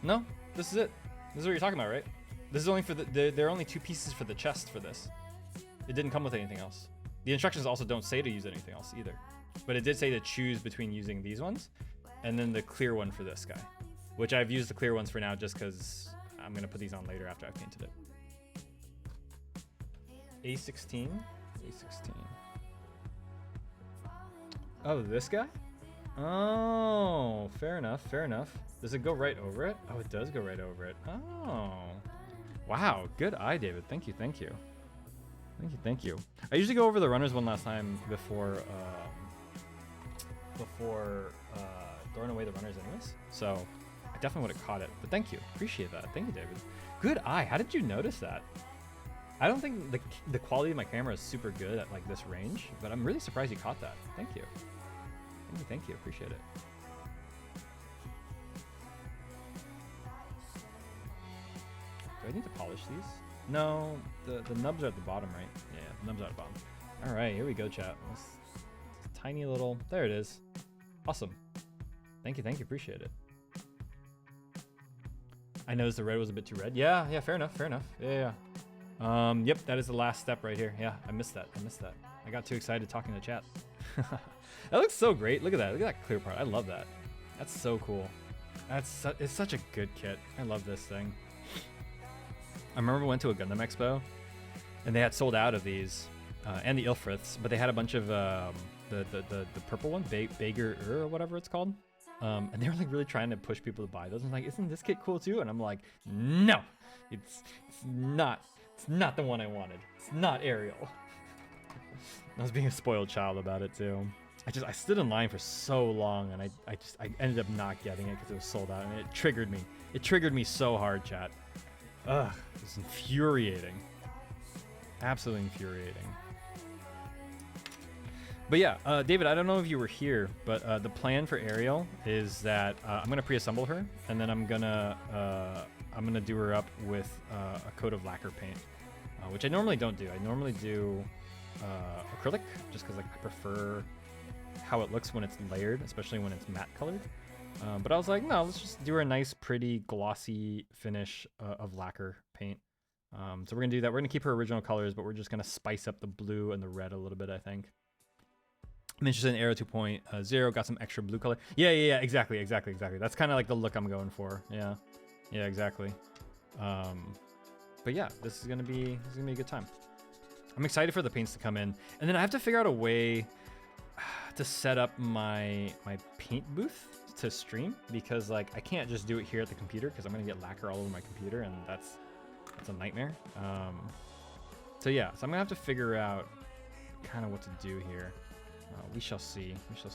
S1: No, this is it. This is what you're talking about, right? This is only for there are only 2 pieces for the chest for this. It didn't come with anything else. The instructions also don't say to use anything else either. But it did say to choose between using these ones and then the clear one for this guy, which I've used the clear ones for now just because I'm going to put these on later after I've painted it. A16. A16. Oh, this guy? Oh, fair enough, fair enough. Does it go right over it? Oh, it does go right over it. Oh. Wow, good eye, David. Thank you, thank you. Thank you, thank you. I usually go over the runners one last time before throwing away the runners anyways. So I definitely would have caught it, but thank you. Appreciate that. Thank you, David. Good eye. How did you notice that? I don't think the quality of my camera is super good at like this range, but I'm really surprised you caught that. Thank you. Thank you, thank you. Appreciate it. Do I need to polish these? No, the nubs are at the bottom, right? Yeah, the nubs are at the bottom. All right, here we go, chat. This tiny little, there it is. Awesome. Thank you, appreciate it. I noticed the red was a bit too red. Yeah, fair enough, fair enough. Yeah. Yep, that is the last step right here. Yeah, I missed that. I got too excited talking to chat. That looks so great. Look at that. Look at that clear part. I love that. That's so cool. It's such a good kit. I love this thing. I remember we went to a Gundam Expo, and they had sold out of these, and the Ilfriths, but they had a bunch of the purple one, Bager or whatever it's called. And they were like really trying to push people to buy those. I'm like, isn't this kit cool too? And I'm like, no, it's not the one I wanted. It's not Ariel. I was being a spoiled child about it too. I stood in line for so long, and I ended up not getting it because it was sold out, and it triggered me. It triggered me so hard, chat. Ugh, it was infuriating. Absolutely infuriating. But yeah, David, I don't know if you were here, but the plan for Ariel is that I'm gonna pre-assemble her, and then I'm gonna do her up with a coat of lacquer paint, which I normally don't do. I normally do acrylic, just because like, I prefer how it looks when it's layered, especially when it's matte colored. But I was like, no, let's just do a nice, pretty, glossy finish of lacquer paint. So we're gonna do that. We're gonna keep her original colors, but we're just gonna spice up the blue and the red a little bit, I think. I'm interested in Arrow 2.0. Got some extra blue color. Yeah, exactly. That's kind of like the look I'm going for. Yeah, exactly. But yeah, this is gonna be a good time. I'm excited for the paints to come in, and then I have to figure out a way to set up my paint booth to stream, because like I can't just do it here at the computer because I'm gonna get lacquer all over my computer, and that's a nightmare. So yeah, so I'm gonna have to figure out kind of what to do here. We shall see. Okay,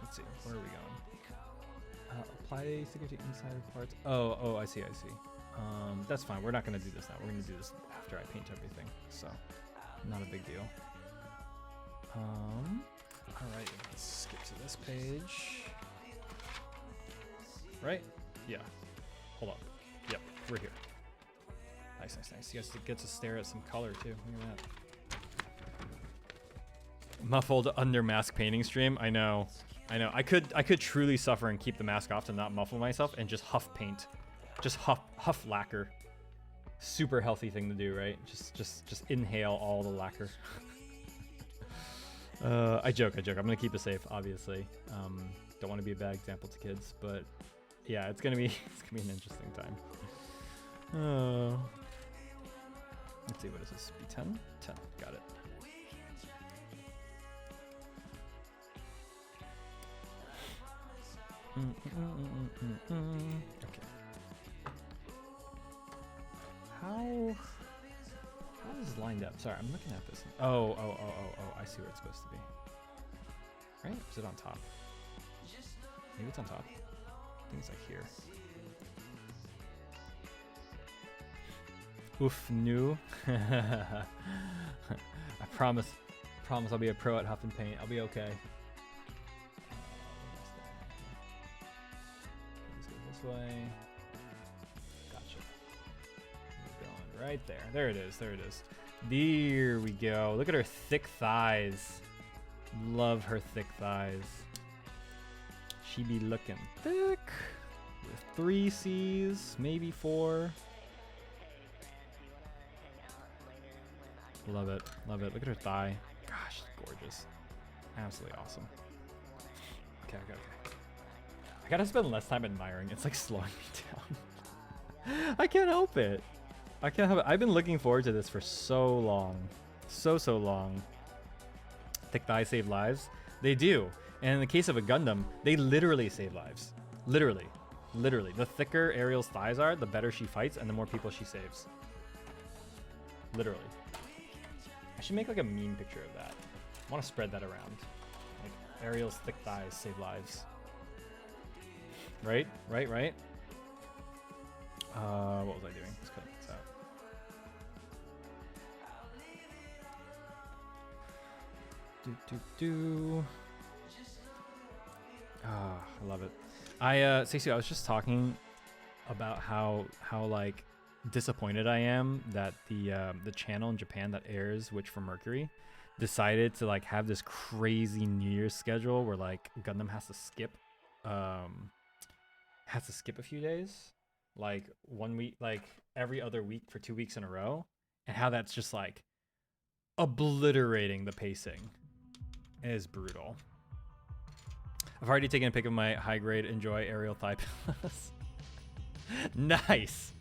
S1: let's see. Where are we going? Apply sticker to inside of parts. Oh, I see. That's fine. We're not gonna do this now. We're gonna do this after I paint everything. So, not a big deal. Alright, let's skip to this page. Right? Yeah. Hold on. Yep, we're here. Nice. You guys get to stare at some color too. Look at that. Muffled under mask painting stream. I know. I could truly suffer and keep the mask off to not muffle myself and just huff paint. Just huff lacquer. Super healthy thing to do, right? Just inhale all the lacquer. I joke. I'm gonna keep it safe, obviously. Don't want to be a bad example to kids, but yeah, it's gonna be an interesting time. Let's see, what is this? B10? 10. Got it. Okay. How is it lined up? Sorry, I'm looking at this. Oh, I see where it's supposed to be. Right? Or is it on top? Maybe it's on top. I think it's like here. Oof, new. I promise I'll be a pro at huff and paint. I'll be okay. this way. Gotcha. We're going right there. There it is. There it is. There we go. Look at her thick thighs. Love her thick thighs. She be looking thick. With 3 C's, maybe 4. Love it. Love it. Look at her thigh. Gosh, gorgeous. Absolutely awesome. Okay. I gotta spend less time admiring. It's like slowing me down. I can't help it. I've been looking forward to this for so long. So long. Thick thighs save lives. They do. And in the case of a Gundam, they literally save lives. Literally. The thicker Ariel's thighs are, the better she fights and the more people she saves. Literally. I should make like a meme picture of that. I want to spread that around. Like Ariel's thick thighs save lives. Right? What was I doing? Let's cut this out. I love it. Stacey, I was just talking about how like disappointed I am that the channel in Japan that airs Witch from Mercury decided to like have this crazy New Year's schedule where like Gundam has to skip a few days, like 1 week, like every other week for 2 weeks in a row, and how that's just like obliterating the pacing. It is brutal. I've already taken a pic of my high grade enjoy aerial thigh pillows. Nice.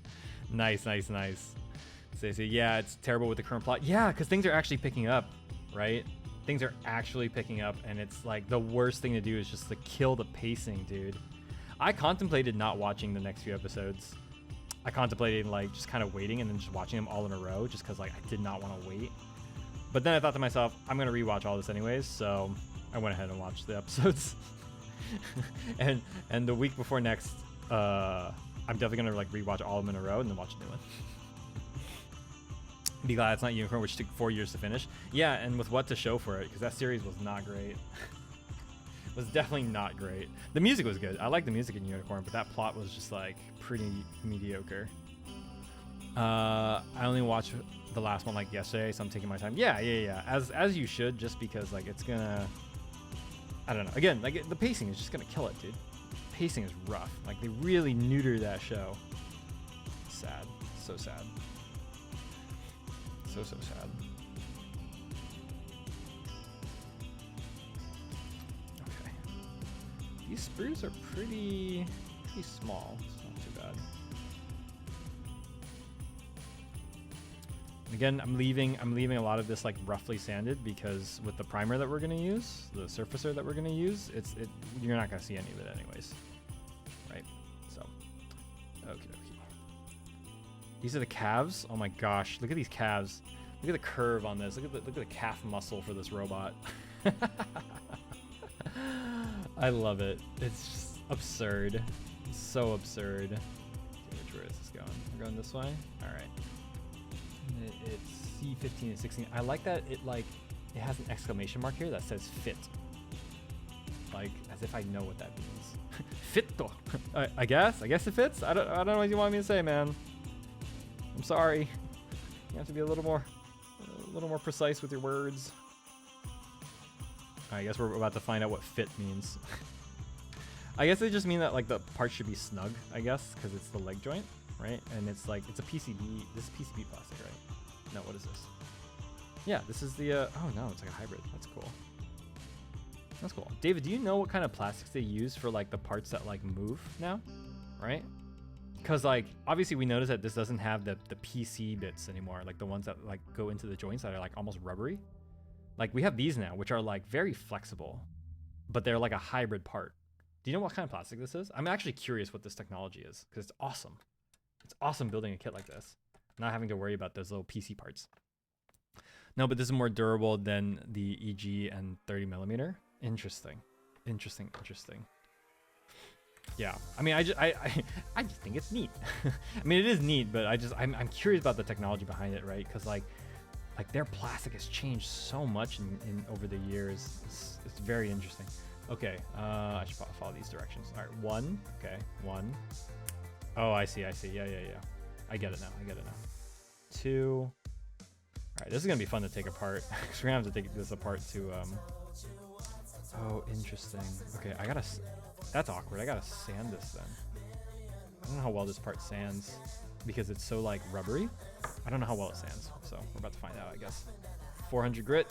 S1: Stacey, yeah, it's terrible with the current plot. Yeah, because things are actually picking up, right? Things are actually picking up, and it's like the worst thing to do is just to kill the pacing, dude. I contemplated not watching the next few episodes. I contemplated like just kind of waiting and then just watching them all in a row just because like I did not want to wait. But then I thought to myself, I'm going to rewatch all this anyways, so I went ahead and watched the episodes. and the week before next, I'm definitely going to like rewatch all of them in a row and then watch a new one. Be glad it's not Unicorn, which took 4 years to finish. Yeah, and with what to show for it, because that series was not great. Was definitely not great. The music was good. I like the music in Unicorn, but that plot was just like pretty mediocre. I only watched the last one like yesterday, so I'm taking my time. Yeah. As you should, just because like it's gonna, I don't know. Again, like the pacing is just gonna kill it, dude. Pacing is rough. Like they really neutered that show. Sad. So sad. So sad. Okay. These sprues are pretty small. It's not too bad. Again, I'm leaving a lot of this like roughly sanded because with the primer that we're gonna use, the surfacer that we're gonna use, you're not gonna see any of it anyways, right? So, okay. These are the calves. Oh my gosh, look at these calves. Look at the curve on this. Look at the calf muscle for this robot. I love it. It's just absurd. It's so absurd. Okay, where is this going? We're going this way. All right. It's C15 and 16. I like that it has an exclamation mark here that says fit. Like as if I know what that means. Fitto. I guess it fits. I don't know what you want me to say, man. I'm sorry. You have to be a little more precise with your words. I guess we're about to find out what fit means. I guess they just mean that like the part should be snug, I guess, because it's the leg joint, right? And it's like it's a PCB. This is PCB plastic, right? No, what is this? Yeah, this is the oh no, it's like a hybrid. That's cool. That's cool. David, do you know what kind of plastics they use for like the parts that like move now, right? Because like obviously we noticed that this doesn't have the PC bits anymore, like the ones that like go into the joints that are like almost rubbery. Like we have these now, which are like very flexible, but they're like a hybrid part. Do you know what kind of plastic this is? I'm actually curious what this technology is because it's awesome. It's awesome building a kit like this, not having to worry about those little PC parts. No, but this is more durable than the EG and 30mm. Interesting. Yeah, I mean, I just think it's neat. I mean, it is neat, but I'm curious about the technology behind it, right? Because like their plastic has changed so much in over the years. It's very interesting. Okay, I should probably follow these directions. All right, 1. Okay, 1. Oh, I see. Yeah. I get it now. 2. All right, this is gonna be fun to take apart. Cause we're gonna have to take this apart to Oh, interesting. Okay, that's awkward. I gotta sand this then. I don't know how well this part sands because it's so like rubbery. I don't know how well it sands, so we're about to find out, I guess. 400 grit.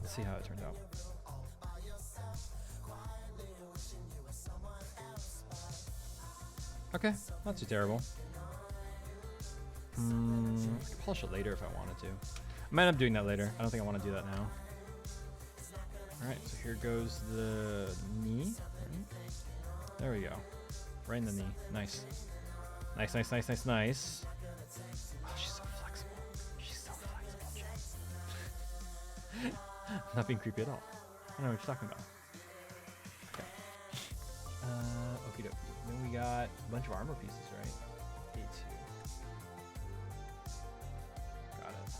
S1: Let's see how it turns out. Okay, not too terrible. I could polish it later if I wanted to. I might end up doing that later. I don't think I want to do that now. Alright, so here goes the knee. Right. There we go. Right in the knee. Nice. Nice. Oh, she's so flexible. Not being creepy at all. I don't know what you're talking about. Okay. Okie dokie. Then we got a bunch of armor pieces, right? A2. Got it.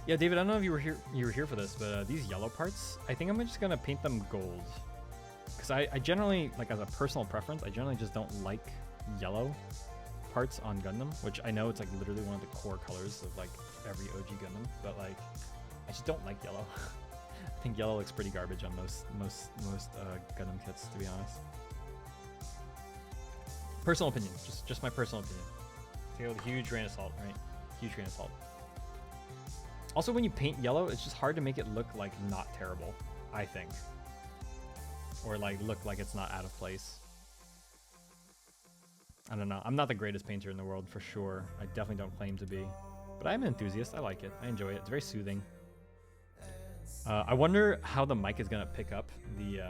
S1: Yeah, David, I don't know if you were here for this, but these yellow parts, I think I'm just gonna paint them gold. Because I generally, like as a personal preference, I generally just don't like yellow parts on Gundam, which I know it's like literally one of the core colors of like every OG Gundam, but like I just don't like yellow. I think yellow looks pretty garbage on most Gundam kits, to be honest. Personal opinion, just my personal opinion. Take it with a huge grain of salt, right? Huge grain of salt. Also, when you paint yellow, it's just hard to make it look like not terrible, I think. Or like look like it's not out of place. I don't know. I'm not the greatest painter in the world for sure. I definitely don't claim to be. But I'm an enthusiast. I like it. I enjoy it. It's very soothing. I wonder how the mic is gonna pick up the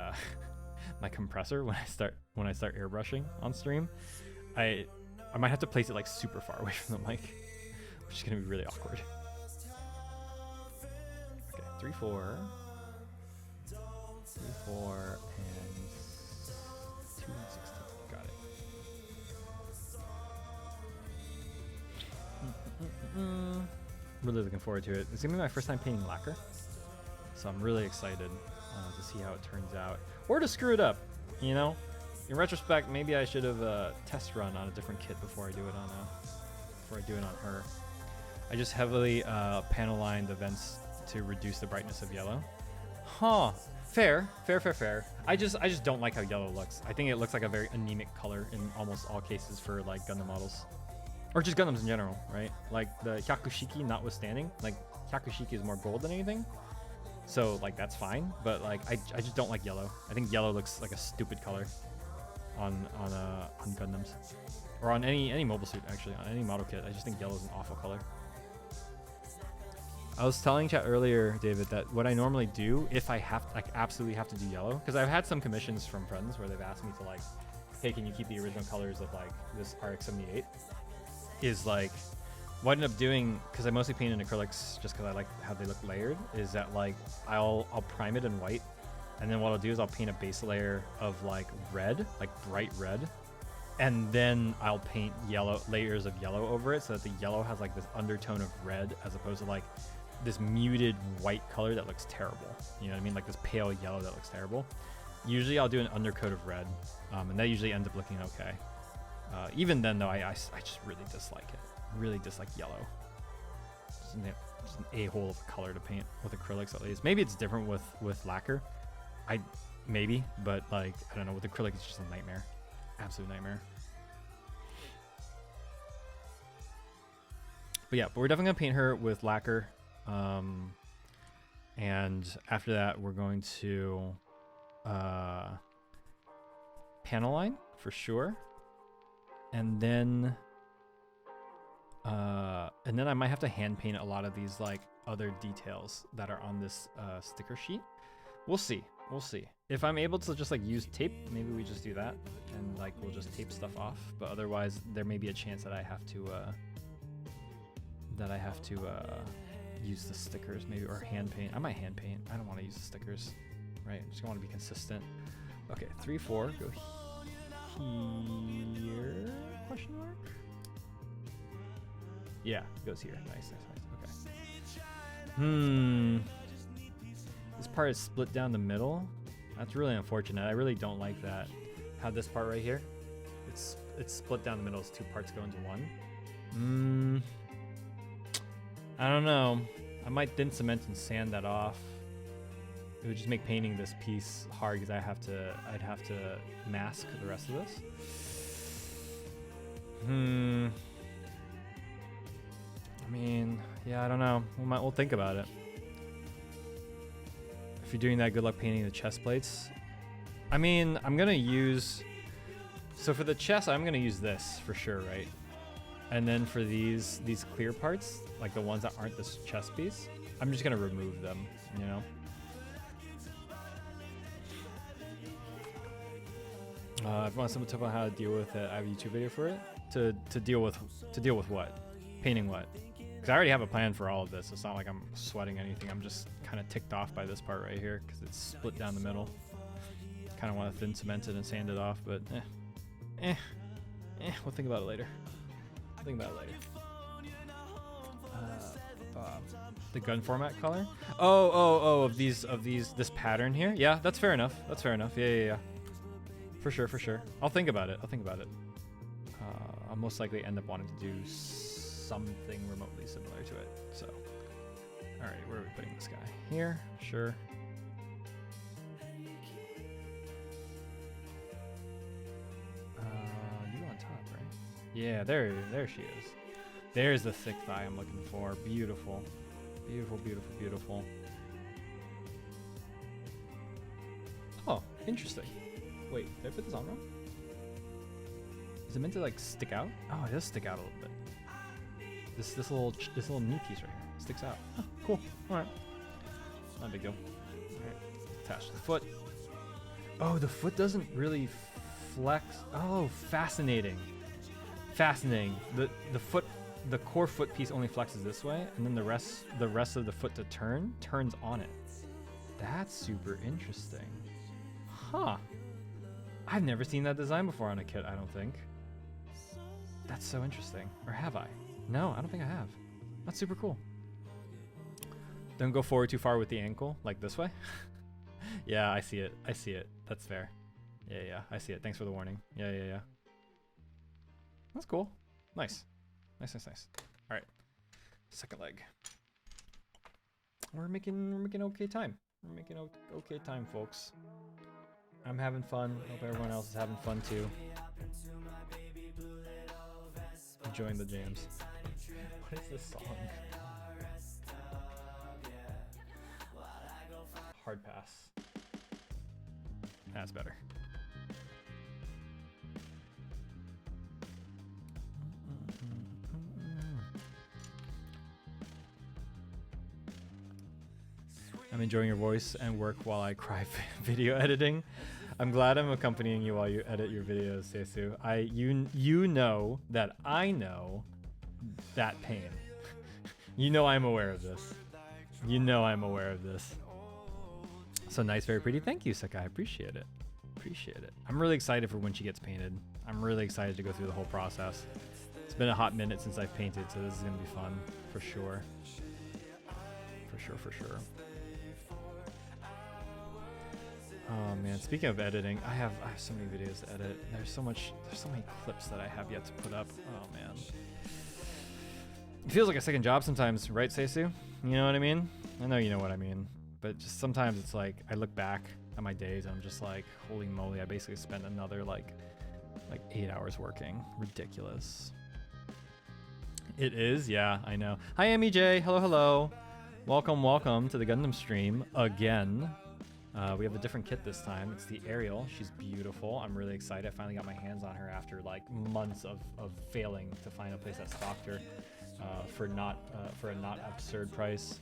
S1: my compressor when I start airbrushing on stream. I might have to place it like super far away from the mic, which is gonna be really awkward. Okay, 3, 4, 3, 4, and 2 and 16. Got it. Really looking forward to it. It's gonna be my first time painting lacquer, so I'm really excited to see how it turns out, or to screw it up. You know, in retrospect, maybe I should have test run on a different kit before I do it on her. I just heavily panel lined the vents to reduce the brightness of yellow. Huh. Fair. I just don't like how yellow looks. I think it looks like a very anemic color in almost all cases for like Gundam models. Or just Gundams in general, right? Like the Hyakushiki notwithstanding, like Hyakushiki is more gold than anything. So like that's fine, but like I just don't like yellow. I think yellow looks like a stupid color on Gundams. Or on any mobile suit actually, on any model kit. I just think yellow is an awful color. I was telling chat earlier, David, that what I normally do if I absolutely have to do yellow, because I've had some commissions from friends where they've asked me to like, hey, can you keep the original colors of like this RX-78? Is like, what I end up doing, because I mostly paint in acrylics just because I like how they look layered, is that like I'll prime it in white, and then what I'll do is I'll paint a base layer of like red, like bright red, and then I'll paint layers of yellow over it so that the yellow has like this undertone of red as opposed to like this muted white color that looks terrible. You know what I mean? Like this pale yellow that looks terrible. Usually I'll do an undercoat of red, and that usually ends up looking okay. Even then though, I just really dislike it. Really dislike yellow. Just an a-hole of a color to paint with acrylics at least. Maybe it's different with lacquer. Maybe, but like, I don't know, with acrylic it's just a nightmare. Absolute nightmare. But we're definitely gonna paint her with lacquer. And after that we're going to panel line for sure. And then I might have to hand paint a lot of these like other details that are on this sticker sheet. We'll see. If I'm able to just like use tape, maybe we just do that and like we'll just tape stuff off. But otherwise, there may be a chance that I have to use the stickers maybe, or hand paint. I might hand paint. I don't want to use the stickers, right? I just want to be consistent. Okay, 3, 4, go here? Question mark? Yeah, it goes here. Nice. Okay. This part is split down the middle. That's really unfortunate. I really don't like that. How this part right here, it's split down the middle. It's 2 parts go into one. I don't know. I might thin cement and sand that off. It would just make painting this piece hard because I'd have to mask the rest of this. I mean, yeah, I don't know. We'll think about it. If you're doing that, good luck painting the chest plates. I mean, I'm gonna use. So for the chest, I'm gonna use this for sure, right? And then for these clear parts, like the ones that aren't this chest piece, I'm just gonna remove them. You know. If you want some tip on how to deal with it, I have a YouTube video for it. To deal with what? Painting what? Because I already have a plan for all of this. It's not like I'm sweating anything. I'm just kind of ticked off by this part right here because it's split down the middle. Kind of want to thin cement it and sand it off, but we'll think about it later. The gun format color? Of this pattern here? Yeah, that's fair enough. Yeah. For sure. I'll think about it. I'll most likely end up wanting to do something remotely similar to it. So, all right, where are we putting this guy? Here, sure. You on top, right? Yeah, there she is. There's the thick thigh I'm looking for. Beautiful. Oh, interesting. Wait, did I put this on wrong? Is it meant to like stick out? Oh, it does stick out a little bit. This little knee piece right here sticks out. Oh, cool. All right. Not a big deal. All right. Attach the foot. Oh, the foot doesn't really flex. Oh, fascinating. The foot, the core foot piece only flexes this way, and then the rest of the foot to turns on it. That's super interesting. Huh. I've never seen that design before on a kit, I don't think. That's so interesting. Or have I? No, I don't think I have. That's super cool. Don't go forward too far with the ankle, like this way. Yeah, I see it. That's fair. Yeah, I see it. Thanks for the warning. Yeah. That's cool. Nice. All right. Second leg. We're making okay time. Okay time, folks. I'm having fun. Hope everyone else is having fun too. Enjoying the jams. What is this song? Hard pass. That's better. I'm enjoying your voice and work while I cry video editing. I'm glad I'm accompanying you while you edit your videos, Seisu. You know that I know that pain. You know I'm aware of this. So nice, very pretty. Thank you, Sakai. I appreciate it. I'm really excited for when she gets painted. I'm really excited to go through the whole process. It's been a hot minute since I've painted, so this is gonna be fun for sure. For sure. Oh man, speaking of editing, I have so many videos to edit. There's so many clips that I have yet to put up. Oh man. It feels like a second job sometimes, right, Seisu? You know what I mean? I know you know what I mean. But just sometimes it's like I look back at my days and I'm just like, holy moly, I basically spent another like 8 hours working. Ridiculous. It is, yeah, I know. Hi MEJ, hello. Welcome to the Gundam stream again. We have a different kit this time. It's the Ariel. She's beautiful. I'm really excited. I finally got my hands on her after like months of failing to find a place that stocked her for a not absurd price.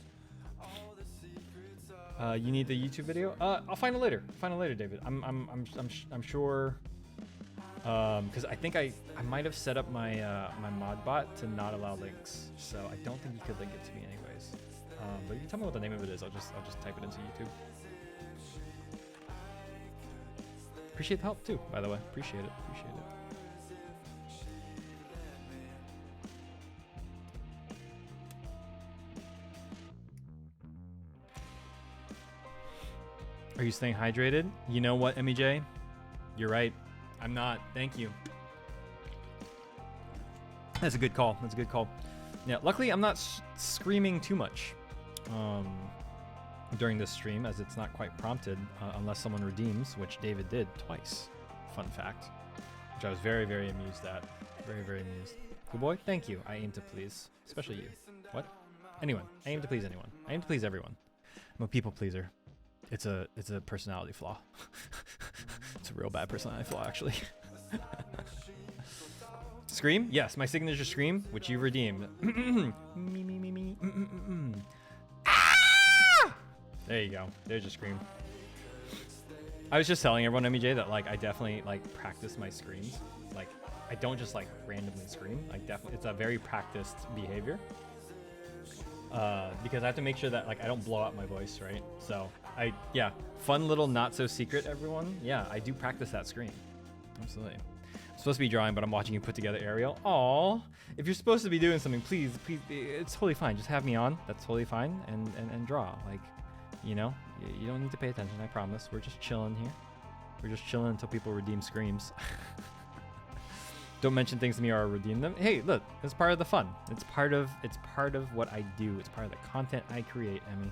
S1: You need the YouTube video? I'll find it later. David. I'm sure. Because I think I might have set up my my mod bot to not allow links, so I don't think you could link it to me anyways. But if you tell me what the name of it is, I'll just type it into YouTube. Appreciate the help too, by the way. Appreciate it. Are you staying hydrated? You know what, MEJ? You're right. I'm not. Thank you. That's a good call. That's a good call. Yeah, luckily I'm not screaming too much during this stream, as it's not quite prompted unless someone redeems, which David did twice. Fun fact. Which I was very, very amused at. Very, very amused. Good boy, thank you. I aim to please. Especially you. What? Anyone. I aim to please anyone. I aim to please everyone. I'm a people pleaser. It's a personality flaw. It's a real bad personality flaw, actually. Scream? Yes, my signature scream, which you redeemed. Me. Ah! There you go. There's your scream. I was just telling everyone, MEJ, that like I definitely like practice my screams. Like I don't just like randomly scream. Like definitely, it's a very practiced behavior. Because I have to make sure that like I don't blow out my voice, right? So yeah, fun little not so secret, everyone. Yeah, I do practice that scream. Absolutely. I'm supposed to be drawing, but I'm watching you put together Ariel. Aw, if you're supposed to be doing something, please, it's totally fine. Just have me on. That's totally fine. And draw. Like, you know, you don't need to pay attention. I promise. We're just chilling here. We're just chilling until people redeem screams. Don't mention things to me or I'll redeem them. Hey, look, it's part of the fun. It's part of what I do. It's part of the content I create, Emmy.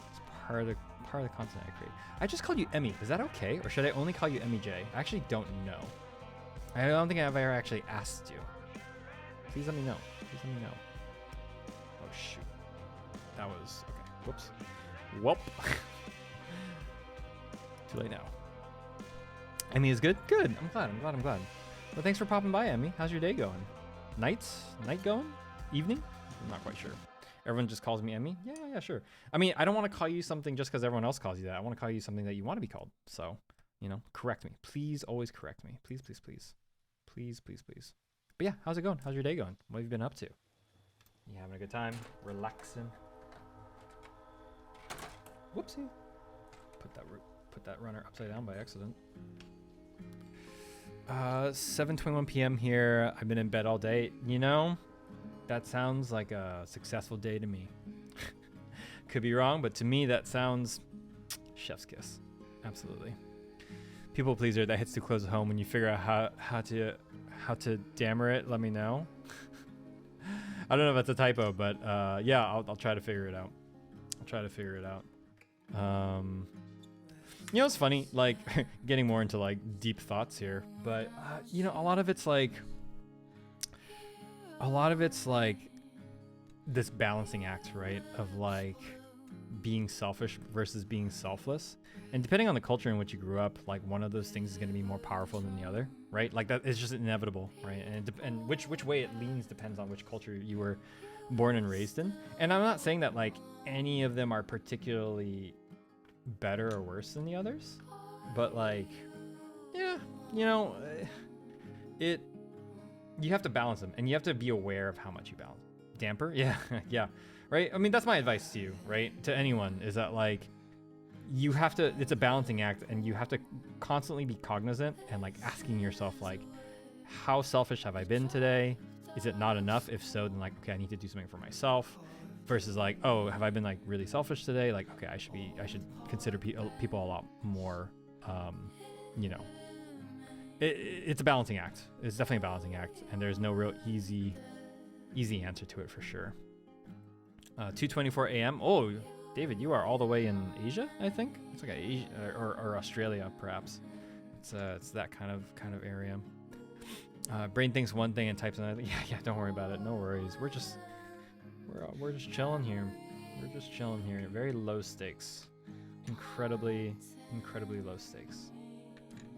S1: It's part of the content I create. I just called you Emmy. Is that okay? Or should I only call you Emmy J? I actually don't know. I don't think I've ever actually asked you. Please let me know. Please let me know. Oh shoot. That was okay. Whoops. Whoop. Too late now. Emmy is good? Good. I'm glad. Well, thanks for popping by, Emmy. How's your day going? Night going? Evening? I'm not quite sure. Everyone just calls me Emmy? Yeah, sure. I mean, I don't want to call you something just because everyone else calls you that. I want to call you something that you want to be called. So, you know, correct me. Please always correct me. Please. But yeah, how's it going? How's your day going? What have you been up to? You having a good time? Relaxing? Whoopsie. Put that runner upside down by accident. 7:21 p.m. here. I've been in bed all day. You know, that sounds like a successful day to me. Could be wrong, but to me that sounds chef's kiss. Absolutely. People pleaser that hits too close to home. When you figure out how to dammer it, let me know. I don't know if that's a typo, but yeah, I'll try to figure it out. You know, it's funny, like getting more into like deep thoughts here, but you know, a lot of it's like this balancing act, right? Of like being selfish versus being selfless. And depending on the culture in which you grew up, like one of those things is going to be more powerful than the other, right? Like that is just inevitable, right? And which way it leans depends on which culture you were born and raised in. And I'm not saying that like any of them are particularly better or worse than the others, but like, yeah, you know, you have to balance them, and you have to be aware of how much you balance. Damper? Yeah, yeah, right? I mean, that's my advice to you, right? To anyone, is that like, you have to, it's a balancing act, and you have to constantly be cognizant and like asking yourself like, how selfish have I been today? Is it not enough? If so, then like, okay, I need to do something for myself. Versus like, oh, have I been like really selfish today? Like, okay, I should consider people a lot more, you know, it's a balancing act. It's definitely a balancing act, and there's no real easy answer to it for sure. 2:24 a.m. Oh, David, you are all the way in Asia, I think. It's like Asia or Australia, perhaps. It's that kind of area. Brain thinks one thing and types another. Yeah, don't worry about it. No worries. We're just chilling here. Very low stakes. Incredibly low stakes.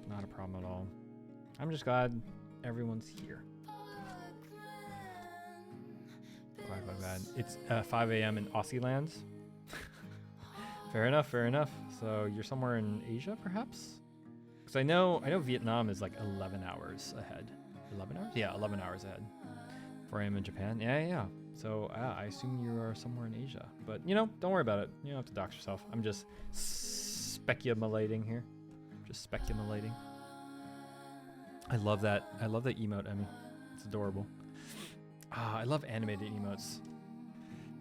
S1: Not a problem at all. I'm just glad everyone's here. Glad. It's 5 a.m. in Aussie land. Fair enough. So you're somewhere in Asia, perhaps? Because I know Vietnam is like 11 hours ahead. 11 hours? Yeah, 11 hours ahead. 4 a.m. in Japan. Yeah. So I assume you are somewhere in Asia. But, you know, don't worry about it. You don't have to dox yourself. I'm just speculating here. I love that emote, Emmy. It's adorable. I love animated emotes.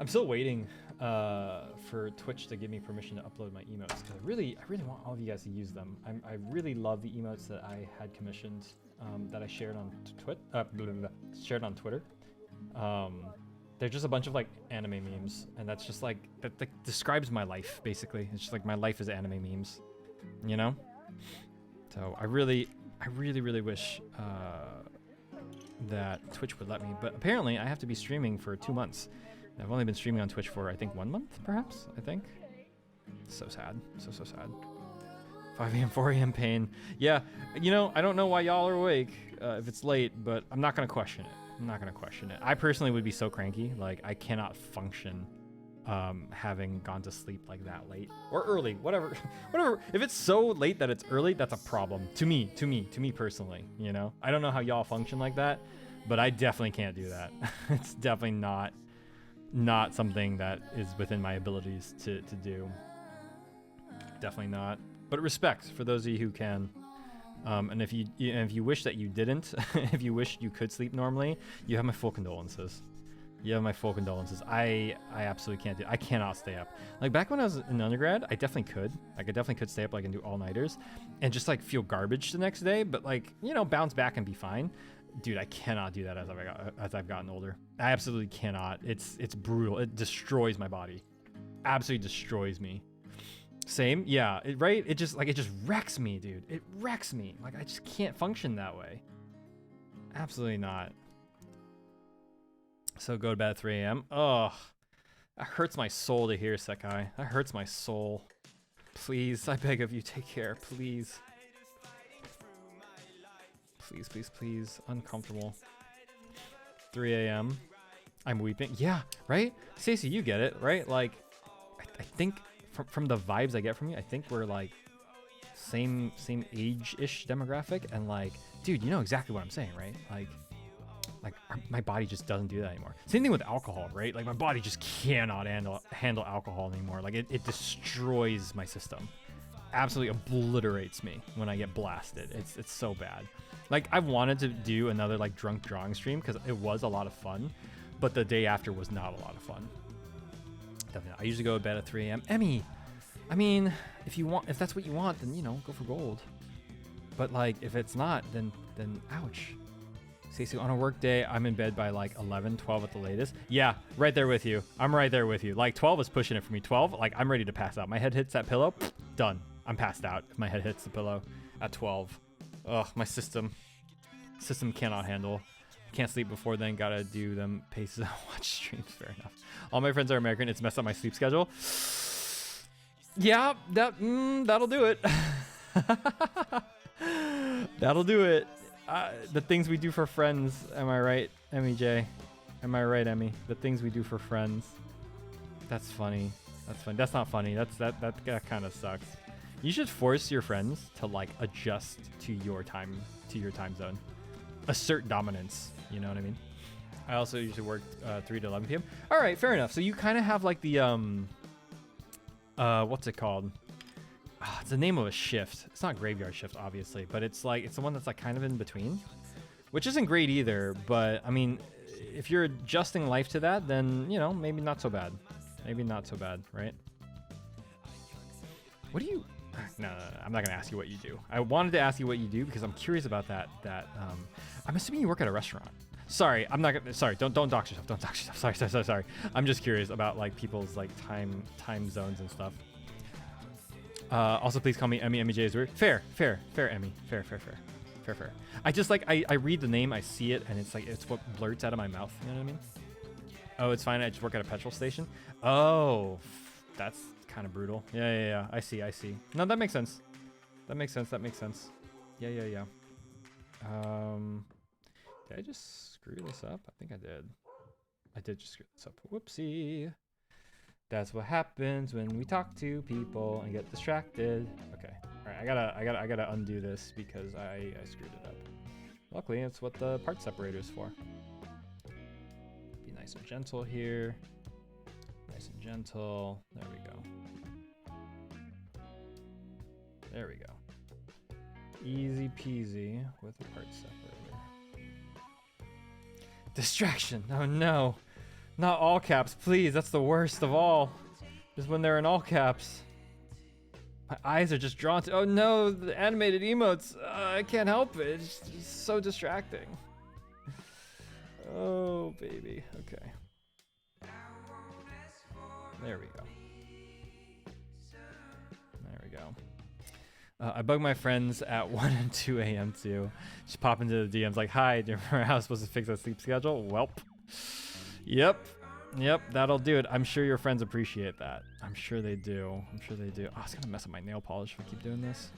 S1: I'm still waiting for Twitch to give me permission to upload my emotes, because I really want all of you guys to use them. I really love the emotes that I had commissioned, that I shared on shared on Twitter. They're just a bunch of like anime memes, and that's just like that describes my life basically. It's just like my life is anime memes, you know. So I really wish that Twitch would let me, but apparently I have to be streaming for 2 months. I've only been streaming on Twitch for I think 1 month, perhaps. I think. So sad, so sad. 5 a.m., 4 a.m. pain. Yeah, you know, I don't know why y'all are awake if it's late, but I'm not gonna question it. I'm not gonna question it. I personally would be so cranky, like I cannot function having gone to sleep like that late or early, whatever. If it's so late that it's early, that's a problem to me personally. You know, I don't know how y'all function like that, but I definitely can't do that. It's definitely not something that is within my abilities to do. Definitely not. But respect for those of you who can. And if you wish that you didn't, if you wish you could sleep normally, you have my full condolences. You have my full condolences. I absolutely can't do it. I cannot stay up. Like back when I was in undergrad, I definitely could. Like I definitely could stay up like and do all-nighters and just like feel garbage the next day, but like, you know, bounce back and be fine. Dude, I cannot do that as I've gotten older. I absolutely cannot. It's brutal. It destroys my body. Absolutely destroys me. Same, yeah, right? It just wrecks me, dude. It wrecks me. Like I just can't function that way. Absolutely not. So go to bed at 3 a.m. Ugh, that hurts my soul to hear, Sekai. That hurts my soul. Please, I beg of you, take care, please. Please. Uncomfortable. 3 a.m. I'm weeping. Yeah, right? Stacey, you get it, right? Like, I think from the vibes I get from you, I think we're like same age-ish demographic, and like, dude, you know exactly what I'm saying, right? Like my body just doesn't do that anymore. Same thing with alcohol, right? Like my body just cannot handle alcohol anymore. Like it destroys my system. Absolutely obliterates me when I get blasted. It's so bad. Like I wanted to do another like drunk drawing stream because it was a lot of fun, but the day after was not a lot of fun. Definitely. I usually go to bed at 3 a.m. Emmy, I mean, if that's what you want, then you know, go for gold. But like if it's not, then ouch. Stacey, on a work day, I'm in bed by like 11, 12 at the latest. Yeah, right there with you. I'm right there with you. Like 12 is pushing it for me. 12, like I'm ready to pass out. My head hits that pillow, done. I'm passed out if my head hits the pillow at 12. Ugh, my system cannot handle. Can't sleep before then, gotta do them paces and watch streams, fair enough. All my friends are American, it's messed up my sleep schedule. Yeah, that'll do it. That'll do it. The things we do for friends, am I right, Emmy J? Am I right, Emmy? The things we do for friends. That's funny. That's funny. That's not funny. That kind of sucks. You should force your friends to like adjust to your time zone. Assert dominance. You know what I mean? I also usually work 3 to 11 p.m. All right, fair enough. So you kind of have like the what's it called? It's the name of a shift. It's not graveyard shift, obviously, but it's the one that's like kind of in between, which isn't great either. But I mean, if you're adjusting life to that, then you know, maybe not so bad. Maybe not so bad, right? What do you? No, I'm not gonna ask you what you do. I wanted to ask you what you do because I'm curious about that. I'm assuming you work at a restaurant. Sorry, I'm not gonna. Sorry, don't dox yourself. Don't dox yourself. Sorry. I'm just curious about like people's like time zones and stuff. Also, please call me Emmy. Emmy J is weird. Fair, Emmy. Fair. I just like I read the name, I see it, and it's like it's what blurts out of my mouth. You know what I mean? Oh, it's fine. I just work at a petrol station. Oh, that's kind of brutal. Yeah. I see. No, that makes sense. That makes sense. Yeah. Did I just screw this up? I think I did. I did just screw this up. Whoopsie. That's what happens when we talk to people and get distracted. Okay. All right. I gotta undo this because I screwed it up. Luckily, it's what the part separator is for. Be nice and gentle here. Nice and gentle. There we go. Easy peasy with the part separator. Distraction. Oh no. Not all caps, please. That's the worst of all. Is when they're in all caps. My eyes are just drawn to. Oh no, the animated emotes. I can't help it. It's just so distracting. Oh baby. Okay. There we go. There we go. I bug my friends at 1 and 2 a.m. too. Just pop into the DMs like, hi, do you remember how I was supposed to fix that sleep schedule? Welp. Yep, that'll do it. I'm sure your friends appreciate that. I'm sure they do. I'm sure they do. Oh, it's gonna mess up my nail polish if I keep doing this.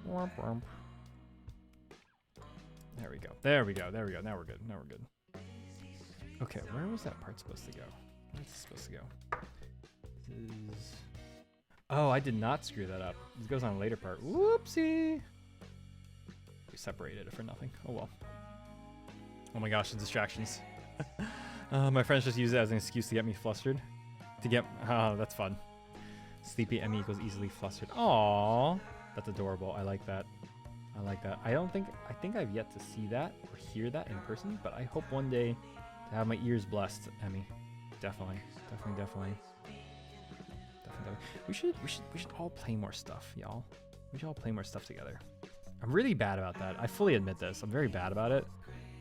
S1: There we go. There we go. There we go. Now we're good. Now we're good. Okay, where was that part supposed to go? Where's it supposed to go? This is... Oh, I did not screw that up. This goes on a later part. Whoopsie. We separated it for nothing. Oh well. Oh my gosh, the distractions. My friends just use it as an excuse to get me flustered. Oh, that's fun. Sleepy Emmy equals easily flustered. Aww. That's adorable. I like that. I like that. I think I've yet to see that or hear that in person, but I hope one day to have my ears blessed, Emmy. Definitely. We should all play more stuff, y'all. We should all play more stuff together. I'm really bad about that. I fully admit this. I'm very bad about it.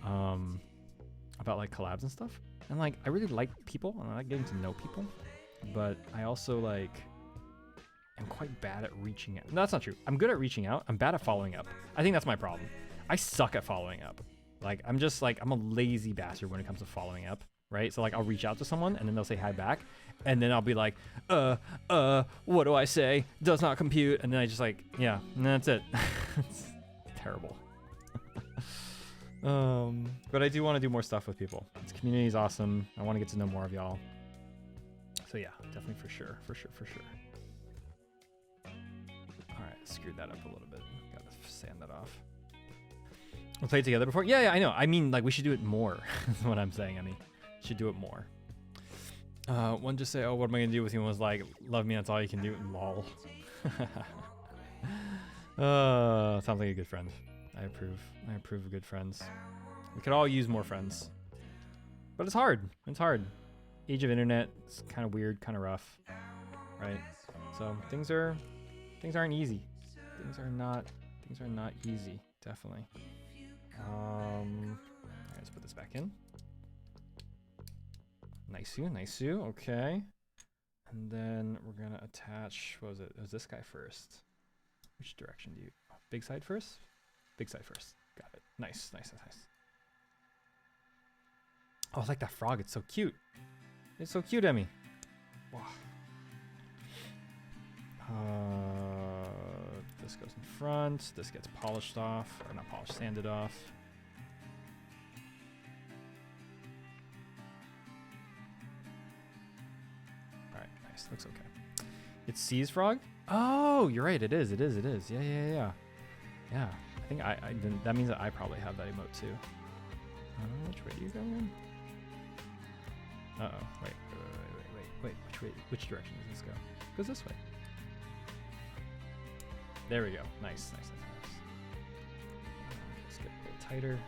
S1: About like collabs and stuff. And like, I really like people and I like getting to know people, but I also like, am quite bad at reaching out. No, that's not true. I'm good at reaching out. I'm bad at following up. I think that's my problem. I suck at following up. Like, I'm a lazy bastard when it comes to following up, right? So like, I'll reach out to someone and then they'll say hi back. And then I'll be like, what do I say? Does not compute. And then I just like, yeah, and that's it. It's terrible. But I do want to do more stuff with people. This community is awesome. I want to get to know more of y'all. So yeah, definitely for sure. All right, screwed that up a little bit. Gotta sand that off. We played together before? Yeah, I know. I mean, like, we should do it more. That's what I'm saying. I mean, should do it more. One just say, oh, what am I gonna do with you? And was like, love me, that's all you can do. Lol. Sounds like a good friend. I approve of good friends. We could all use more friends. But it's hard. Age of internet, it's kind of weird, kind of rough. Right? So things aren't easy. Things are not easy, definitely. Let's put this back in. Nice you, okay. And then we're gonna attach, what was it? It was this guy first. Which direction do you, big side first? Big side first. Got it. Nice. Oh, I like that frog. It's so cute. It's so cute, Emmy. Wow. This goes in front. This gets polished off. Or not polished, sanded off. Alright, nice. Looks okay. It's C's frog? Oh, you're right. It is. Yeah. Yeah. I think then that means that I probably have that emote too. Which way do you go in? Uh-oh. Wait. Which direction does this go? It goes this way. There we go. Nice. Let's get a bit tighter.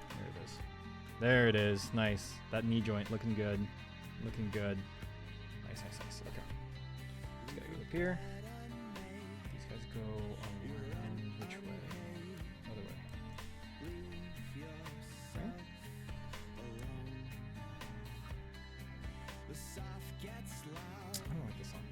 S1: There it is. Nice. That knee joint looking good. Nice. Okay. These guys go up here. These guys go around which way? Other way. Right? I don't like this song.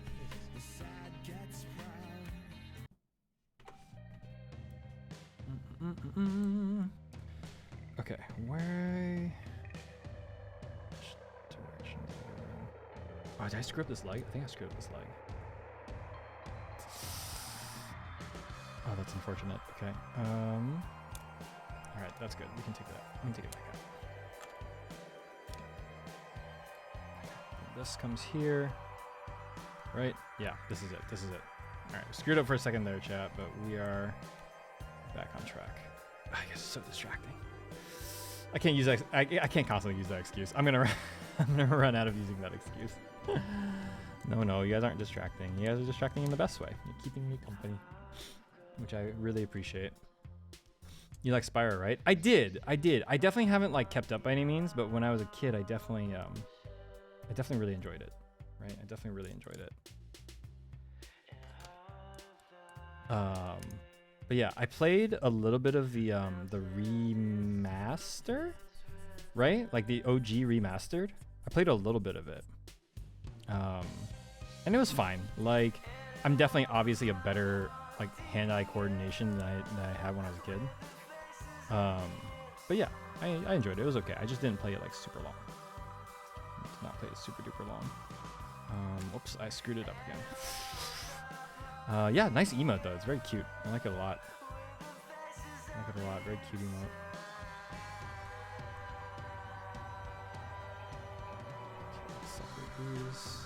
S1: Okay, where? Which direction? Oh, did I screw up this leg? I think I screwed up this leg. Oh, that's unfortunate. Okay. All right, that's good. We can take that. We can take it back out. This comes here. Right? Yeah, this is it. All right, screwed up for a second there, chat, but we are back on track. I guess it's so distracting. I can't use that. I can't constantly use that excuse. I'm gonna run out of using that excuse. No, you guys aren't distracting. You guys are distracting in the best way. You're keeping me company, which I really appreciate. You like Spyro, right? I did. I definitely haven't like kept up by any means, but when I was a kid, I definitely I definitely really enjoyed it, right? I definitely really enjoyed it. But yeah, I played a little bit of the remaster, right? Like the OG remastered. I played a little bit of it. And it was fine. Like, I'm definitely obviously a better like hand-eye coordination than I had when I was a kid. But yeah, I enjoyed it. It was okay. I just didn't play it like super long. I did not play it super duper long. Oops, I screwed it up again. Yeah, nice emote though. It's very cute. I like it a lot. I like it a lot. Very cute emote. Okay, let's separate these.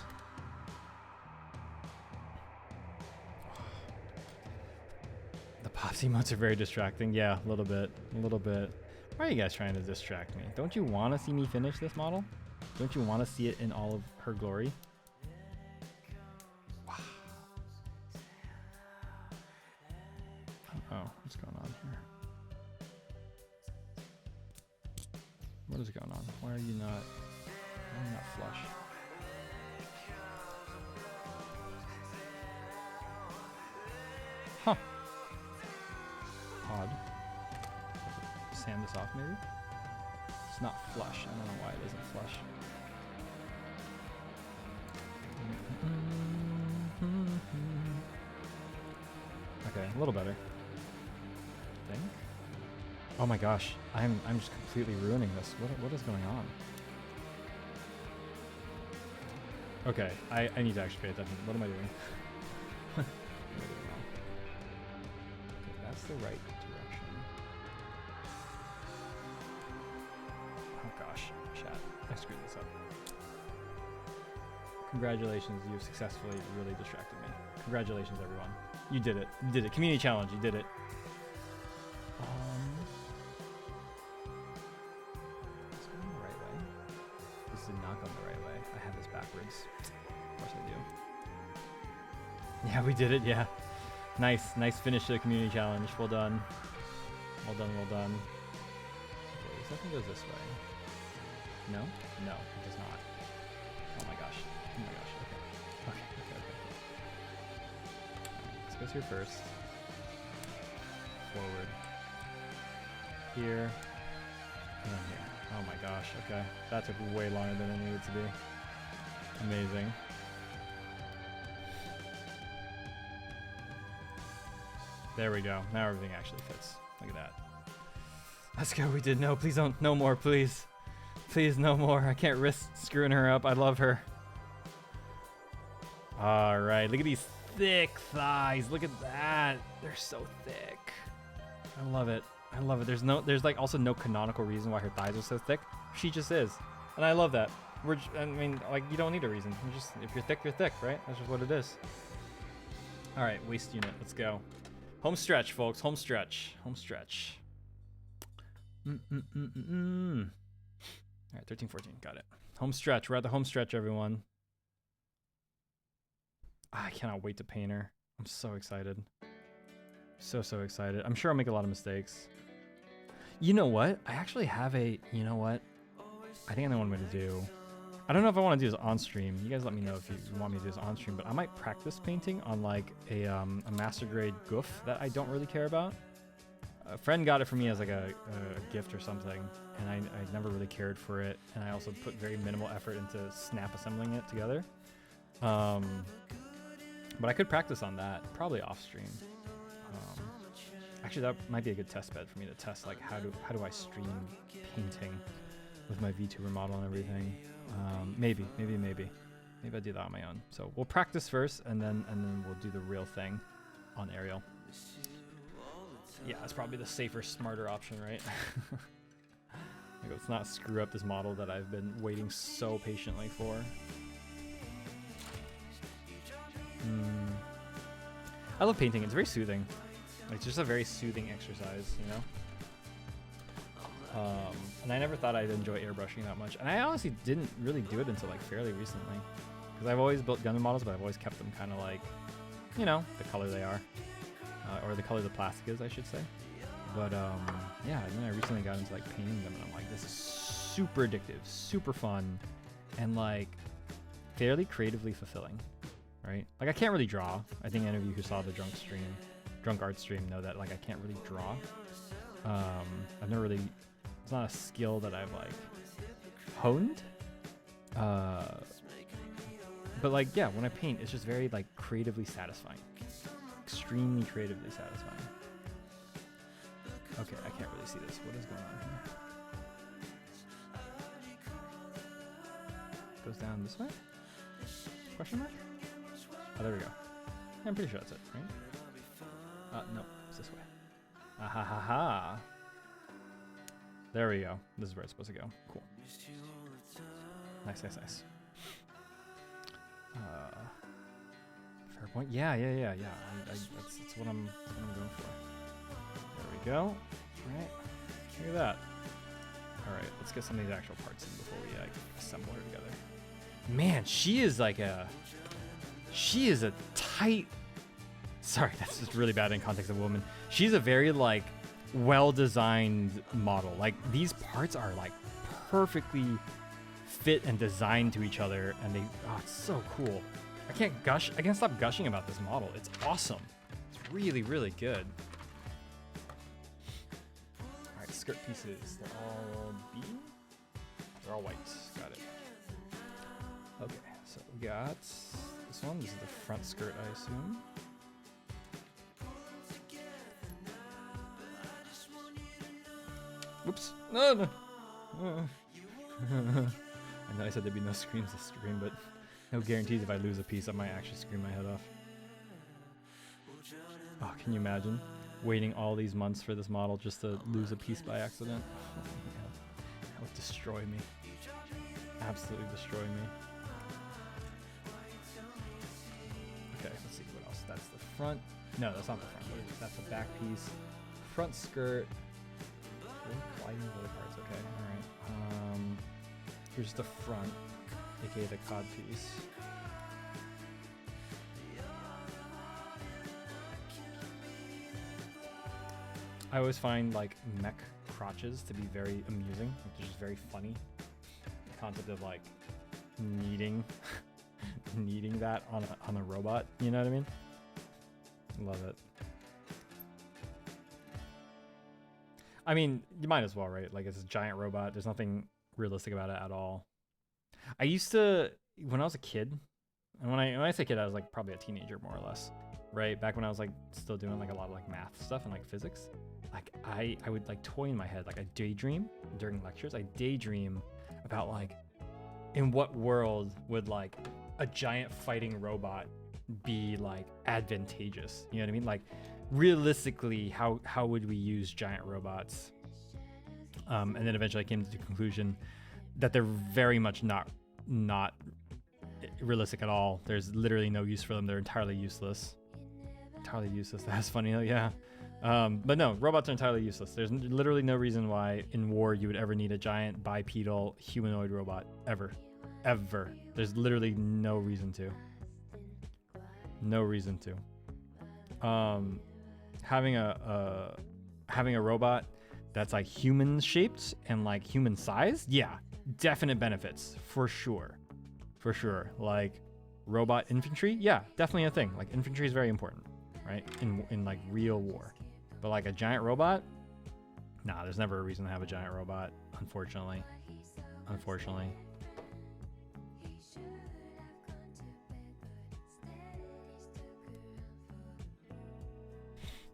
S1: The Pops emotes are very distracting. Yeah, a little bit. A little bit. Why are you guys trying to distract me? Don't you want to see me finish this model? Don't you want to see it in all of her glory? Wow. Oh, what's going on here? What is going on? Why are you not flush? Huh. Odd. Sand this off maybe? It's not flush. I don't know why it isn't flush. Okay, a little better. I think. Oh my gosh, I'm just completely ruining this. What is going on? Okay, I need to actually pay attention. What am I doing? What am I doing wrong? Okay, that's the right direction. Oh gosh, chat. I screwed this up. Congratulations, you've successfully really distracted me. Congratulations, everyone. You did it. You did it. Community challenge, you did it. Is it going the right way? This did not go the right way. I have this backwards. Of course I do. Yeah, we did it, yeah. Nice finish to the community challenge. Well done. Well done, well done. Okay, this definitely goes this way. No? No, it does not. Oh my gosh. Oh my gosh. Okay. This goes here first. Forward. Here. And then here. Oh my gosh. Okay. That took way longer than it needed to be. Amazing. There we go. Now everything actually fits. Look at that. Let's go. We did no. Please don't. No more, please. Please, no more. I can't risk screwing her up. I love her. All right. Look at these thick thighs. Look at that. They're so thick. I love it. I love it. There's like also no canonical reason why her thighs are so thick. She just is. And I love that. I mean, like, you don't need a reason. If you're thick, you're thick, right? That's just what it is. All right. Waist unit. Let's go. Home stretch, folks. Home stretch. Home stretch. All right, 13, 14. Got it. Home stretch. We're at the home stretch, everyone. I cannot wait to paint her. I'm so excited. So excited. I'm sure I'll make a lot of mistakes. You know what? I actually have you know what? I think I know what I'm going to do. I don't know if I want to do this on stream. You guys let me know if you want me to do this on stream, but I might practice painting on like a master grade goof that I don't really care about. A friend got it for me as like a gift or something, and I never really cared for it, and I also put very minimal effort into snap assembling it together. But I could practice on that, probably off stream. Actually, that might be a good test bed for me to test, like how do I stream painting with my VTuber model and everything. Maybe I'll do that on my own. So we'll practice first, and then we'll do the real thing on Ariel. Yeah, that's probably the safer, smarter option, right? Like, let's not screw up this model that I've been waiting so patiently for. I love painting. It's very soothing. Like, it's just a very soothing exercise, you know? And I never thought I'd enjoy airbrushing that much. And I honestly didn't really do it until like fairly recently. Because I've always built Gundam models, but I've always kept them kind of like, you know, the color they are. Or the color the plastic is, I should say. But yeah, and then I recently got into like painting them, and I'm like, this is super addictive, super fun, and like fairly creatively fulfilling, right? Like I can't really draw. I think any of you who saw the drunk art stream know that like I can't really draw. I've never really, it's not a skill that I've like honed. But like, yeah, when I paint, it's just very like creatively satisfying, extremely creatively satisfying. Okay, I can't really see this. What is going on here? Goes down this way? Question mark? Oh, there we go. I'm pretty sure that's it, right? No, it's this way. Ah ha ha ha. There we go. This is where it's supposed to go. Cool. Nice, nice, nice. Fair point. Yeah. That's what I'm going for. There we go. All right. Look at that. All right. Let's get some of these actual parts in before we assemble her together. Man, she is a tight. Sorry, that's just really bad in context of a woman. She's a very like well-designed model. Like these parts are like perfectly fit and designed to each other, and it's so cool. I can't stop gushing about this model. It's awesome. It's really, really good. All right, skirt pieces. They're all B? They're all white. Got it. Okay, so we got this one. This is the front skirt, I assume. Whoops. No. I know I said there'd be no screams this stream, but no guarantees if I lose a piece, I might actually scream my head off. Oh, can you imagine waiting all these months for this model just to lose a piece by accident? Oh my god. That would destroy me. Absolutely destroy me. Okay, let's see what else. That's the front. No, that's not the front. That's the back piece. Front skirt. Lighting the other parts. Okay, alright. Here's the front, aka the cod piece. I always find like mech crotches to be very amusing. Like, they're just very funny. The concept of like needing that on a robot. You know what I mean? Love it. I mean, you might as well, right? Like, it's a giant robot. There's nothing realistic about it at all. I used to, when I was a kid, and when I say kid, I was like probably a teenager more or less, right? Back when I was like still doing like a lot of like math stuff and like physics, like I would like toy in my head, like I daydream during lectures. I daydream about like, in what world would like a giant fighting robot be like advantageous? You know what I mean? Like, realistically, how would we use giant robots? And then eventually I came to the conclusion that they're very much not realistic at all. There's literally no use for them. They're entirely useless. Entirely useless. That's funny, yeah. But no, robots are entirely useless. There's literally no reason why in war you would ever need a giant bipedal humanoid robot. Ever. There's literally no reason to. No reason to. Having a robot that's like human shaped and like human sized, yeah, definite benefits for sure. Like robot infantry, yeah, definitely a thing. Like infantry is very important, right? In like real war. But like a giant robot, nah, there's never a reason to have a giant robot, unfortunately.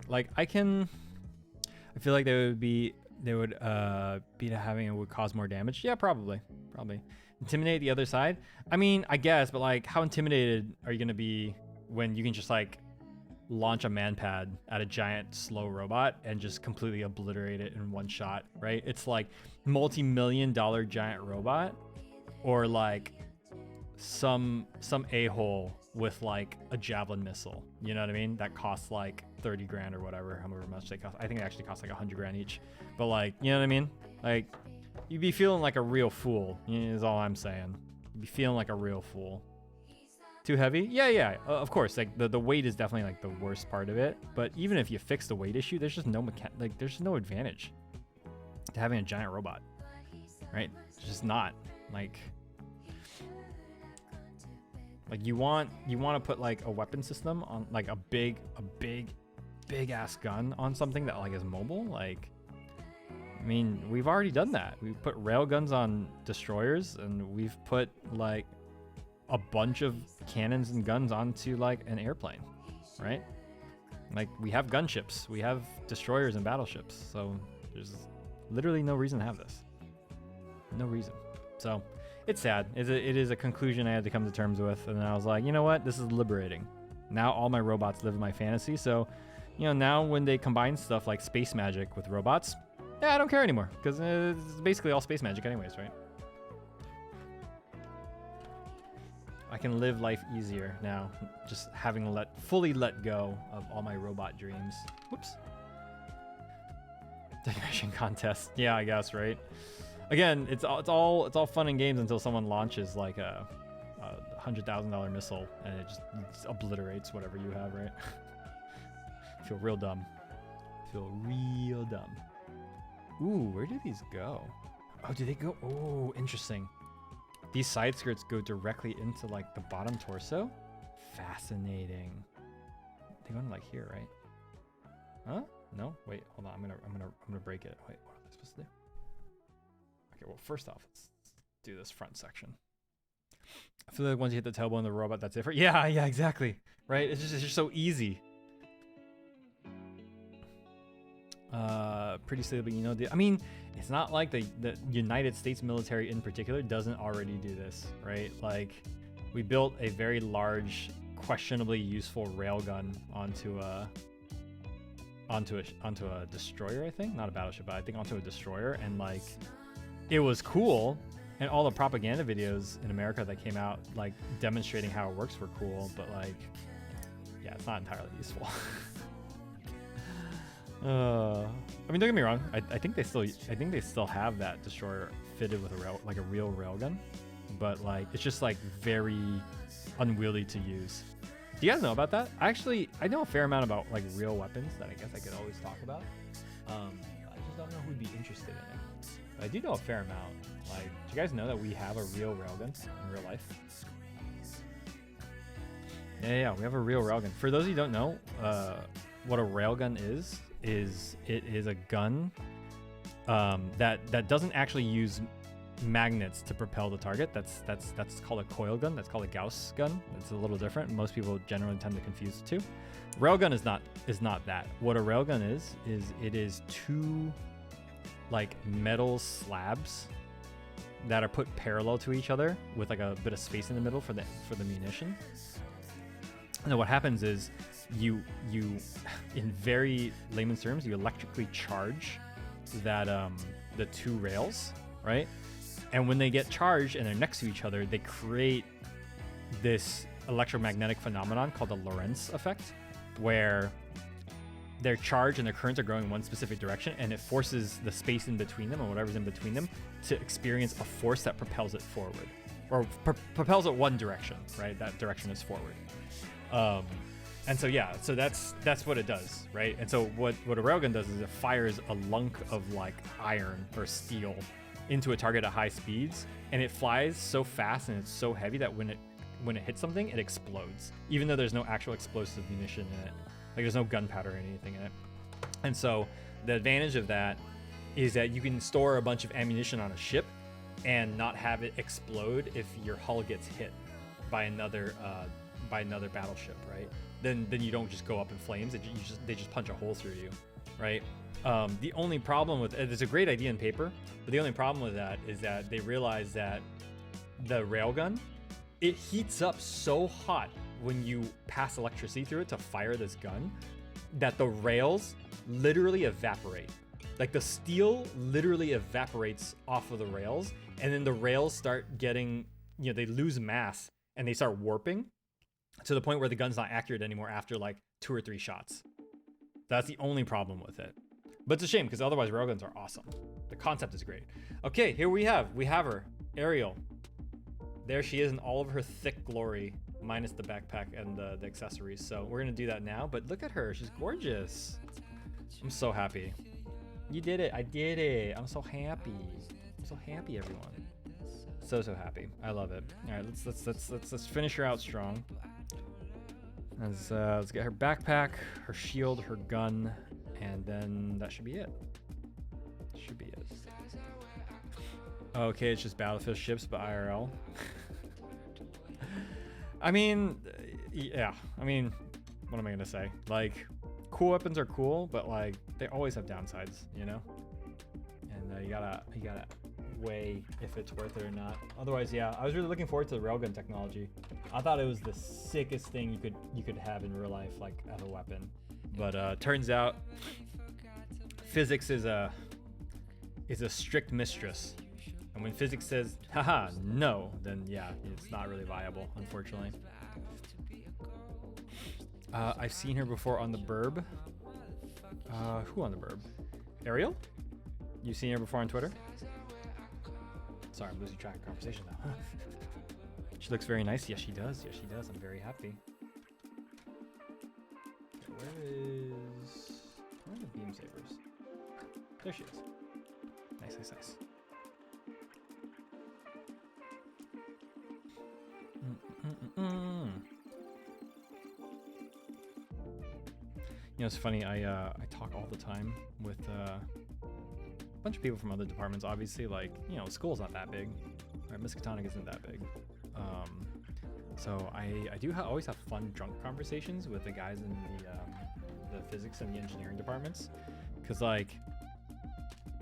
S1: Like I feel like they would be to having it would cause more damage. Yeah, probably. Intimidate the other side. I mean, I guess, but like how intimidated are you gonna be when you can just like launch a manpad at a giant slow robot and just completely obliterate it in one shot, right? It's like multi-million-dollar giant robot or like some a-hole with like a javelin missile, you know what I mean? That costs like 30 grand or whatever, however much they cost. I think it actually costs like 100 grand each. But like, you know what I mean? Like, you'd be feeling like a real fool, is all I'm saying. You'd be feeling like a real fool. Too heavy? Yeah, of course. Like the weight is definitely like the worst part of it. But even if you fix the weight issue, there's just there's just no advantage to having a giant robot, right? It's just not. Like, Like you want to put like a weapon system on like a big ass gun on something that like is mobile. Like, I mean, we've already done that. We've put railguns on destroyers, and we've put like a bunch of cannons and guns onto like an airplane, right? Like we have gunships, we have destroyers and battleships, so there's literally no reason to have this. No reason. So it's sad. It is a conclusion I had to come to terms with, and then I was like, you know what? This is liberating. Now all my robots live in my fantasy, so you know, now when they combine stuff like space magic with robots, yeah, I don't care anymore, because it's basically all space magic anyways, right? I can live life easier now, just having fully let go of all my robot dreams. Whoops. Decoration contest. Yeah, I guess, right? Again, it's all fun and games until someone launches like a $100,000 missile and it just obliterates whatever you have, right? Feel real dumb. Feel real dumb. Ooh, where do these go? Oh, do they go? Oh, interesting. These side skirts go directly into like the bottom torso. Fascinating. They go into like here, right? Huh? No. Wait, hold on. I'm gonna break it. Wait, what are they supposed to do? Okay, well, first off, let's do this front section. I feel like once you hit the tailbone of the robot, that's it for. Yeah, exactly. Right? It's just so easy. Pretty silly, but you know, I mean, it's not like the United States military in particular doesn't already do this, right? Like, we built a very large, questionably useful railgun onto a destroyer, I think, not a battleship, but I think onto a destroyer, and like, it was cool, and all the propaganda videos in America that came out like demonstrating how it works were cool, but like, yeah, it's not entirely useful. I mean, don't get me wrong. I think they still have that destroyer fitted with a real railgun, but like it's just like very unwieldy to use. Do you guys know about that? I know a fair amount about like real weapons that I guess I could always talk about. I just don't know who'd be interested in it. But I do know a fair amount. Like, do you guys know that we have a real railgun in real life? Yeah, we have a real railgun. For those of you who don't know, what a railgun is it is a gun that doesn't actually use magnets to propel the target. That's called a coil gun. That's called a Gauss gun. It's a little different. Most people generally tend to confuse the two. Railgun is not that. What a railgun is it is two like metal slabs that are put parallel to each other with like a bit of space in the middle for the munition. And then what happens is you in very layman's terms, you electrically charge that the two rails, right? And when they get charged and they're next to each other, they create this electromagnetic phenomenon called the Lorentz effect, where their charge and their currents are going in one specific direction, and it forces the space in between them, or whatever's in between them, to experience a force that propels it forward, or propels it one direction, right? That direction is forward. And so yeah, so that's what it does, right? And so what a railgun does is it fires a lunk of like iron or steel into a target at high speeds, and it flies so fast and it's so heavy that when it hits something, it explodes, even though there's no actual explosive munition in it. Like there's no gunpowder or anything in it. And so the advantage of that is that you can store a bunch of ammunition on a ship and not have it explode if your hull gets hit by another battleship, right? Then you don't just go up in flames. They just punch a hole through you, right? The only problem with it's a great idea in paper, but the only problem with that is that they realize that the railgun, it heats up so hot when you pass electricity through it to fire this gun that the rails literally evaporate. Like the steel literally evaporates off of the rails, and then the rails start getting, they lose mass and they start warping to the point where the gun's not accurate anymore after like 2 or 3 shots. That's the only problem with it. But it's a shame, because otherwise railguns are awesome. The concept is great. Okay, here we have her, Ariel. There she is in all of her thick glory, minus the backpack and the accessories. So we're gonna do that now, but look at her, she's gorgeous. I'm so happy. You did it, I did it. I'm so happy. I'm so happy, everyone. So happy. I love it. All right, let's finish her out strong. Let's get her backpack, her shield, her gun, and then that should be it. Should be it. Okay, it's just battlefield ships, but IRL. I mean, yeah. I mean, what am I gonna say? Like, cool weapons are cool, but like they always have downsides, you know. And you gotta weigh if it's worth it or not. Otherwise, yeah, I was really looking forward to the railgun technology. I thought it was the sickest thing you could have in real life, like as a weapon. But turns out, physics is a strict mistress. And when physics says, haha, no, then yeah, it's not really viable, unfortunately. I've seen her before on the Burb. Who on the Burb? Ariel? You seen her before on Twitter? Sorry, I'm losing track of conversation now. She looks very nice. Yes, she does. Yes, she does. I'm very happy. Where are the beam sabers? There she is. Nice. You know, it's funny. I talk all the time with a bunch of people from other departments. Obviously, like, you know, school's not that big. Right? Miskatonic isn't that big. So I do always have fun drunk conversations with the guys in the physics and the engineering departments, because like,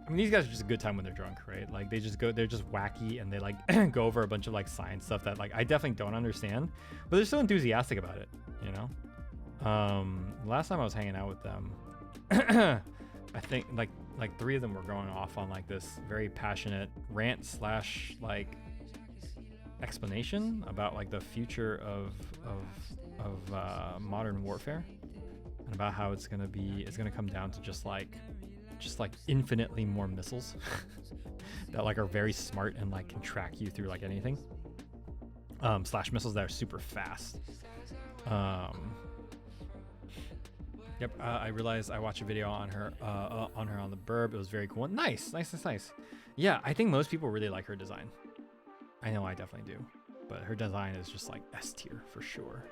S1: I mean, these guys are just a good time when they're drunk, right? Like they're just wacky, and they like go over a bunch of like science stuff that like I definitely don't understand, but they're so enthusiastic about it, you know? Last time I was hanging out with them, I think like 3 of them were going off on like this very passionate rant / like explanation about like the future of modern warfare, and about how it's gonna come down to just like infinitely more missiles that like are very smart and like can track you through like anything, / missiles that are super fast. Yep, I realized I watched a video on her on the Burb. It was very cool. Nice. Yeah, I think most people really like her design. I know I definitely do, but her design is just like S tier for sure.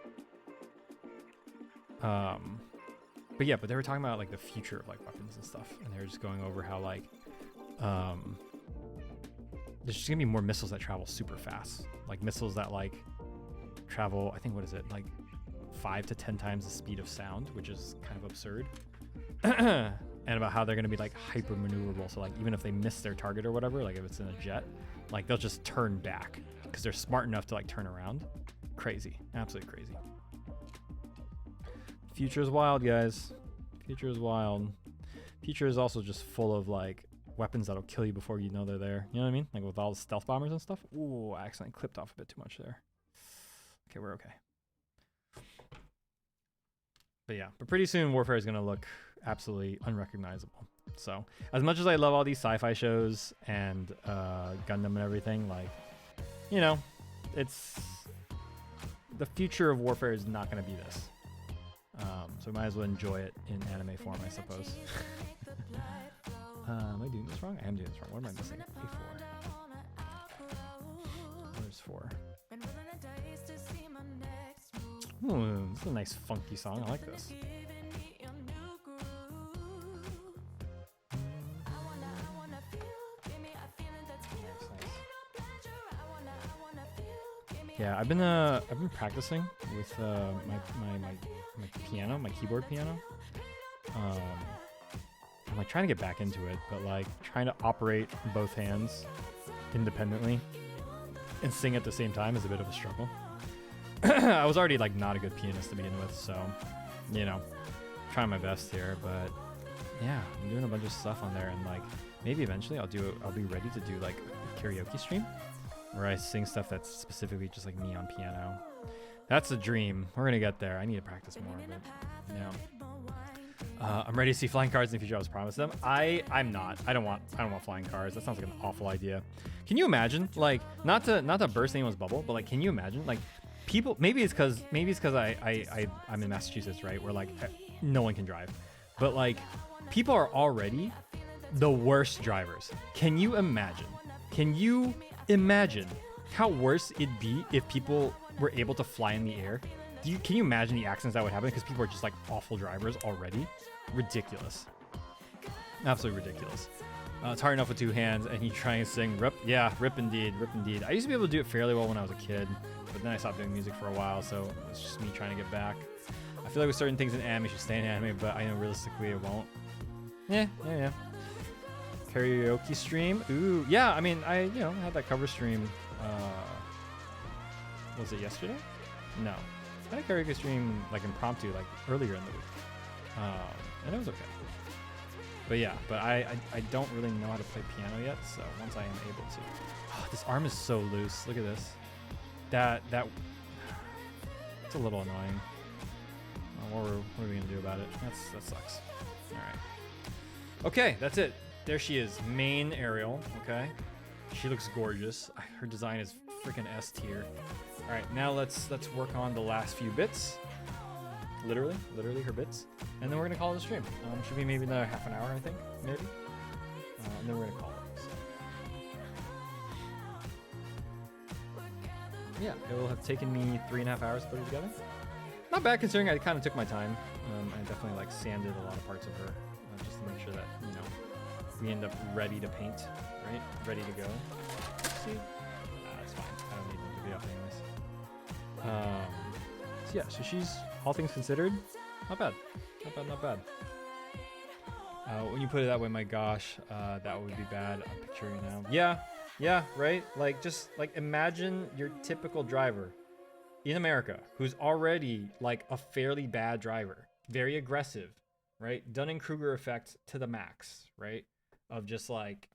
S1: But yeah, but they were talking about like the future of like weapons and stuff, and they were just going over how like there's just gonna be more missiles that travel super fast, like missiles that like travel, I think, what is it, like 5 to 10 times the speed of sound, which is kind of absurd. And about how they're going to be like hyper maneuverable, so like even if they miss their target or whatever, like if it's in a jet, like they'll just turn back because they're smart enough to like turn around. Crazy, absolutely crazy. Future is wild, guys. Future is wild. Future is also just full of like weapons that'll kill you before you know they're there. You know what I mean? Like with all the stealth bombers and stuff. Ooh, I accidentally clipped off a bit too much there. Okay, we're okay. But yeah, but pretty soon Warfare is going to look absolutely unrecognizable. So as much as I love all these sci-fi shows and Gundam and everything, like, you know, it's the future of Warfare is not going to be this. So we might as well enjoy it in anime form, I suppose. Am I doing this wrong? I am doing this wrong. What am I missing? A4. Where's 4? Ooh, this is a nice funky song. I like this. Yeah, I've been practicing with my piano, my keyboard piano. I'm like trying to get back into it, but like trying to operate both hands independently and sing at the same time is a bit of a struggle. I was already like not a good pianist to begin with, so you know, trying my best here. But yeah, I'm doing a bunch of stuff on there, and like maybe eventually I'll be ready to do like a karaoke stream where I sing stuff that's specifically just like me on piano. That's a dream. We're gonna get there. I need to practice more of it. Yeah. I'm ready to see flying cars in the future. I was promised them. I'm not. I don't want flying cars. That sounds like an awful idea. Can you imagine? Like, not to burst anyone's bubble, but like, can you imagine? Like, people. Maybe it's because I'm in Massachusetts, right? Where like no one can drive, but like people are already the worst drivers. Can you imagine? Can you imagine how worse it'd be if people were able to fly in the air. Can you imagine the accidents that would happen? Because people are just like awful drivers already. Ridiculous. Absolutely ridiculous. It's hard enough with two hands, and you try and sing rip. Yeah, rip indeed, rip indeed. I used to be able to do it fairly well when I was a kid, but then I stopped doing music for a while, so it's just me trying to get back. I feel like with certain things in anime, you should stay in anime, but I know realistically it won't. Yeah. Karaoke stream. Ooh, yeah. I mean, I had that cover stream. Was it yesterday? No, I had a karaoke stream like impromptu, like earlier in the week, and it was okay. But yeah, I don't really know how to play piano yet, so once I am able to. Oh, this arm is so loose. Look at this. It's a little annoying. What are we gonna do about it? That sucks. All right. Okay, that's it. There she is, main Ariel. Okay, she looks gorgeous. Her design is freaking S tier. All right, now let's work on the last few bits. Literally her bits, and then we're gonna call it a stream. Should be maybe another half an hour, I think, maybe. And then we're gonna call it. So. Yeah, it will have taken me 3.5 hours to put it together. Not bad considering I kind of took my time. I definitely like sanded a lot of parts of her just to make sure that we end up ready to paint, right? Ready to go. See? That's fine. I don't need them to be up anyways. So yeah, so she's, all things considered, not bad. Not bad. When you put it that way, my gosh, that would be bad. I'm picturing it now. Yeah, right? Like, just like imagine your typical driver in America who's already like a fairly bad driver, very aggressive, right? Dunning-Kruger effect to the max, right? Of just like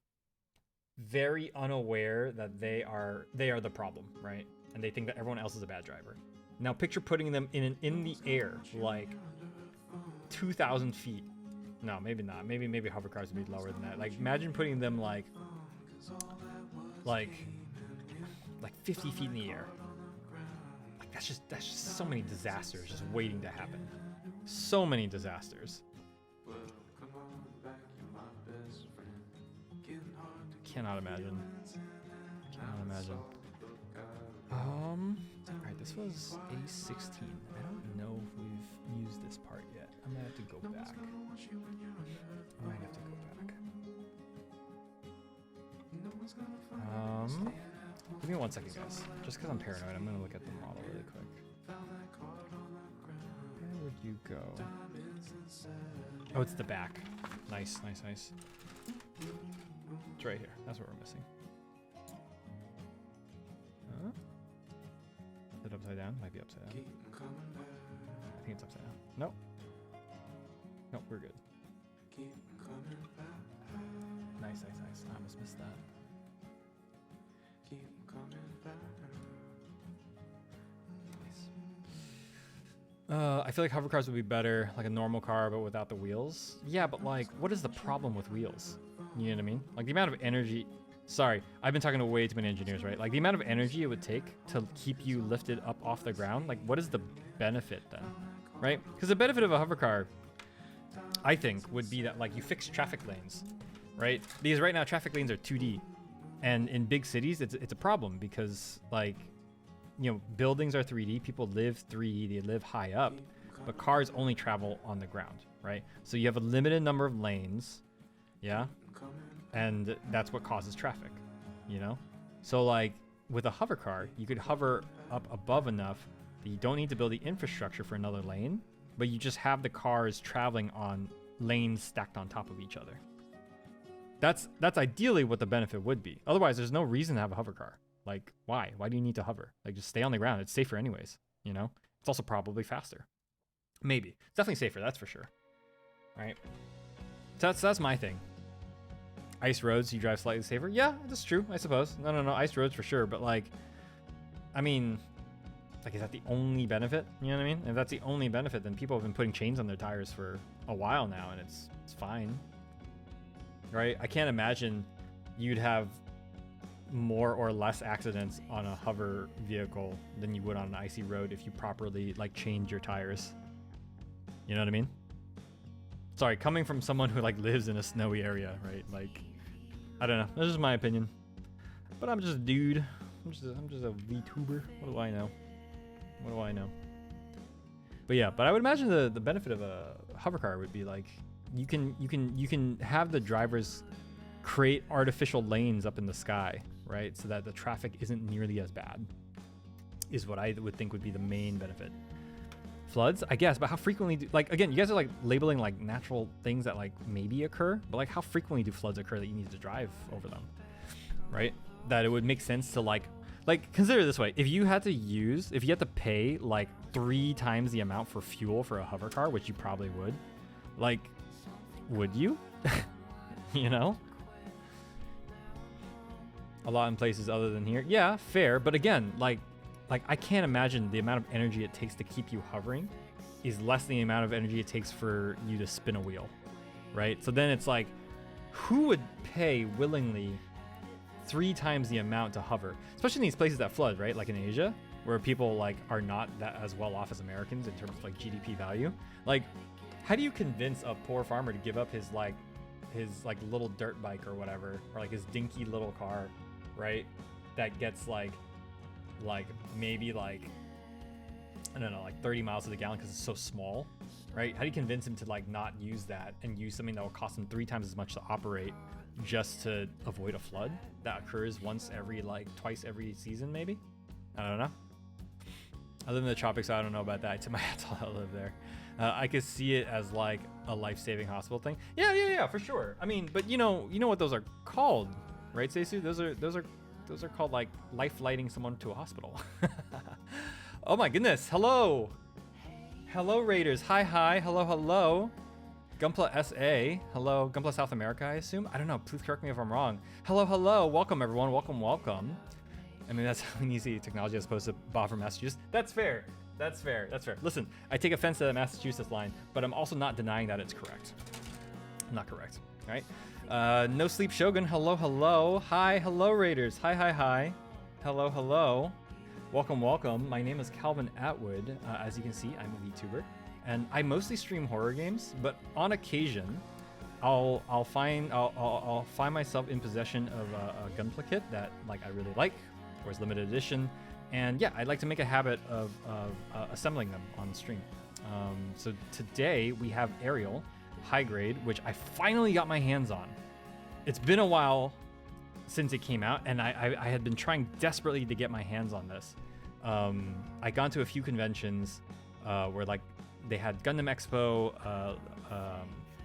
S1: very unaware that they are the problem, right? And they think that everyone else is a bad driver. Now picture putting them in the air, like 2,000 feet. No, maybe not. Maybe hover cars would be lower than that. Like imagine putting them like 50 feet in the air. Like that's just so many disasters just waiting to happen. So many disasters. Cannot imagine. Alright, this was A16. I don't know if we've used this part yet. I'm gonna have to go back. Give me 1 second, guys. Just because I'm paranoid, I'm gonna look at the model really quick. Where would you go? Oh, it's the back. Nice. It's right here. That's what we're missing. Huh? Is it upside down? Might be upside down. I think it's upside down. Nope, we're good. Nice. I almost missed that. Nice. I feel like hover cars would be better, like a normal car, but without the wheels. Yeah, but like, what is the problem with wheels? You know what I mean? Like the amount of energy. Sorry, I've been talking to way too many engineers, right? Like the amount of energy it would take to keep you lifted up off the ground. Like, what is the benefit then, right? Because the benefit of a hover car, I think, would be that like you fix traffic lanes, right? Because right now traffic lanes are 2D, and in big cities it's a problem because like, buildings are 3D. People live 3D. They live high up, but cars only travel on the ground, right? So you have a limited number of lanes, yeah. And that's what causes traffic, So like with a hover car, you could hover up above enough that you don't need to build the infrastructure for another lane, but you just have the cars traveling on lanes stacked on top of each other. That's ideally what the benefit would be. Otherwise, there's no reason to have a hover car. Like, why? Why do you need to hover? Like, just stay on the ground. It's safer anyways, It's also probably faster. Maybe. It's definitely safer, that's for sure. All right. So that's my thing. Ice roads, you drive slightly safer. Yeah, that's true, I suppose. No, ice roads for sure. But like, I mean, like, is that the only benefit? You know what I mean? If that's the only benefit, then people have been putting chains on their tires for a while now, and it's fine, right? I can't imagine you'd have more or less accidents on a hover vehicle than you would on an icy road if you properly like chained your tires. You know what I mean? Sorry, coming from someone who like lives in a snowy area, right? Like, I don't know. This is my opinion. But I'm just a dude. I'm just a VTuber. What do I know? What do I know? But yeah, but I would imagine the benefit of a hover car would be like you can have the drivers create artificial lanes up in the sky, right? So that the traffic isn't nearly as bad. Is what I would think would be the main benefit. Floods, I guess, but how frequently do, like, again, you guys are like labeling like natural things that like maybe occur, but like how frequently do floods occur that you need to drive over them, right? That it would make sense to like consider it this way. If you had to pay like 3 times the amount for fuel for a hover car, which you probably would, like, would you? You know? A lot in places other than here. Yeah, fair. But again, like I can't imagine the amount of energy it takes to keep you hovering is less than the amount of energy it takes for you to spin a wheel, right? So then it's like, who would pay willingly 3 times the amount to hover? Especially in these places that flood, right? Like in Asia, where people like are not that as well off as Americans in terms of like GDP value. Like, how do you convince a poor farmer to give up his little dirt bike or whatever, or like his dinky little car, right? That gets like maybe like, I don't know, like 30 miles to the gallon because it's so small, right? How do you convince him to like not use that and use something that will cost him 3 times as much to operate just to avoid a flood that occurs twice every season, maybe? I don't know. I live in the tropics, so I don't know about that. I tip my hat to all I live there. I could see it as like a life-saving hospital thing. Yeah, for sure. I mean, but you know what those are called, right, Seisu? Those are called like life lighting someone to a hospital. Oh my goodness. Hello Raiders. Hi. Hello. Gunpla SA. Hello. Gunpla South America, I assume. I don't know. Please correct me if I'm wrong. Hello. Welcome everyone. Welcome. I mean, that's an easy technology as opposed to Bob from Massachusetts. That's fair. Listen, I take offense to that Massachusetts line, but I'm also not denying that it's correct. Not correct. All right. No Sleep Shogun, hello. Hi, hello Raiders. Hi. Hello. Welcome. My name is Calvin Atwood. As you can see, I'm a VTuber, and I mostly stream horror games, but on occasion, I'll find myself in possession of a Gunpla kit that like I really like, or is limited edition, and yeah, I'd like to make a habit of assembling them on stream. So today we have Ariel high grade, which I finally got my hands on. It's been a while since it came out, and I had been trying desperately to get my hands on this. I gone to a few conventions where like they had Gundam Expo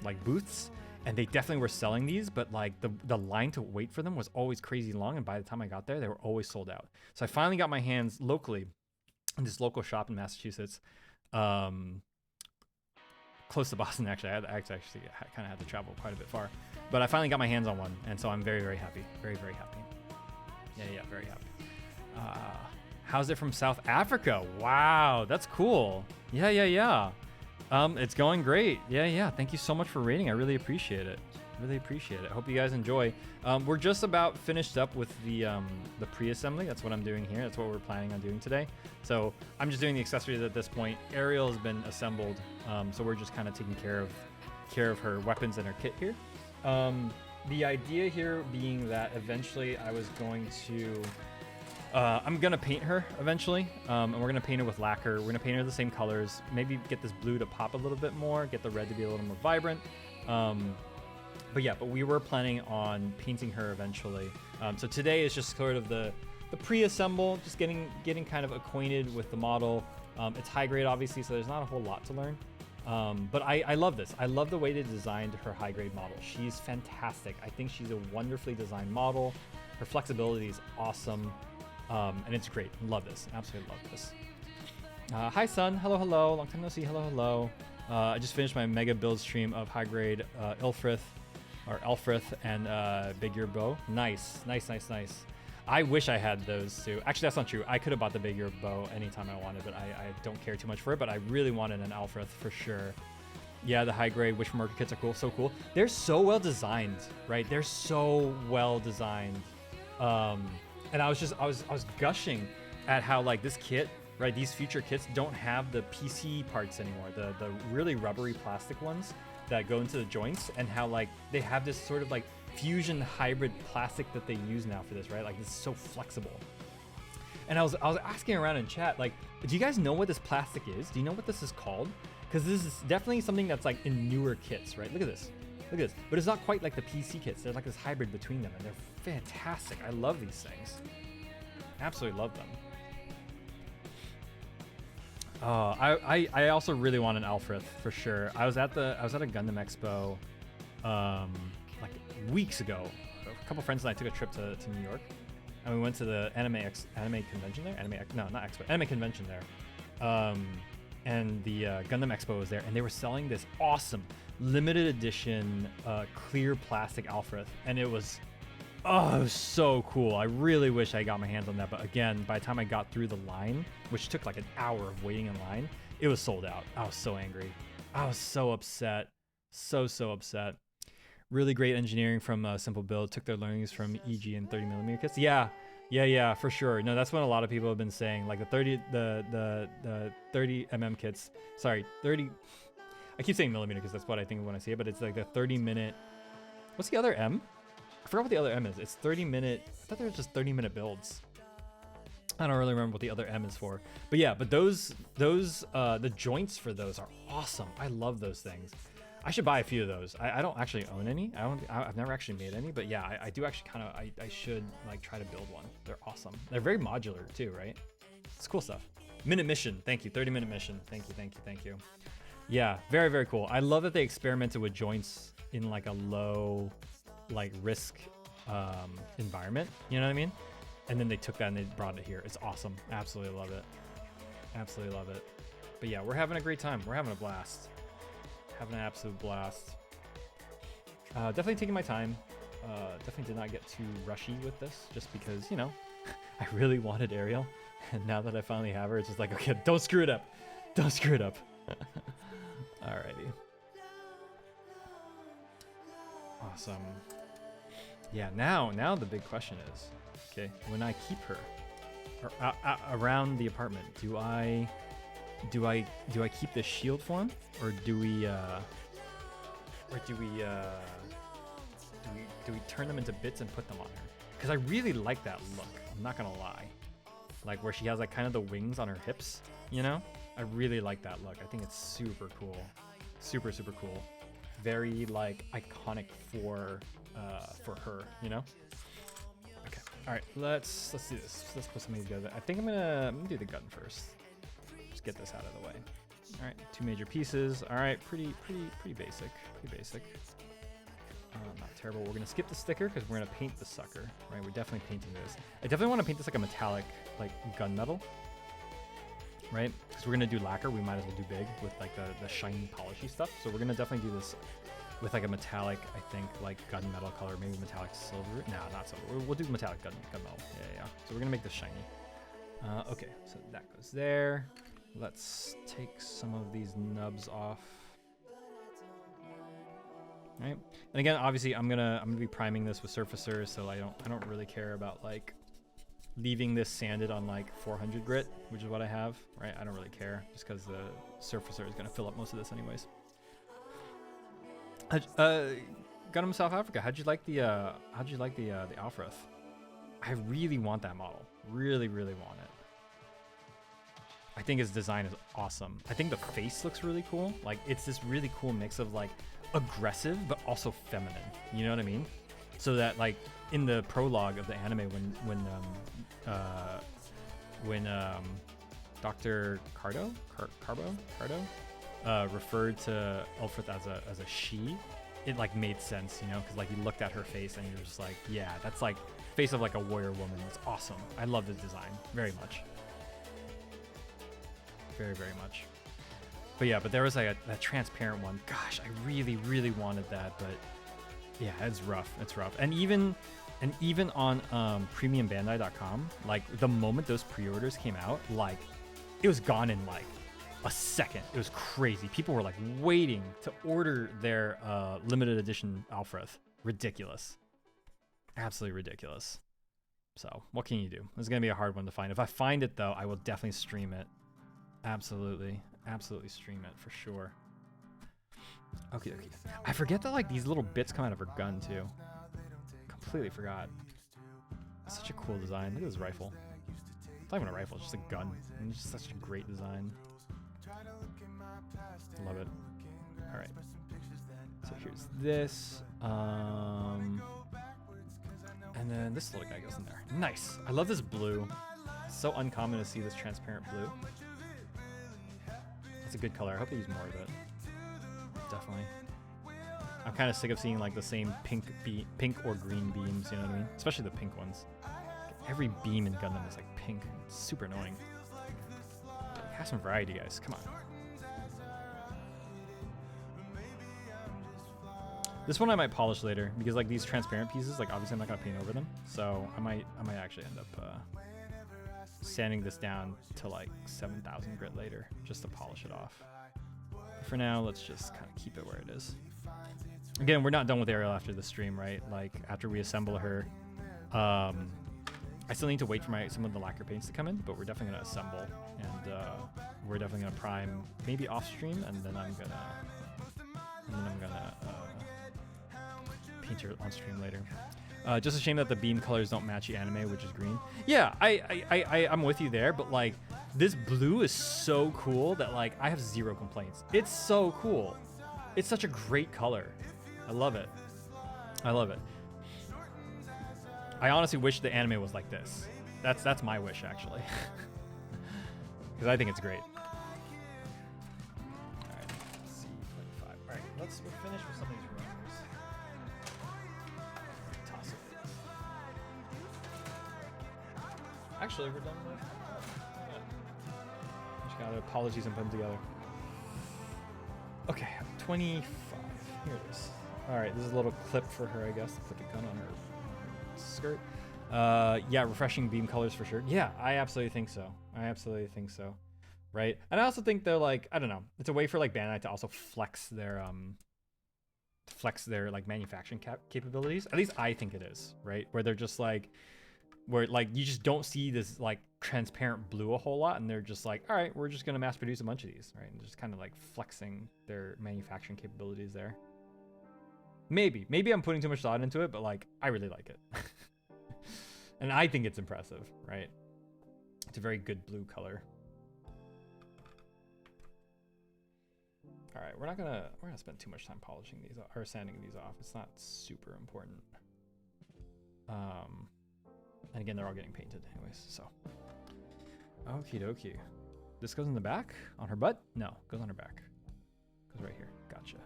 S1: like booths, and they definitely were selling these, but like the line to wait for them was always crazy long, and by the time I got there, they were always sold out. So I finally got my hands locally in this local shop in Massachusetts. Close to Boston, actually. I actually kind of had to travel quite a bit far, but I finally got my hands on one, and so I'm very, very happy. Very, very happy. Yeah, very happy. How's it from South Africa? Wow, that's cool. Yeah. It's going great. Yeah. Thank you so much for rating. I really appreciate it. I hope you guys enjoy. We're just about finished up with the pre-assembly. That's what I'm doing here. That's what we're planning on doing today. So I'm just doing the accessories at this point. Ariel has been assembled, so we're just kind of taking care of her weapons and her kit here. The idea here being that eventually I was going to I'm gonna paint her eventually, and we're gonna paint her with lacquer. We're gonna paint her the same colors, maybe get this blue to pop a little bit more, get the red to be a little more vibrant. But we were planning on painting her eventually. So today is just sort of the pre-assemble, just getting kind of acquainted with the model. It's high grade, obviously, so there's not a whole lot to learn. But I love this. I love the way they designed her high grade model. She's fantastic. I think she's a wonderfully designed model. Her flexibility is awesome. And it's great. Love this. Absolutely love this. Hi, Sun. Hello. Long time no see. Hello. I just finished my mega build stream of high grade Elfrith and Big Ear Bow. Nice. I wish I had those too. Actually, that's not true. I could have bought the Big Ear Bow anytime I wanted, but I don't care too much for it. But I really wanted an Elfrith for sure. Yeah, the high grade Wish Marker kits are cool. So cool. They're so well designed, right? They're so well designed. And I was gushing at how like this kit, right? These future kits don't have the PC parts anymore. The really rubbery plastic ones that go into the joints, and how like they have this sort of like fusion hybrid plastic that they use now for this, right? Like, it's so flexible. And I was asking around in chat, like, do you guys know what this plastic is? Do you know what this is called? Because this is definitely something that's like in newer kits, right? Look at this. Look at this. But it's not quite like the PC kits. There's like this hybrid between them, and they're fantastic. I love these things. Absolutely love them. Oh, I also really want an Alfred for sure. I was at a Gundam Expo like weeks ago. A couple friends and I took a trip to New York, and we went to the anime convention there. Anime convention there. And the Gundam Expo was there, and they were selling this awesome limited edition clear plastic Alfred, and it was so cool. I really wish I got my hands on that, but again, by the time I got through the line, which took like an hour of waiting in line, it was sold out. I was so angry. I was so upset. So upset. Really great engineering from Simple Build. Took their learnings from EG and 30mm kits. Yeah, for sure. No, that's what a lot of people have been saying. Like the 30mm kits. Sorry, 30. I keep saying millimeter because that's what I think when I see it, but it's like the 30-minute. What's the other M? I forgot what the other M is. It's 30-minute. I thought they were just 30-minute builds. I don't really remember what the other M is for. But yeah, but those the joints for those are awesome. I love those things. I should buy a few of those. I don't actually own any. I've never actually made any, but yeah, I do actually kind of, I should like try to build one. They're awesome. They're very modular too, right? It's cool stuff. Minute mission. Thank you. 30-minute mission. Thank you. Yeah, very cool. I love that they experimented with joints in like a low like risk environment. You know what I mean? And then they took that and they brought it here. It's awesome. Absolutely love it. But yeah, we're having a great time. We're having a blast. Having an absolute blast. Definitely taking my time. Definitely did not get too rushy with this, just because, you know, I really wanted Ariel, and now that I finally have her, it's just like, okay, don't screw it up. Alrighty. Awesome. Yeah, now the big question is, okay, when I keep her around the apartment, do I keep the shield form, or do we turn them into bits and put them on her? Because I really like that look. I'm not gonna lie, like where she has like kind of the wings on her hips. You know, I really like that look. I think it's super cool, super cool. Very like iconic for her. You know. Okay. All right. Let's do this. Let's put something together. I think I'm gonna do the gun first. Get this out of the way. All right, 2 major pieces. All right, pretty basic. Not terrible. We're gonna skip the sticker because we're gonna paint the sucker. Right, we're definitely painting this. I definitely want to paint this like a metallic, like gunmetal. Right, because we're gonna do lacquer. We might as well do big with like the shiny, polishy stuff. So we're gonna definitely do this with like a metallic. I think like gunmetal color, maybe metallic silver. No, not silver. We'll do metallic gunmetal. Yeah. So we're gonna make this shiny. Okay, so that goes there. Let's take some of these nubs off. All right, and again, obviously, I'm gonna be priming this with surfacers, so I don't really care about like leaving this sanded on like 400 grit, which is what I have. Right, I don't really care, just because the surfacer is gonna fill up most of this anyways. Gundam South Africa. How'd you like the Alfred? I really want that model. Really want it. I think his design is awesome. I think the face looks really cool. Like, it's this really cool mix of like aggressive but also feminine. You know what I mean? So that like in the prologue of the anime, when Dr. Cardo referred to Ulfrith as a she, it like made sense, you know, because like you looked at her face and you're just like, yeah, that's like face of like a warrior woman. It's awesome. I love the design very much. Very much. But yeah, but there was like a transparent one. Gosh, I really wanted that, but yeah, it's rough. And even on premiumbandai.com, like the moment those pre-orders came out, like it was gone in like a second. It was crazy. People were like waiting to order their limited edition Alfred. Ridiculous. Absolutely ridiculous. So what can you do? It's gonna be a hard one to find. If I find it though, I will definitely stream it. Absolutely stream it for sure. Okay. I forget that like these little bits come out of her gun too. completely forgot. Such a cool design. Look at this rifle. It's not even a rifle, it's just a gun. And it's just such a great design. Love it. Alright. So here's this. And then this little guy goes in there. Nice. I love this blue. It's so uncommon to see this transparent blue. It's a good color. I hope they use more of it. Definitely. I'm kind of sick of seeing like the same pink or green beams, you know what I mean? Especially the pink ones. Every beam in Gundam is like pink. It's super annoying. Have some variety, guys. Come on. This one I might polish later because like these transparent pieces, like obviously I'm not gonna paint over them, so I might actually end up sanding this down to like 7,000 grit later just to polish it off. But for now, let's just kind of keep it where it is. Again, we're not done with Ariel after the stream, right? Like after we assemble her, I still need to wait for some of the lacquer paints to come in, but we're definitely gonna assemble and we're definitely gonna prime maybe off stream, and then I'm gonna paint her on stream later. Just a shame that the beam colors don't match the anime, which is green. Yeah, I'm with you there, but like this blue is so cool that like I have zero complaints. It's so cool. It's such a great color. I love it. I love it. I honestly wish the anime was like this. That's my wish actually, because I think it's great. All right, C25. All right, we're finished with some of these runners. Toss it. Actually, we're done with. Just gotta apologies and put them together. Okay, 25. Here it is. All right, this is a little clip for her, I guess, to put the gun on her skirt. Yeah, refreshing beam colors for sure. Yeah, I absolutely think so. Right? And I also think they're like, I don't know, it's a way for like Bandai to also flex their like manufacturing capabilities. At least I think it is, right? Where they're just like, where like you just don't see this like transparent blue a whole lot, and they're just like, all right, we're just gonna mass produce a bunch of these, right? And just kind of like flexing their manufacturing capabilities there. Maybe I'm putting too much thought into it, but like I really like it. And I think it's impressive, right? It's a very good blue color. All right, we're gonna spend too much time polishing these or sanding these off. It's not super important. And again, they're all getting painted anyways, so. Okie dokie. This goes in the back? On her butt? No, goes on her back. Goes right here, gotcha.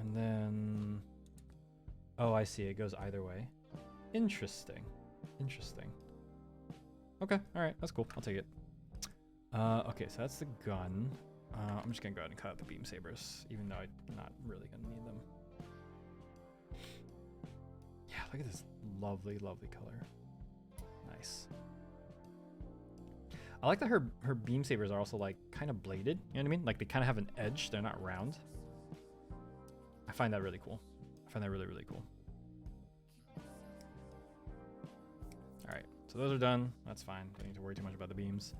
S1: And then, oh, I see, it goes either way. Interesting. Okay, all right, that's cool, I'll take it. Okay, so that's the gun. I'm just gonna go ahead and cut out the beam sabers, even though I'm not really gonna need them. Yeah, look at this lovely color. Nice. I like that her beam sabers are also like kind of bladed, you know what I mean? Like they kind of have an edge, they're not round. I find that really cool. I find that really cool. All right, so those are done. That's fine. Don't need to worry too much about the beams.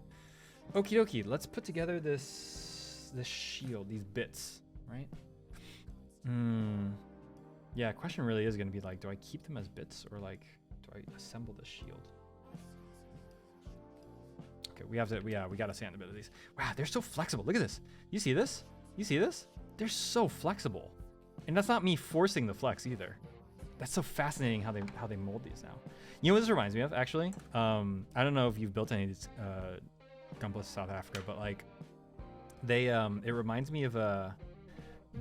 S1: Okie dokie, let's put together this shield, these bits, right? Yeah, question really is gonna be like, do I keep them as bits or like, do I assemble the shield? Okay, we gotta sand a bit of these. Wow, they're so flexible. Look at this. You see this? They're so flexible. And that's not me forcing the flex either. That's so fascinating how they mold these now. You know what this reminds me of, actually? I don't know if you've built any of these Gunpla South Africa, but like they it reminds me of the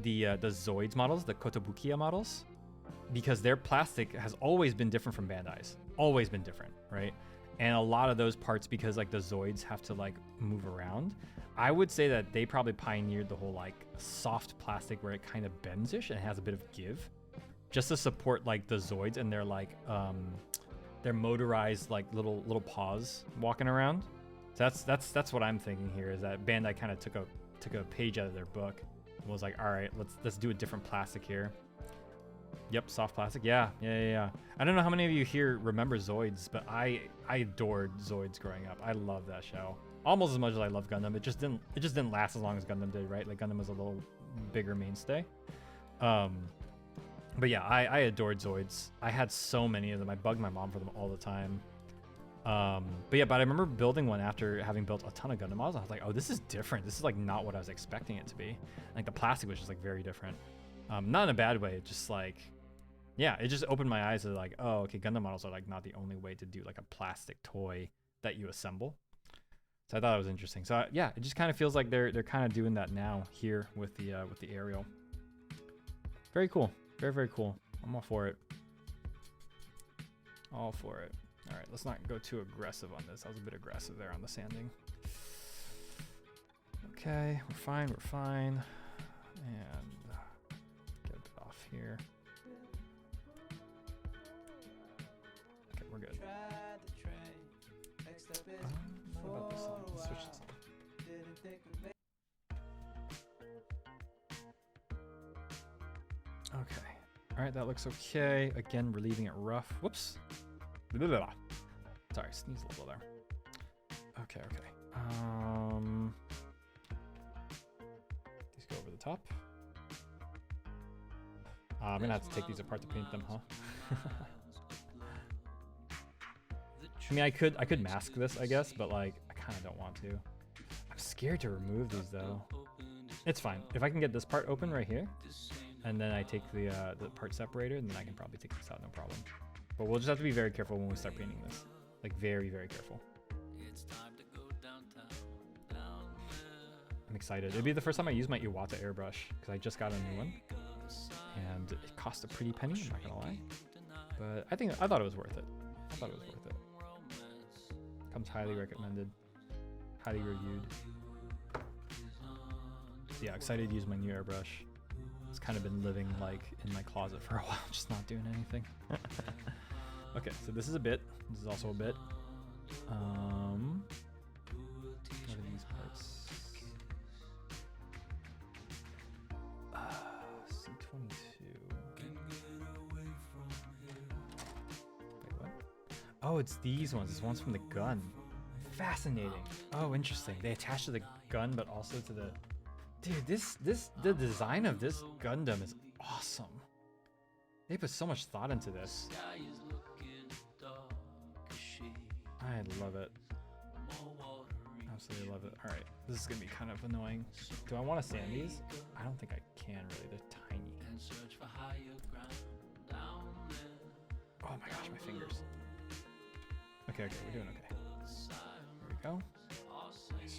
S1: Zoids models, the Kotobukiya models, because their plastic has always been different from Bandai's. Always been different, right? And a lot of those parts, because like the Zoids have to like move around, I would say that they probably pioneered the whole like soft plastic where it kind of bends-ish and has a bit of give, just to support like the Zoids and their like their motorized like little paws walking around. So that's what I'm thinking here, is that Bandai kind of took a page out of their book and was like, all right, let's do a different plastic here. Yep, soft plastic. Yeah. I don't know how many of you here remember Zoids, but I adored Zoids growing up. I love that show almost as much as I love Gundam. It just didn't last as long as Gundam did, right? Like Gundam was a little bigger mainstay. But yeah, I adored Zoids. I had so many of them. I bugged my mom for them all the time. But I remember building one after having built a ton of Gundam models. I was like, oh, this is different. This is like not what I was expecting it to be. Like the plastic was just like very different. Not in a bad way, just like, yeah, it just opened my eyes to like, oh, okay, Gundam models are like not the only way to do like a plastic toy that you assemble. So I thought it was interesting. So yeah, it just kind of feels like they're kind of doing that now here with the aerial. Very cool. Very, very cool. I'm all for it. All for it. All right, let's not go too aggressive on this. I was a bit aggressive there on the sanding. Okay, we're fine, we're fine. And get a bit off here. Okay, we're good. What about this one? Let's switch this on. Okay. All right, that looks okay. Again, we're leaving it rough. Whoops. Blah, blah, blah. Sorry, sneeze a little there. Okay, okay. These go over the top. I'm gonna have to take these apart to paint them, huh? I mean, I could mask this, I guess, but like, I kind of don't want to. I'm scared to remove these though. It's fine. If I can get this part open right here, and then I take the part separator, and then I can probably take this out, no problem. But we'll just have to be very careful when we start painting this. Like very, very careful. I'm excited. It'll be the first time I use my Iwata airbrush because I just got a new one. And it cost a pretty penny, I'm not gonna lie. But I thought it was worth it. I thought it was worth it. Comes highly recommended. Highly reviewed. So yeah, excited to use my new airbrush. It's kind of been living like in my closet for a while, just not doing anything. Okay, so this is a bit. This is also a bit. What are these parts? C22. Wait, what? Oh, it's these ones. It's ones from the gun. Fascinating. Oh, interesting. They attach to the gun, but also to the... Dude, the design of this Gundam is awesome. They put so much thought into this. I love it. Absolutely love it. All right, this is gonna be kind of annoying. Do I want to sand these? I don't think I can really. They're tiny. Oh my gosh, my fingers. Okay, okay, we're doing okay. There we go. Nice.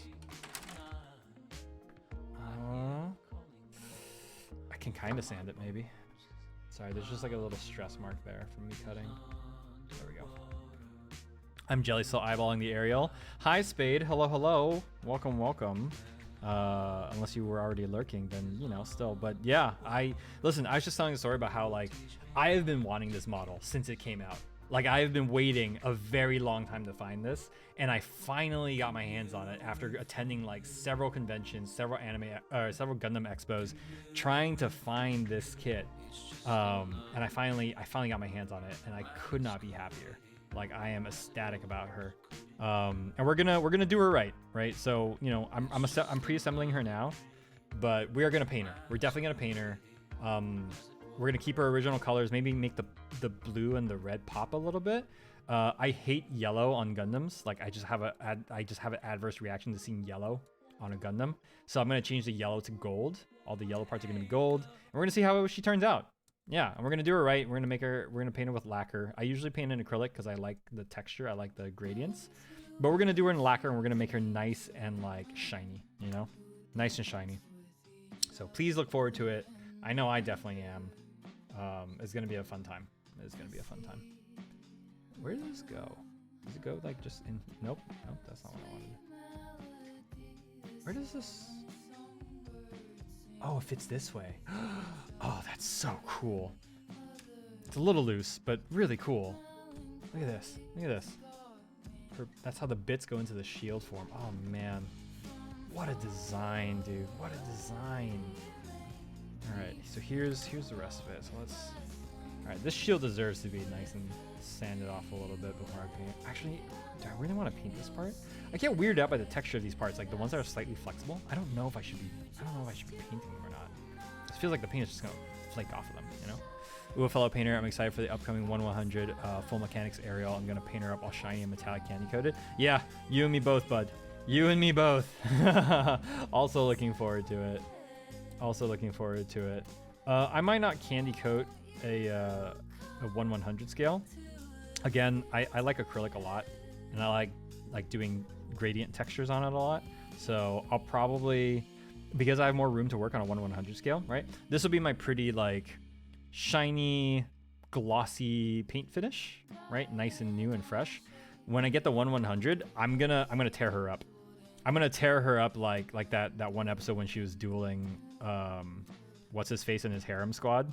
S1: I can kind of sand it maybe. Sorry, there's just like a little stress mark there from me cutting. There we go. I'm Jelly still eyeballing the aerial. Hi Spade, hello, hello. Welcome, welcome. Unless you were already lurking, then you know, still. But yeah, listen, I was just telling a story about how like I have been wanting this model since it came out. Like I've been waiting a very long time to find this, and I finally got my hands on it after attending like several conventions, several several Gundam expos, trying to find this kit. And I finally got my hands on it, and I could not be happier. Like I am ecstatic about her. And we're gonna do her right? So you know, I'm pre-assembling her now, but we are gonna paint her. We're definitely gonna paint her. We're gonna keep her original colors, maybe make the blue and the red pop a little bit. I hate yellow on Gundams. Like I just have an adverse reaction to seeing yellow on a Gundam. So I'm gonna change the yellow to gold. All the yellow parts are gonna be gold, and we're gonna see how she turns out. Yeah, and we're gonna do her right. We're gonna paint her with lacquer. I usually paint in acrylic because I like the texture. I like the gradients. But we're gonna do her in lacquer, and we're gonna make her nice and like shiny. You know, nice and shiny. So please look forward to it. I know I definitely am. It's gonna be a fun time. It's gonna be a fun time. Where does this go? Does it go like just in? Nope, nope, that's not what I wanted. Where does this? Oh, it fits this way. Oh, that's so cool. It's a little loose, but really cool. Look at this. Look at this. That's how the bits go into the shield form. Oh man, what a design, dude! What a design. All right, so here's the rest of it. So let's All right, this shield deserves to be nice and sanded off a little bit before I paint it. Actually, do I really want to paint this part? I get weirded out by the texture of these parts, like the ones that are slightly flexible. I don't know if I should be painting them or not. It feels like the paint is just gonna flake off of them, you know? Ooh, a fellow painter, I'm excited for the upcoming 1/100 full mechanics Ariel. I'm gonna paint her up all shiny and metallic candy coated. Yeah, you and me both, bud. You and me both. Also looking forward to it. I might not candy coat a 1/100 scale. Again, I like acrylic a lot, and I like doing gradient textures on it a lot. So I'll probably, because I have more room to work on a 1/100 scale, right? This will be my pretty like shiny, glossy paint finish, right? Nice and new and fresh. When I get the 1/100, I'm gonna tear her up. I'm gonna tear her up like that one episode when she was dueling what's his face and his harem squad.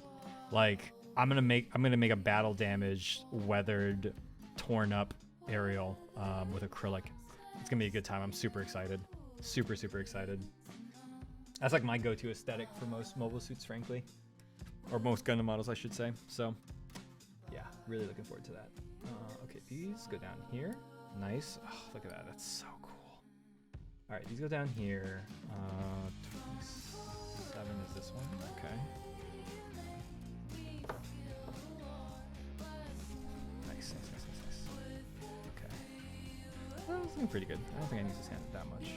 S1: Like I'm gonna make a battle damaged, weathered, torn up Ariel with acrylic. It's gonna be a good time. I'm super excited. Super excited. That's like my go-to aesthetic for most mobile suits, frankly. Or most Gundam models, I should say. So yeah, really looking forward to that. Okay, these go down here. Nice. Oh, look at that. That's so cool. All right, these go down here. 27 is this one. Okay. Nice. Okay. Well, that's looking pretty good. I don't think I need to sand it that much.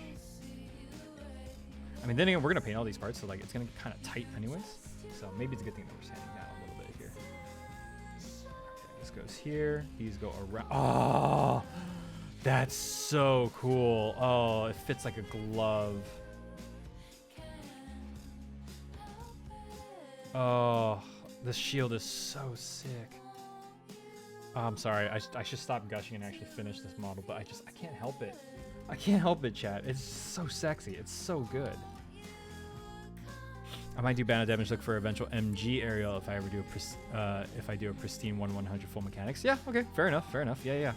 S1: I mean, then again, we're gonna paint all these parts, so like it's gonna get kind of tight anyways. So maybe it's a good thing that we're sanding that a little bit here. Okay, this goes here. These go around. Oh, that's so cool. Oh, it fits like a glove. Oh, this shield is so sick. Oh, I'm sorry. I should stop gushing and actually finish this model, but I can't help it. I can't help it, chat. It's so sexy. It's so good. I might do banner damage, look for eventual MG Ariel if I ever do a pristine 1/100 full mechanics. Yeah, okay, fair enough. Yeah.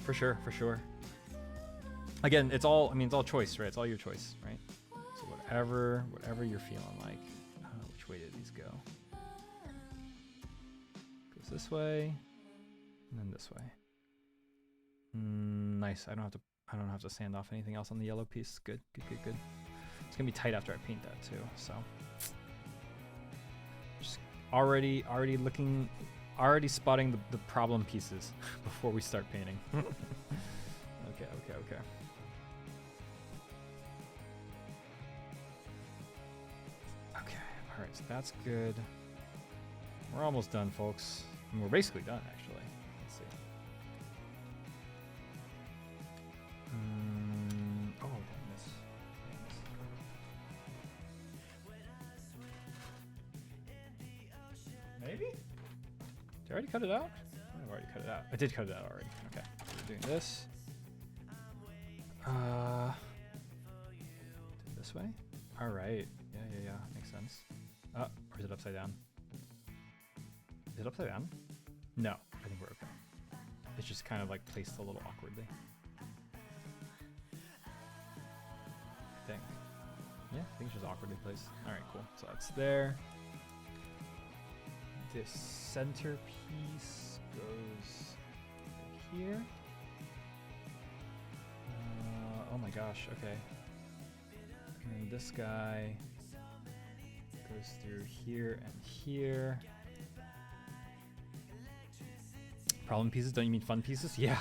S1: For sure. Again, it's all choice, right? It's all your choice, right? So whatever you're feeling like. Which way did these go? Goes this way, and then this way. Nice. I don't have to sand off anything else on the yellow piece. Good. It's gonna be tight after I paint that too. So just already spotting the problem pieces before we start painting. Okay. Okay, all right, so that's good. We're almost done, folks. And we're basically done, actually. Let's see. Oh, goodness. Maybe? Did I already cut it out? I've already cut it out. I did cut it out already. Okay, so we're doing this. This way? All right. Yeah. Makes sense. Or is it upside down? Is it upside down? No, I think we're okay. It's just kind of like placed a little awkwardly. I think. Yeah, I think it's just awkwardly placed. All right, cool. So that's there. This center piece goes here. Oh my gosh, okay. And then this guy goes through here and here. Problem pieces? Don't you mean fun pieces? Yeah,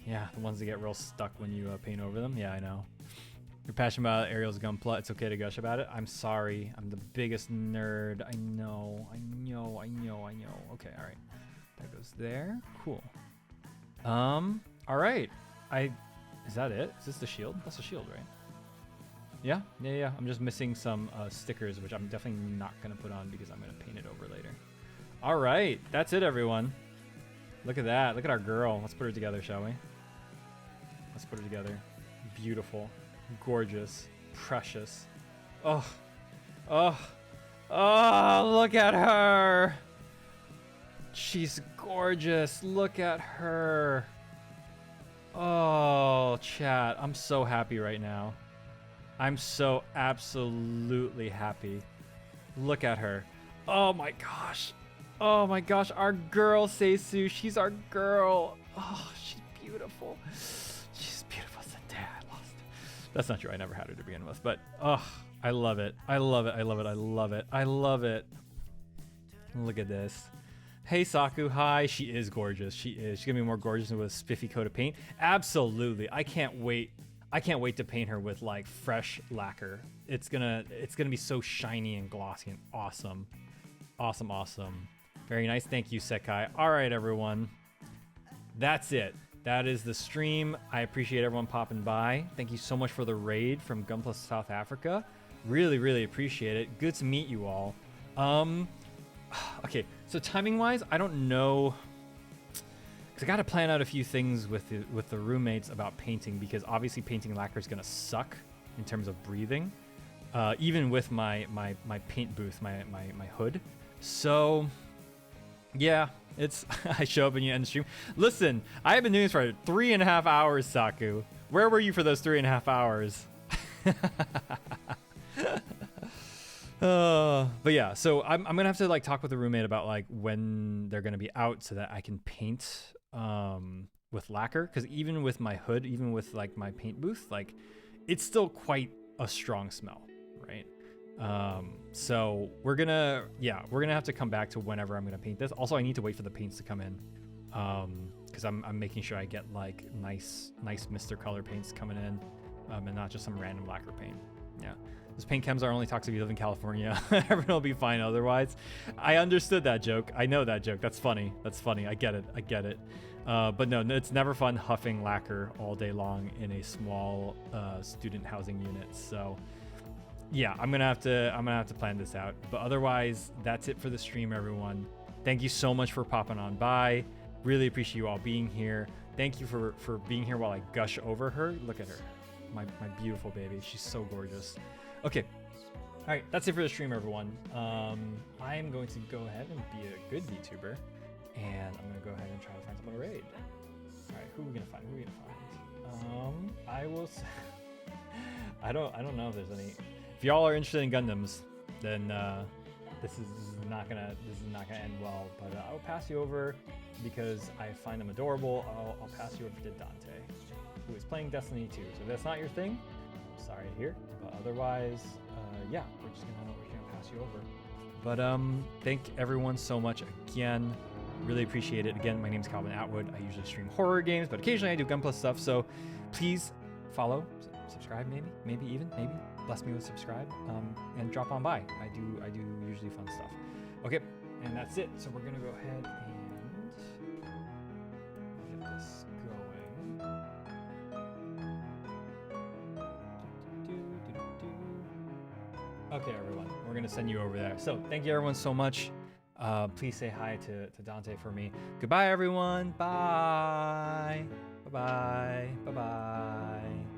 S1: the ones that get real stuck when you paint over them. Yeah, I know. You're passionate about Ariel's Gunpla. It's okay to gush about it. I'm sorry. I'm the biggest nerd. I know. Okay, all right. That goes there. Cool. All right. Is that it? Is this the shield? That's the shield, right? Yeah. I'm just missing some stickers, which I'm definitely not going to put on because I'm going to paint it over later. All right. That's it, everyone. Look at that. Look at our girl. Let's put her together, shall we? Let's put her together. Beautiful. Gorgeous. Precious. Oh, look at her. She's gorgeous. Look at her. Oh, chat. I'm so happy right now. I'm so absolutely happy. Look at her. Oh my gosh. Oh my gosh, our girl Seisu, she's our girl. Oh, she's beautiful. She's beautiful as a dad. Lost. That's not true. I never had her to begin with, but oh, I love it. I love it. I love it. I love it. I love it. Look at this. Hey Saku, hi. She is gorgeous. She is. She's gonna be more gorgeous with a spiffy coat of paint. Absolutely. I can't wait. I can't wait to paint her with like fresh lacquer. It's gonna be so shiny and glossy and awesome. Awesome, awesome. Very nice. Thank you, Sekai. All right, everyone. That's it. That is the stream. I appreciate everyone popping by. Thank you so much for the raid from Gunpla South Africa. Really, really appreciate it. Good to meet you all. Okay, so timing-wise, I don't know, because I got to plan out a few things with the roommates about painting, because obviously painting lacquer is gonna suck in terms of breathing, even with my paint booth, my hood. So yeah, it's I show up and you end the stream. Listen, I have been doing this for 3.5 hours, Saku. Where were you for those 3.5 hours? But yeah, so I'm gonna have to like talk with the roommate about like when they're gonna be out so that I can paint with lacquer, because even with my hood, even with like my paint booth, like it's still quite a strong smell, right? So we're gonna have to come back to whenever I'm gonna paint this. Also, I need to wait for the paints to come in, because I'm making sure I get like nice Mr. Color paints coming in, and not just some random lacquer paint. Yeah. Those paint chems are only toxic if you live in California. Everyone will be fine otherwise. I understood that joke. I know that joke. That's funny. That's funny. I get it. But no, it's never fun huffing lacquer all day long in a small student housing unit. So yeah, I'm gonna have to plan this out. But otherwise, that's it for the stream, everyone. Thank you so much for popping on by. Really appreciate you all being here. Thank you for being here while I gush over her. Look at her, my beautiful baby. She's so gorgeous. Okay, all right, that's it for the stream, everyone. I'm going to go ahead and be a good VTuber, and I'm gonna go ahead and try to find someone to raid. All right, who are we gonna find? I will. I don't know if there's any. If y'all are interested in Gundams, then this is not gonna end well. But I'll pass you over because I find them adorable. I'll pass you over to Dante, who is playing Destiny 2. So if that's not your thing, I'm sorry to hear. But otherwise, yeah, we're just gonna pass you over. But thank everyone so much again. Really appreciate it. Again, my name is Calvin Atwood. I usually stream horror games, but occasionally I do Gunpla stuff. So please follow, subscribe, maybe bless me with subscribe, and drop on by. I do usually fun stuff. Okay, and that's it. So we're gonna go ahead and get this going. Okay, everyone, we're gonna send you over there. So thank you everyone so much. Please say hi to Dante for me. Goodbye, everyone. Bye. Bye-bye. Bye-bye.